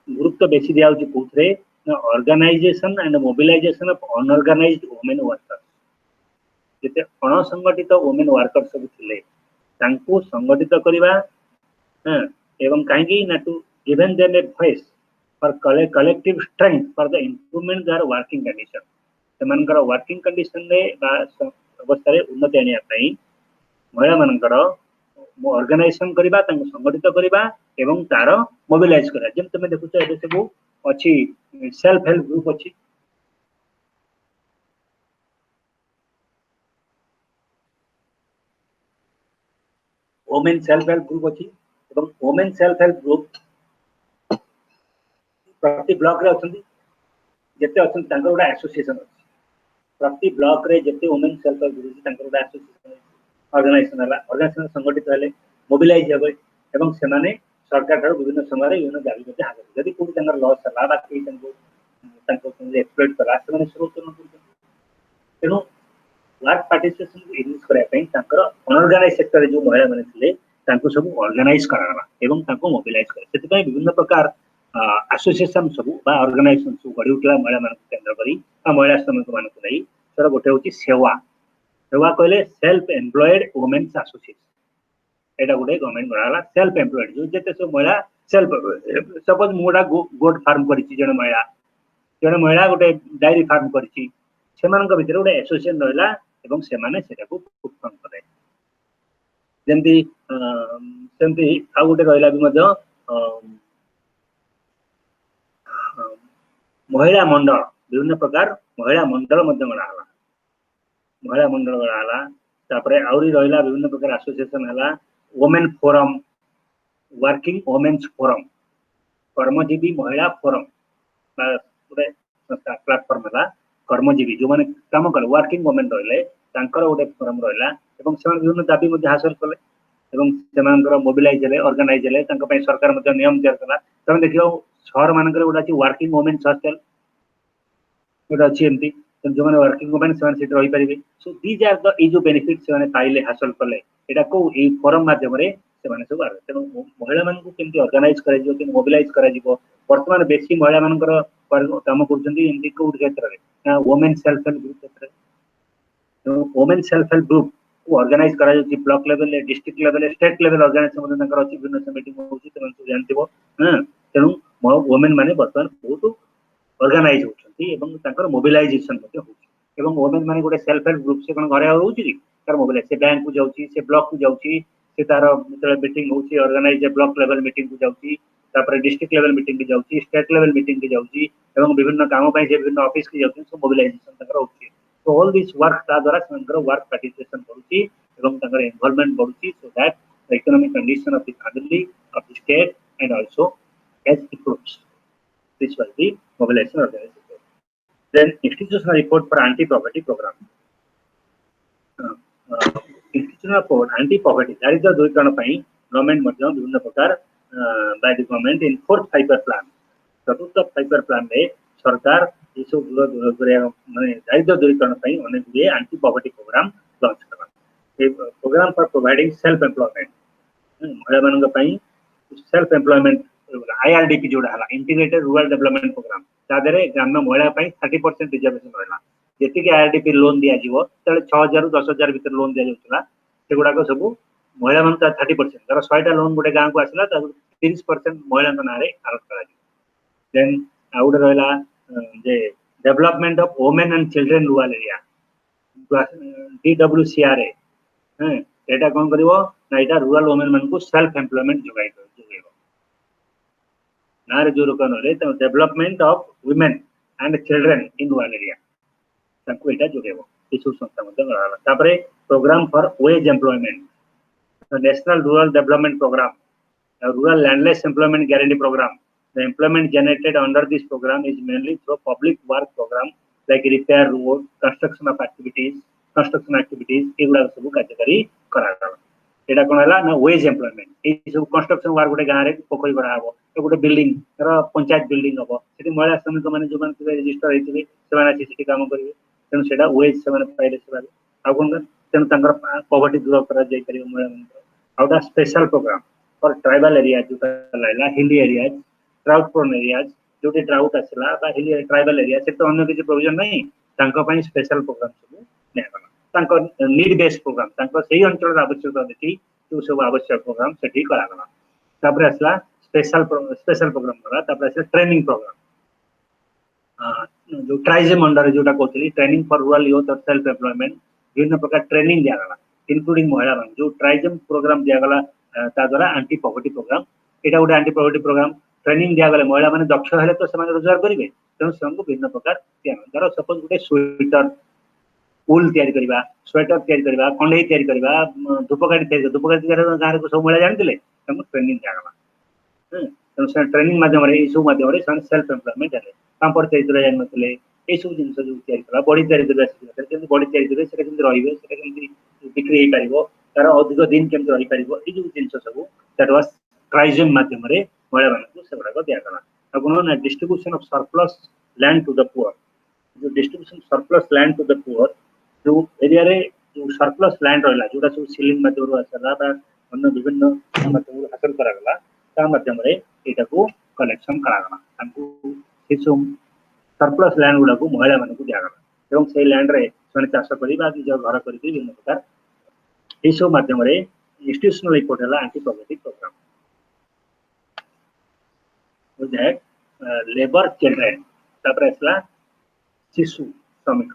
गुरुत्व बेसी दिया होची कोथरे organisation and mobilisation of unorganised women workers जेते अणसंगठित वुमेन वर्कर्स सब थिले तांको संगठित करिवा एवं काहेकि ना to given them a voice for collective strength for the improvement their working condition सेमानकर वर्किंग कंडीशन रे बा अवस्था रे उन्नति आनिया पई महिला मानकर ऑर्गेनाइजेशन करिबा तांको संगठित करिबा एवं तार मोबिलाइज करा जेम तमे देखुछ एबे सब अछि सेल्फ हेल्प ग्रुप अछि वुमेन सेल्फ हेल्प ग्रुप अछि एवं वुमेन सेल्फ हेल्प ग्रुप प्रति ब्लॉक रे अछंती जेते अछंती तांकर गोटा एसोसिएशन अछि प्रति ब्लॉक रे जेते वुमेन सेल्फ हेल्प ग्रुप तांकर गोटा एसोसिएशन ऑर्गेनाइजेशन हला ऑर्गेनाइजेशन संगठित हेले मोबिलाइज हेबे एवं सेमाने सरकार ठार विभिन्न समय रे विभिन्न दाबी मध्ये हाजर यदि कोन तांकर लॉस हला बा कि तांको एक्सप्लोइट करा सेमाने शुरू करन तेनु वर्क पार्टिसिपेशन इनक्रीज करा पई तांकर अनऑर्गेनाइज सेक्टर रे जो महिला माने थिले तांको सब ऑर्गेनाइज कराला एवं तांको मोबिलाइज करा सेति पई विभिन्न प्रकार एसोसिएशन सब बा ऑर्गेनाइजेशन सब गडी उठला महिला मान केंद्र करी आ महिला समूह मान को नै सर गोटे होची सेवा सेवा कहले सेल्फ एम्प्लॉयड वुमेन्स एसोसिएशन एटा गोटे गवर्नमेंट बनाला सेल्फ एम्प्लॉयड जो जेते सब महिला सेल्फ सपोज मोडा गोट फार्म करिछि जने महिला गोटे डायरी फार्म करिछि सेमानक भितर गोटे एसोसिएशन रहला एवं सेमाने सेटा को फंड करे जेंती सेंती आ गोटे रहला भी मध्य महिला मंडल विभिन्न प्रकार महिला मंडल मध्य गणाला तापरे आउरी रहला विभिन्न प्रकार एसोसिएशन हला women forum working women's forum कर्मजीवी महिला फोरम गोटे प्लेटफॉर्म हला कर्मजीवी जो माने काम कर वर्किंग वुमेन रहले तांकर गोटे फोरम रहला एवं सेमान विभिन्न दाबी मध्ये हासिल कले एवं सेमानकर मोबिलाइज हेले ऑर्गेनाइज हेले तांका पई सरकार मध्ये नियम तैयार कला तमे देखियो शहर मानकर गोटा अछि वर्किंग वुमेन्स हॉस्टल गोटा अछि एमती जो माने वर्किंग वुमेन सेमान सेट रही परिबे so these are the a जो बेनिफिट सेमाने पाइले हासिल कले एटा को ए फोरम माध्यम रे सेमाने सब आर तेनो महिला मान को केमती ऑर्गेनाइज करा जिवो कि मोबिलाइज करा जिवो वर्तमान बेसी महिला मानकर काम करछन्ती एमती को क्षेत्र रे वुमेन सेल्फ हेल्प ग्रुप क्षेत्र तो women self help group organise करा जाउची block level district level state level organisation मध्ये तंकर अछि भिन्न मीटिंग होउची तमन सब जानथिबो हां तेनु वुमेन माने वर्तमान बहुत ऑर्गेनाइज होउछंती एवं तंकर मोबिलाइजेशन मध्ये होउची एवं वुमेन माने गोटे सेल्फ हेल्प ग्रुप से कोन घरे होउची तार मोबिलाइज से बैंक को जाउची से ब्लॉक को जाउची से तार मीटिंग होउची ऑर्गेनाइज ब्लॉक लेवल मीटिंग को जाउची तापर डिस्ट्रिक्ट लेवल मीटिंग की जाउची स्टेट लेवल मीटिंग की जाउची एवं विभिन्न काम पई जे विभिन्न ऑफिस की जाउची सब मोबिलाइजेशन तंकर होउची so all this work ता द्वारा तंकर वर्क पार्टिसिपेशन करूची एवं तंकर involvement बढ़ुची so that the economic condition of the family of the state and also has improves this was the mobilization organization then institutional report for anti poverty program institutional report anti poverty दारिद्र्य दूरीकरण पई government मध्ये विभिन्न प्रकार by the government in fourth five-year plan चतुर्थ फाइव-year plan में सरकार ये सब माने दारिद्र्य दूरीकरण पई अनेक गुए एंटी पॉवर्टी प्रोग्राम लॉन्च करला a programme for providing self employment महिला मानक पई सेल्फ एम्प्लॉयमेंट आईआरडीपी जोड़ा हला इंटीग्रेटेड रूरल डेवलपमेंट प्रोग्राम तादरे ग्राम्य महिला पई 30% रिजर्वेशन रहला जेति के आईआरडीपी लोन दिया जीवो तले 6000 रु 10000 भीतर लोन दिया जाउतला सेगुडा को सब महिला मन 30% तर 100 टा लोन गोटे गांव को आसला त 30% महिला नारे आरोप करा then आउट रहला जे development of women and children rural area DWCRA हैं एटा कोन करिवो ना एटा रूरल वुमेन मन को सेल्फ एम्प्लॉयमेंट जोगाइबो नारे जो रोकन रे त development of women and children in rural area ताको एटा जोगाइबो किछु संस्था मध्ये रहला तापरे programme for wage employment national rural development programme rural landless employment guarantee program the employment generated under this program is mainly through public work program like repair road construction activities एगुडा सब कार्यकारी कराला एटा कोन हला ना वेज एम्प्लॉयमेंट ए सब construction work गोटे गां रे पोखरी करा हबो ए गोटे बिल्डिंग रो पंचायत बिल्डिंग हबो सेठी महिला श्रमिक माने जो माने रजिस्टर हेतिबे सेमाने अछि सेठी काम करिवे तेन सेटा वेज सेमाने पाइले सेबारे आ कोन तेन तंगर पॉवर्टी दूर करा जाय करिवे महिला आउटा special programme for tribal areas जो Laila hilly areas drought prone areas जो drought आसला बा hilly tribal areas से तो अन्य किसी प्रोविजन नहीं तांको पई स्पेशल प्रोग्राम सब नेगला तांको नीड बेस्ड प्रोग्राम तांको सही अंचल आवश्यकता देखि जो सब आवश्यक प्रोग्राम सेठी करा गला तापर आसला स्पेशल प्रोग्राम करा तापर आसला ट्रेनिंग प्रोग्राम जो ट्राइजेम अंडर जोटा कोथली ट्रेनिंग फॉर रूरल यूथ और सेल्फ एम्प्लॉयमेंट विभिन्न प्रकार ट्रेनिंग दिया गला इंक्लूडिंग महिला जो ट्राइजेम प्रोग्राम दिया गला ता द्वारा एंटी पॉवर्टी प्रोग्राम एटा गोटे एंटी पॉवर्टी प्रोग्राम ट्रेनिंग दिया गले महिला माने दक्ष हेले तो समान रोजगार करिवे तेनु सबको भिन्न प्रकार दिया धर सपोज गोटे स्वेटर उल तयारी करबा स्वेटर तयारी करबा कंडे तयारी करबा धूपकाठी तयारी गां रे सब महिला जानथिले तमु ट्रेनिंग दिया गला तेनु से ट्रेनिंग माध्यम रे इशू माध्यम रे सन सेल्फ एम्प्लॉयमेंट हेले पांपड़ तयारी कर जान नथिले ए सब जिंस जो तयारी करबा बॉडी तयारी करबा केमि बॉडी तयारी करबे सेटा केमि रहिबे सेटा केमि बिक्री हे परिबो तार अधिक दिन केमि रहि परिबो ए जो जिंस सब दैट वाज ट्राइजेम माध्यम रे महिला मानकु सेबडा को दिया गला अगुनो ना distribution of surplus land to the poor जो distribution surplus land to the poor जो एरिया रे जो सरप्लस लैंड रहला जोटा सब सीलिंग माध्यम रो आसला बा अन्य विभिन्न माध्यम रो हासिल करा गला ता माध्यम रे एटा को कलेक्शन करा गला हमकु किछु सरप्लस लैंड गुडा को महिला मानकु दिया गला एवं से लैंड रे सने चाष करिबा कि जो घर करिबि विभिन्न प्रकार ए सब माध्यम रे इंस्टीट्यूशनल रिपोर्ट हला anti poverty programme with that labor children तापर असला शिशु श्रमिक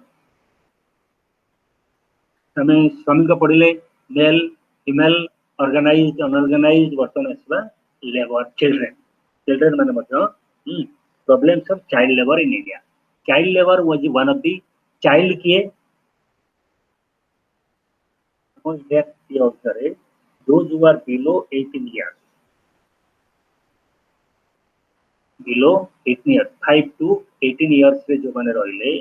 हमें श्रमिक पड़िले मेल फीमेल ऑर्गेनाइज्ड अनऑर्गेनाइज्ड वर्तन असला लेबर चिल्ड्रन माने मध्य problems of child labour in India child labour was one of the child किए on that the author those who are below 18 years below 18 years 5 to 18 years रे जो माने रहिले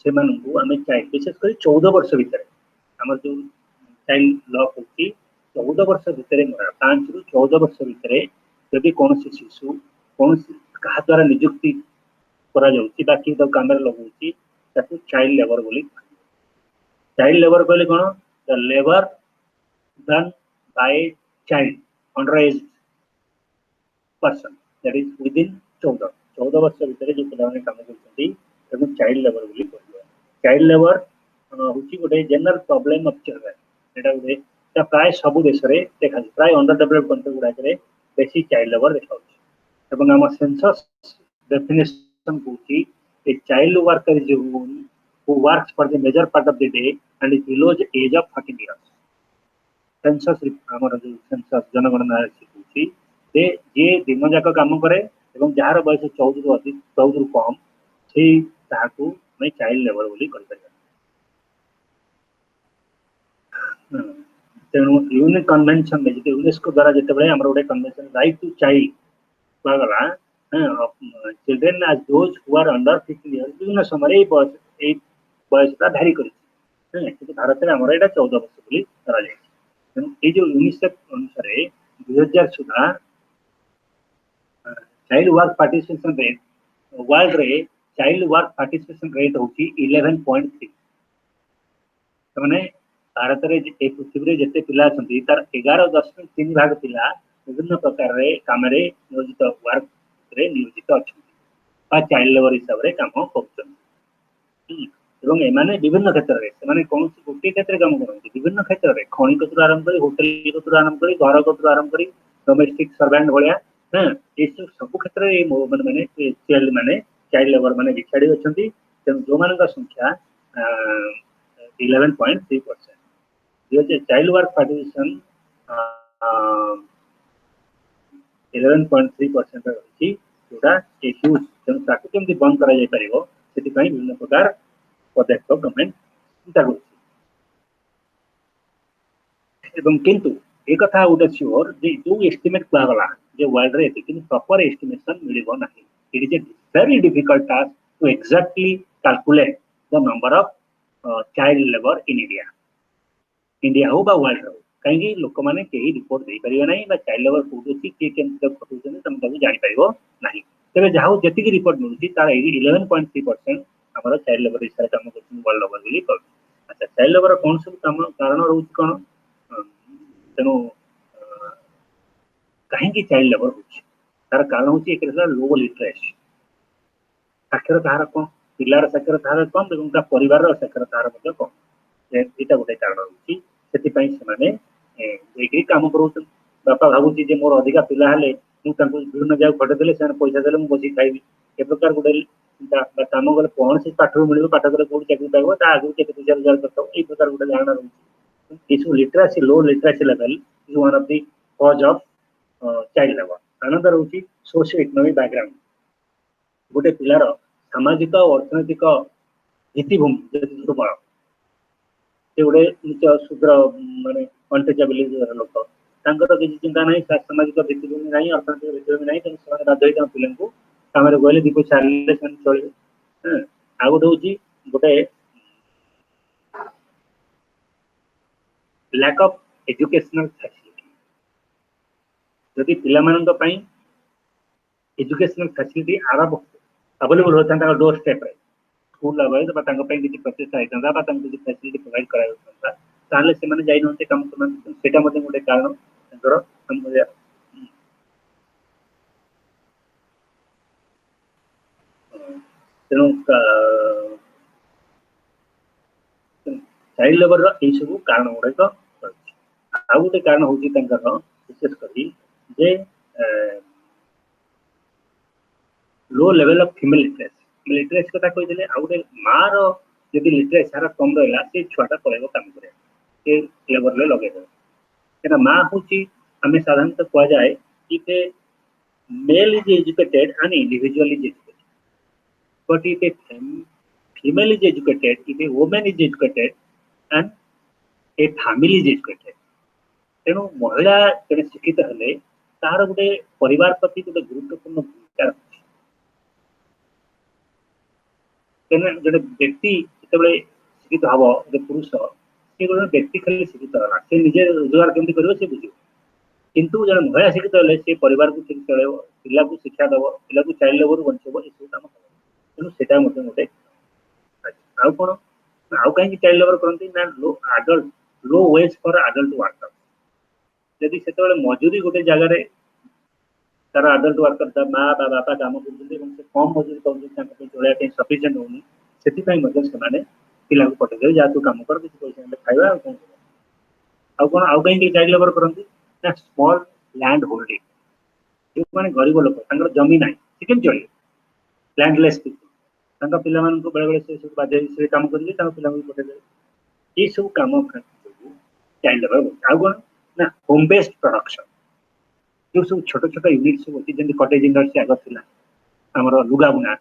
से मानकु हमें चाइल्ड विशेष कर 14 वर्ष भीतर हमर जो चाइल्ड लॉ होती 14 वर्ष भीतर 5 रु 14 वर्ष भीतर यदि कौन से शिशु कौन कहा द्वारा नियुक्ति करा जाउची बाकी तो काम रे लगउची ताकू चाइल्ड लेबर बोली चाइल्ड लेबर कहले कोन the labour done by child under age person that is within 14 वर्ष भीतर जो पिलाने काम करछथि तनु चाइल्ड लेबर बोली कहलियो चाइल्ड लेबर होची गोटे जनरल प्रॉब्लम ऑफ चिल्ड्रन एटा गोटे प्राय सब देश रे देखा प्राय अंडर डेवलप्ड कंट्री गुडा बेसी चाइल्ड लेबर देखा एवं आम सेंसस डेफिनेशन कहूँ a child worker is who works for the major part of the day and is below the age of 14 years. Census हमर जो सेंसस जनगणना कहूँ जे दिन जाक काम करे एवं जार बयस 14 रु अधिक 14 रु कम से ताकू मैं चाइल्ड लेबर बोली कर परिबा तेणु यूनिक कन्वेंशन में जो यूनेस्को द्वारा जिते हमर गोटे कन्वेंशन राइट टू चाइल्ड गला children as those who are under 15 years विभिन्न समय बयसटा भारी कर भारत में आम यहाँ 14 वर्ष बोली करा तेणु ये जो यूनिसेफ अनुसार 2000 सुधा child work participation rate world रे चाइल्ड वर्क पार्टिसिपेशन रेट होची 11.3 माने भारत रे पृथ्वी रे जते पिला छथि तार 11.3 भाग पिला विभिन्न प्रकार रे काम रे नियोजित वर्क रे नियोजित अछथि चाइल्ड लेबर हिसाब रे काम करछथि एवं एमाने विभिन्न क्षेत्र रे से माने कौन सी गोटे क्षेत्र काम करते विभिन्न क्षेत्र रे खणी कतुर आरंभ करी होटल कतुर आरंभ करी घर कतुर आरंभ करी डोमेस्टिक सर्वेंट भलिया हां ए सब क्षेत्र रे माने चाइल्ड लेबर माने बिछाड़ी अछथि तेन जो मानक संख्या 11.3% जो चाइल्ड वर्क पार्टिसिपेशन 11.3% रही जोटा ए ह्यूज तेन ताकू केमती बंद करा जाय परिबो सेति पई विभिन्न प्रकार पदक्षेप गवर्नमेंट चिंता कर किंतु एक कथा गोटे सियोर जो एस्टिमेट कला जे वर्ल्ड रे कि प्रॉपर एस्टिमेशन मिलिबो नाही it is a very difficult task to exactly calculate the number of child labour in India हो बा वर्ल्ड हो कहीं लोक मैंने कहीं रिपोर्ट दे परिबे नाही बा चाइल्ड लेबर कोड अछि के केमते खटुछन तुम ताकू जानि परिबो नाही तबे जाहो जति रिपोर्ट मिलुछि तार 11.3% हमारा चाइल्ड लेबर हिसाब काम करछन वर्ल्ड लेबर बोली कर अच्छा चाइल्ड लेबर कौन सब काम कारण रहउछि कोन तेनो कहीं की चाइल्ड लेबर होछि तार कारण होछि एक लो लिटरेसी साक्षरता हार कम पिलार साक्षरता हार कम एवं परिवार साक्षरता हार मध्य कम एटा गोटे कारण होछि सेति पई से माने एकी काम करूछन बापा भाबुछि जे मोर अधिका पिला हले मु तांको विभिन्न जाय खटे देले से पैसा देले मु बसी खाइबी ए प्रकार गोटे काम गले कौन से पाठ मिल पाठ गले कौन चाकरी पाइब आगे के 2000 करता ये प्रकार गोटे धारणा रही literacy low literacy level is one of the cause of child labour another होची सोशियो इकोनॉमिक बैकग्राउंड गोटे पिलार सामाजिक और अर्थनैतिक भित्तिभूमि जति दुर्बल से गोटे निच शूद्र माने अनटचेबल लोक तांकर किसी चिंता नहीं सामाजिक भित्तिभूमि नहीं अर्थनैतिक भित्तिभूमि नहीं तेणु से बाध्य पिला काम गले दी पैसा आने चलिए आ गोटे गोटे लैक ऑफ एजुकेशनल फैसिलिटी जदि पिला एजुकेशनल फैसिलिटी आरंभ अवेलेबल होता डोर स्टेप रे स्कूल लेवल किसी प्रचेषा होता किसी फैसिलिटी प्रोवाइड करा ताले से माने जाई नते काम करना सेटा मध्ये गोटे कारण तांकर हम तेणु चाइल्ड लेबर सब कारण गुड़ाक आ गोटे कारण हूँ विशेषकर जे low level of female literacy literacy कथा कही आ गोटे मार जब लिटरेसी सारा कम रहा से छुआटा पलैब काम कर लेबर में लगे क्या माँ हूँ आम साधारणतः कह जाए कि male is educated and individual is educated but if a female is educated, if a woman is educated and a family is educated, तेणु महिला जब शिक्षित हेले तार गोटे परिवार प्रति गोटे गुरुत्वपूर्ण भूमिका रखुଛି जड़े व्यक्ति जिते शिक्षित हम गोटे पुरुष सी गोटे व्यक्ति खाली शिक्षित है से निजे रोजगार केमती कर बुझे किंतु जड़े महिला शिक्षित हेले से परिवार को ठीक चलेब पिला को शिक्षा देव पिला को चाइल्ड लेबर बंचेब ये सब कम तेणु से गोटे आउ कौन आउ कहीं चाइल्ड लेबर करती ना low adult low wage for adult worker जदि से मजूरी गोटे जगह तार आडल्ट वर्कर माँ बा बापा काम कर कम मजूरी कर सफिसीयंट होनी से पिला को पठे जहाँ तू कम कर किसी पैसा खावा कौन आउ कहीं चाइल्ड लेबर करते ना स्मॉल लैंड होल्डिंग जो माने गरीब लोक तांकर जमी नाही से केम चले लैंडलेस पीपल तांका पिला मान को बेले बेले से सब बाजे से काम करके तांका पिला को पठे दे ये सब काम चाइल्ड लेबर आउ कोन ना होम बेस्ड प्रोडक्शन जो सब छोट छोट यूनिट सब अछि जेंति कॉटेज इंडस्ट्री आगर थिला हमर लुगा बुना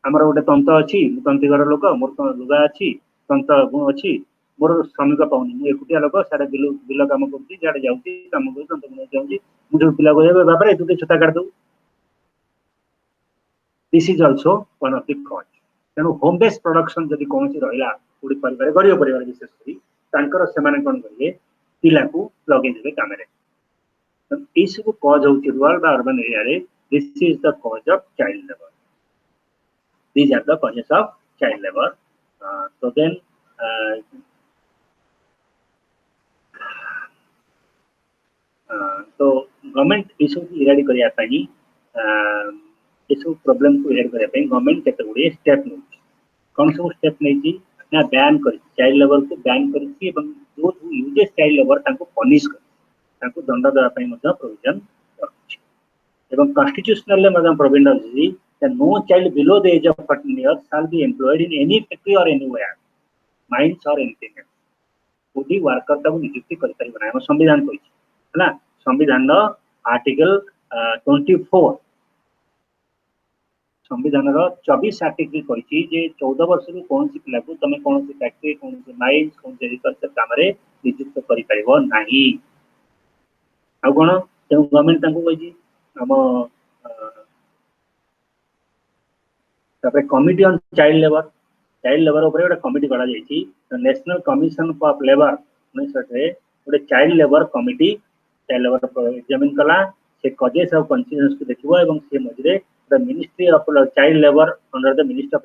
हमर गोटे तंत अछि तंतीगर लोक मोर तो लुगा अछि तंत अछि मोर श्रमिक पाउनी मु एकुटिया लोक सारे बिल बिल काम करछि जाडे जाउछि काम करछि तंत बुना जाउछि मु जो पिला को बाबा रे तू छता काट दउ this is also one of the cause तेणु होम बेस्ड प्रोडक्शन जदि कौन सी रहिला पूरी परिवार गरीब परिवार विशेष करी तांकर सेमाने कोन करिवे पिला को लगे देबे कामरे ये सब कॉज होची रूरल बा अर्बन एरिया रे this is the cause of child labour these are the causes of child labor so then तो गवर्नमेंट इशू की इराडी करिया पाई इशू प्रॉब्लम को इराडी करिया पाई गवर्नमेंट केते गुडी स्टेप नै कोन सब स्टेप नै छी ना बैन करी चाइल्ड लेबर को बैन करी एवं जो यूजेस चाइल्ड लेबर ताको पनिश कर ताको दंड देबा पाई मध्ये प्रोविजन करछि एवं कॉन्स्टिट्यूशनल ले मध्ये प्रोविजन अछि that no child below the age of 14 years shall be employed in any factory or anywhere mines or anything else कोडी वर्कर तक नियुक्ति कर परिबा ना हम संविधान कहि हला संविधान रो आर्टिकल 24 संविधान रो 24 आर्टिकल कहि जे 14 वर्ष रो कोन सी पिला को तमे कोन सी फैक्ट्री कोन सी माइंस कोन सी एग्रीकल्चर काम रे नियुक्त करि परिबो नाही आ कोन ते गवर्नमेंट तांको कहि हम तबे कमिटी ऑन चाइल्ड लेबर ऊपर एक कमिटी करा जायछि नेशनल कमीशन ऑफ लेबर 1960 रे ଗୋଟେ child labour committee child labour examine कला से कजेस ऑफ कंसिस्टेंस को देखिबो एवं से मजरे the ministry of child labour under the ministry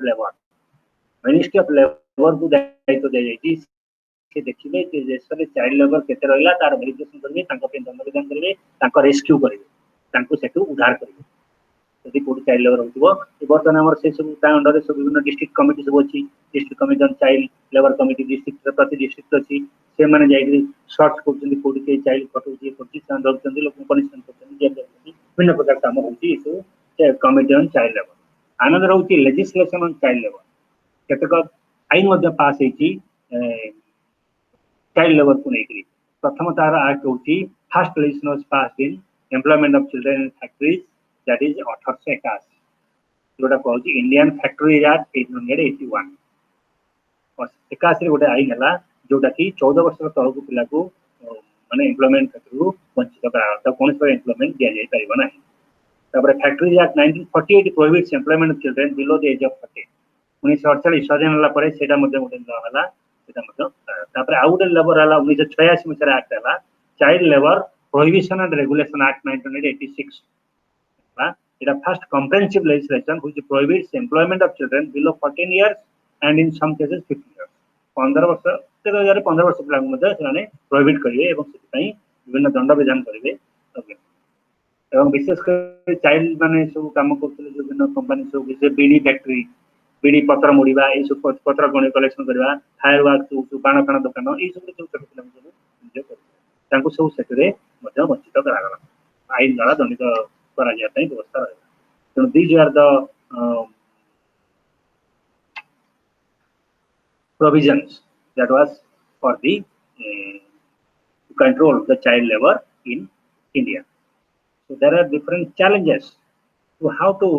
of labour को दायित्व दे जायछि से देखिबे कि देश रे चाइल्ड लेबर केते रहला तार वेरिफिकेशन करबे तांको पे दंड विधान करबे तांको रेस्क्यू करबे तांको सेटु उद्धार करबे यदि कोडी चाइल्ड लेबर होतिबो बर्तन हमर से सब ता अंडर सब विभिन्न डिस्ट्रिक्ट कमिटी सब अछि district committee on child labour committee district प्रति डिस्ट्रिक्ट अछि से माने जाई सर्च करछन कोडी के चाइल्ड फोटो जे करछि सान दर्शन लोक पनिशमेंट करछन जे विभिन्न प्रकार काम होछि so committee on child labour another होछि लेजिस्लेशन ऑन चाइल्ड लेबर केतक आइन मध्ये पास हेछि चाइल्ड लेबर को नेकरी प्रथम तार एक्ट होछि first legislation was passed in employment of children in factories that is 1881 जोटा कहउची इंडियन फैक्ट्री एक्ट 1881 और 81 रे गोटे आइन हला जोटा कि 14 वर्ष तळक पिला को माने एम्प्लॉयमेंट फैक्ट्री वंचित करा त कोन से एम्प्लॉयमेंट दिया जाय परिबो नाही तापर factory act 1948 prohibits employment of children below the age of 40 1948 स्वाधीन हला परे सेटा मध्ये गोटे हला सेटा मध्ये तापर आउट लेबर हला 1986 में एक्ट हला child labour prohibition and regulation act 1986 it a first comprehensive legislation which prohibits employment of children below 14 years and in some cases 15 years 15 वर्ष 15 वर्ष पिला मध्ये सेने प्रोहिबिट करिवे एवं सेति पई विभिन्न दंड विधान करिवे एवं विशेष कर चाइल्ड माने सब काम करथले जो विभिन्न कंपनी सब विशेष बीडी फैक्ट्री बीडी पत्र मुड़ीबा ए सब पत्र गणे कलेक्शन करबा फायर वर्क सब बाण खाना दुकान ए सब छोट पिला सब तांको सब सेतरे मध्ये वंचित करा गला आइन द्वारा दंडित करा जाय पई व्यवस्था रहे so these are the provisions that was for the to control the child labor in India so there are different challenges to how to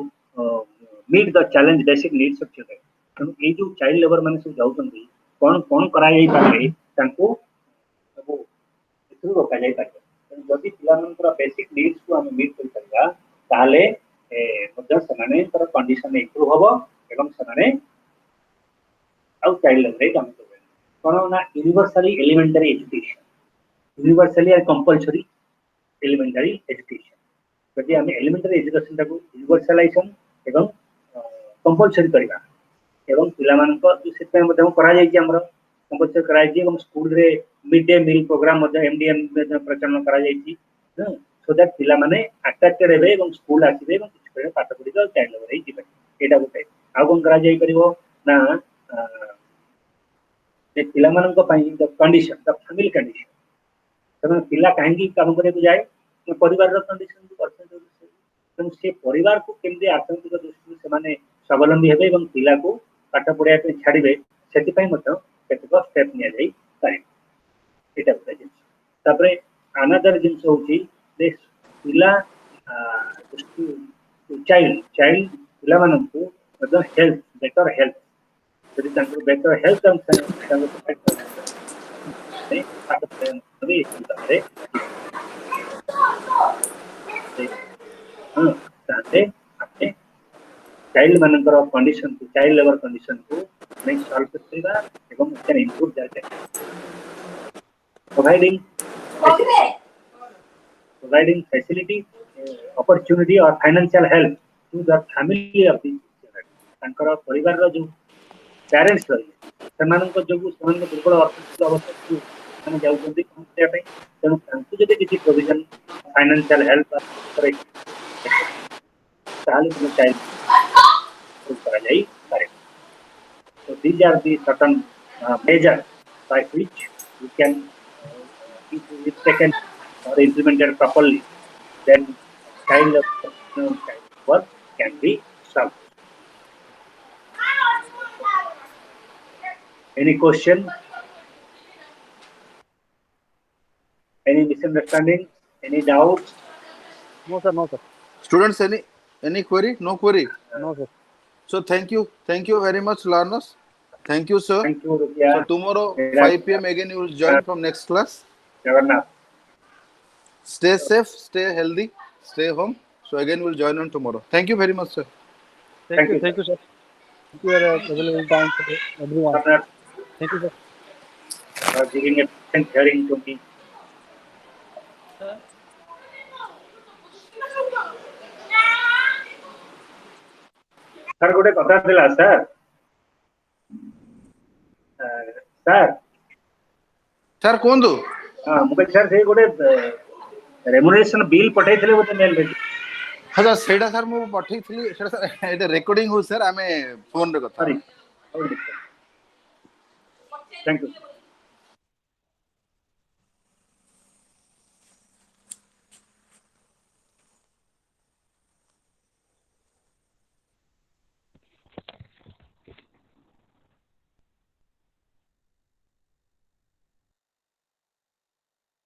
meet the challenge basic needs of children so ए जो child labor माने सब जाउछन कोन कोन करा जाय पारे तांको सब एतु रोका जाय पारे जदि पिला मनकर बेसिक नीड्स को हम मीट कर सकला ताले मध्ये सनाने तर कंडीशन इंप्रूव हबो एवं सनाने आउ चाइल्ड लेबर काम करबे कोन ना यूनिवर्सली एलिमेंटरी एजुकेशन यूनिवर्सली और कंपल्सरी एलिमेंटरी एजुकेशन जदि हम एलिमेंटरी एजुकेशन ताको यूनिवर्सलाइजेशन एवं कंपल्सरी करबा एवं पिला मानको सिस्टम मध्ये करा जाय कि हमर कंपल्सरी करा जाय एवं स्कूल रे मिड डे मील प्रोग्राम मध्ये एमडीएम प्रचलन करा जाय कि so that पिला माने अट्रैक्टेड हेबे एवं स्कूल आसीबे एवं किछ पाठ पढि जाय चाइल्ड लेबर हिबे एटा गोटे आ कोन करा जाय करिवो ना जे पिला मानन को पई the condition the family condition ତେଣୁ ପିଲା କାହିଁକି କାମ କରିବାକୁ ଯାଏ ନା ପରିବାରର କଣ୍ଡିସନ ତେଣୁ ସେ ପରିବାରକୁ କେମିତି ଆର୍ଥନୈତିକ ଦୃଷ୍ଟିରୁ ସେମାନେ ସ୍ୱାବଲମ୍ବୀ ହେବେ ଏବଂ ପିଲାକୁ ପାଠ ପଢ଼ିବା ପାଇଁ ଛାଡ଼ିବେ ସେଥିପାଇଁ ମଧ୍ୟ କେତେକ ଷ୍ଟେପ୍ ନିଆଯାଇପାରିବ ଏଇଟା ଗୋଟେ ଜିନିଷ ତାପରେ ଆନାଦର ଜିନିଷ ହେଉଛି ଯେ ପିଲା ଚାଇଲ୍ଡ ପିଲାମାନଙ୍କୁ ମଧ୍ୟ ହେଲ୍ଥ ବେଟର ହେଲ୍ଥ ଯଦି ତାଙ୍କର ବେଟର ହେଲ୍ଥ ତାହେଲେ ଆମେ ଚାଇଲ୍ଡ ମାନଙ୍କର କଣ୍ଡିସନ କୁ ଚାଇଲ୍ଡ ଲେବର କଣ୍ଡିସନ କୁ ଆମେ ସଲ୍ଭ କରିପାରିବା ଏବଂ we can improve their life. Providing facility, opportunity or financial help to the family of the children. ତାଙ୍କର ପରିବାରର ଯୋଉ ପ୍ୟାରେଣ୍ଟସ୍ ରହିଲେ ସେମାନଙ୍କ ଯୋଗୁଁ ସେମାନଙ୍କ ଦୁର୍ବଳ ଅର୍ଥନୈତିକ ଅବସ୍ଥାକୁ ସେମାନେ ଯାଉଛନ୍ତି କାମ କରିବା ପାଇଁ ତେଣୁ ତାଙ୍କୁ ଯଦି କିଛି ପ୍ରୋଭିଜନ ଫାଇନାନ୍ସିଆଲ ହେଲ୍ପ ତାହେଲେ ତୁମ ଚାଇଲ୍ଡ କରାଯାଇପାରେ so these are the certain measures by which we can if taken or implemented properly then child work can be solved. Any question? Any misunderstanding? Any doubts? No, sir. No, sir. Students, any query? No query. No, sir. So thank you very much, learners. Thank you, sir. Thank you, Rukia. So tomorrow 5 p.m. again you will join from next class. Jagannath. Stay safe, stay healthy, stay home. So again we'll join on tomorrow. Thank you very much, sir. Thank you, sir. Thank you for available time for everyone. Jagannath, Thank you, sir. for giving a patient hearing to me. Sir, ଗୋଟେ କଥା ଥିଲା sir. Sir. Sir, କୁହନ୍ତୁ? ମୁଁ କହିଲି sir ସେଇ ଗୋଟେ remuneration bill ପଠେଇଥିଲେ ଗୋଟେ mail ରେ ହଁ ସାର୍ ସେଇଟା ସାର୍ ମୁଁ ପଠେଇଥିଲି ସେଇଟା ସାର୍ ଏଇଟା ରେକର୍ଡିଂ ହଉଛି ସାର୍ ଆମେ ଫୋନରେ କଥା sorry. Thank you.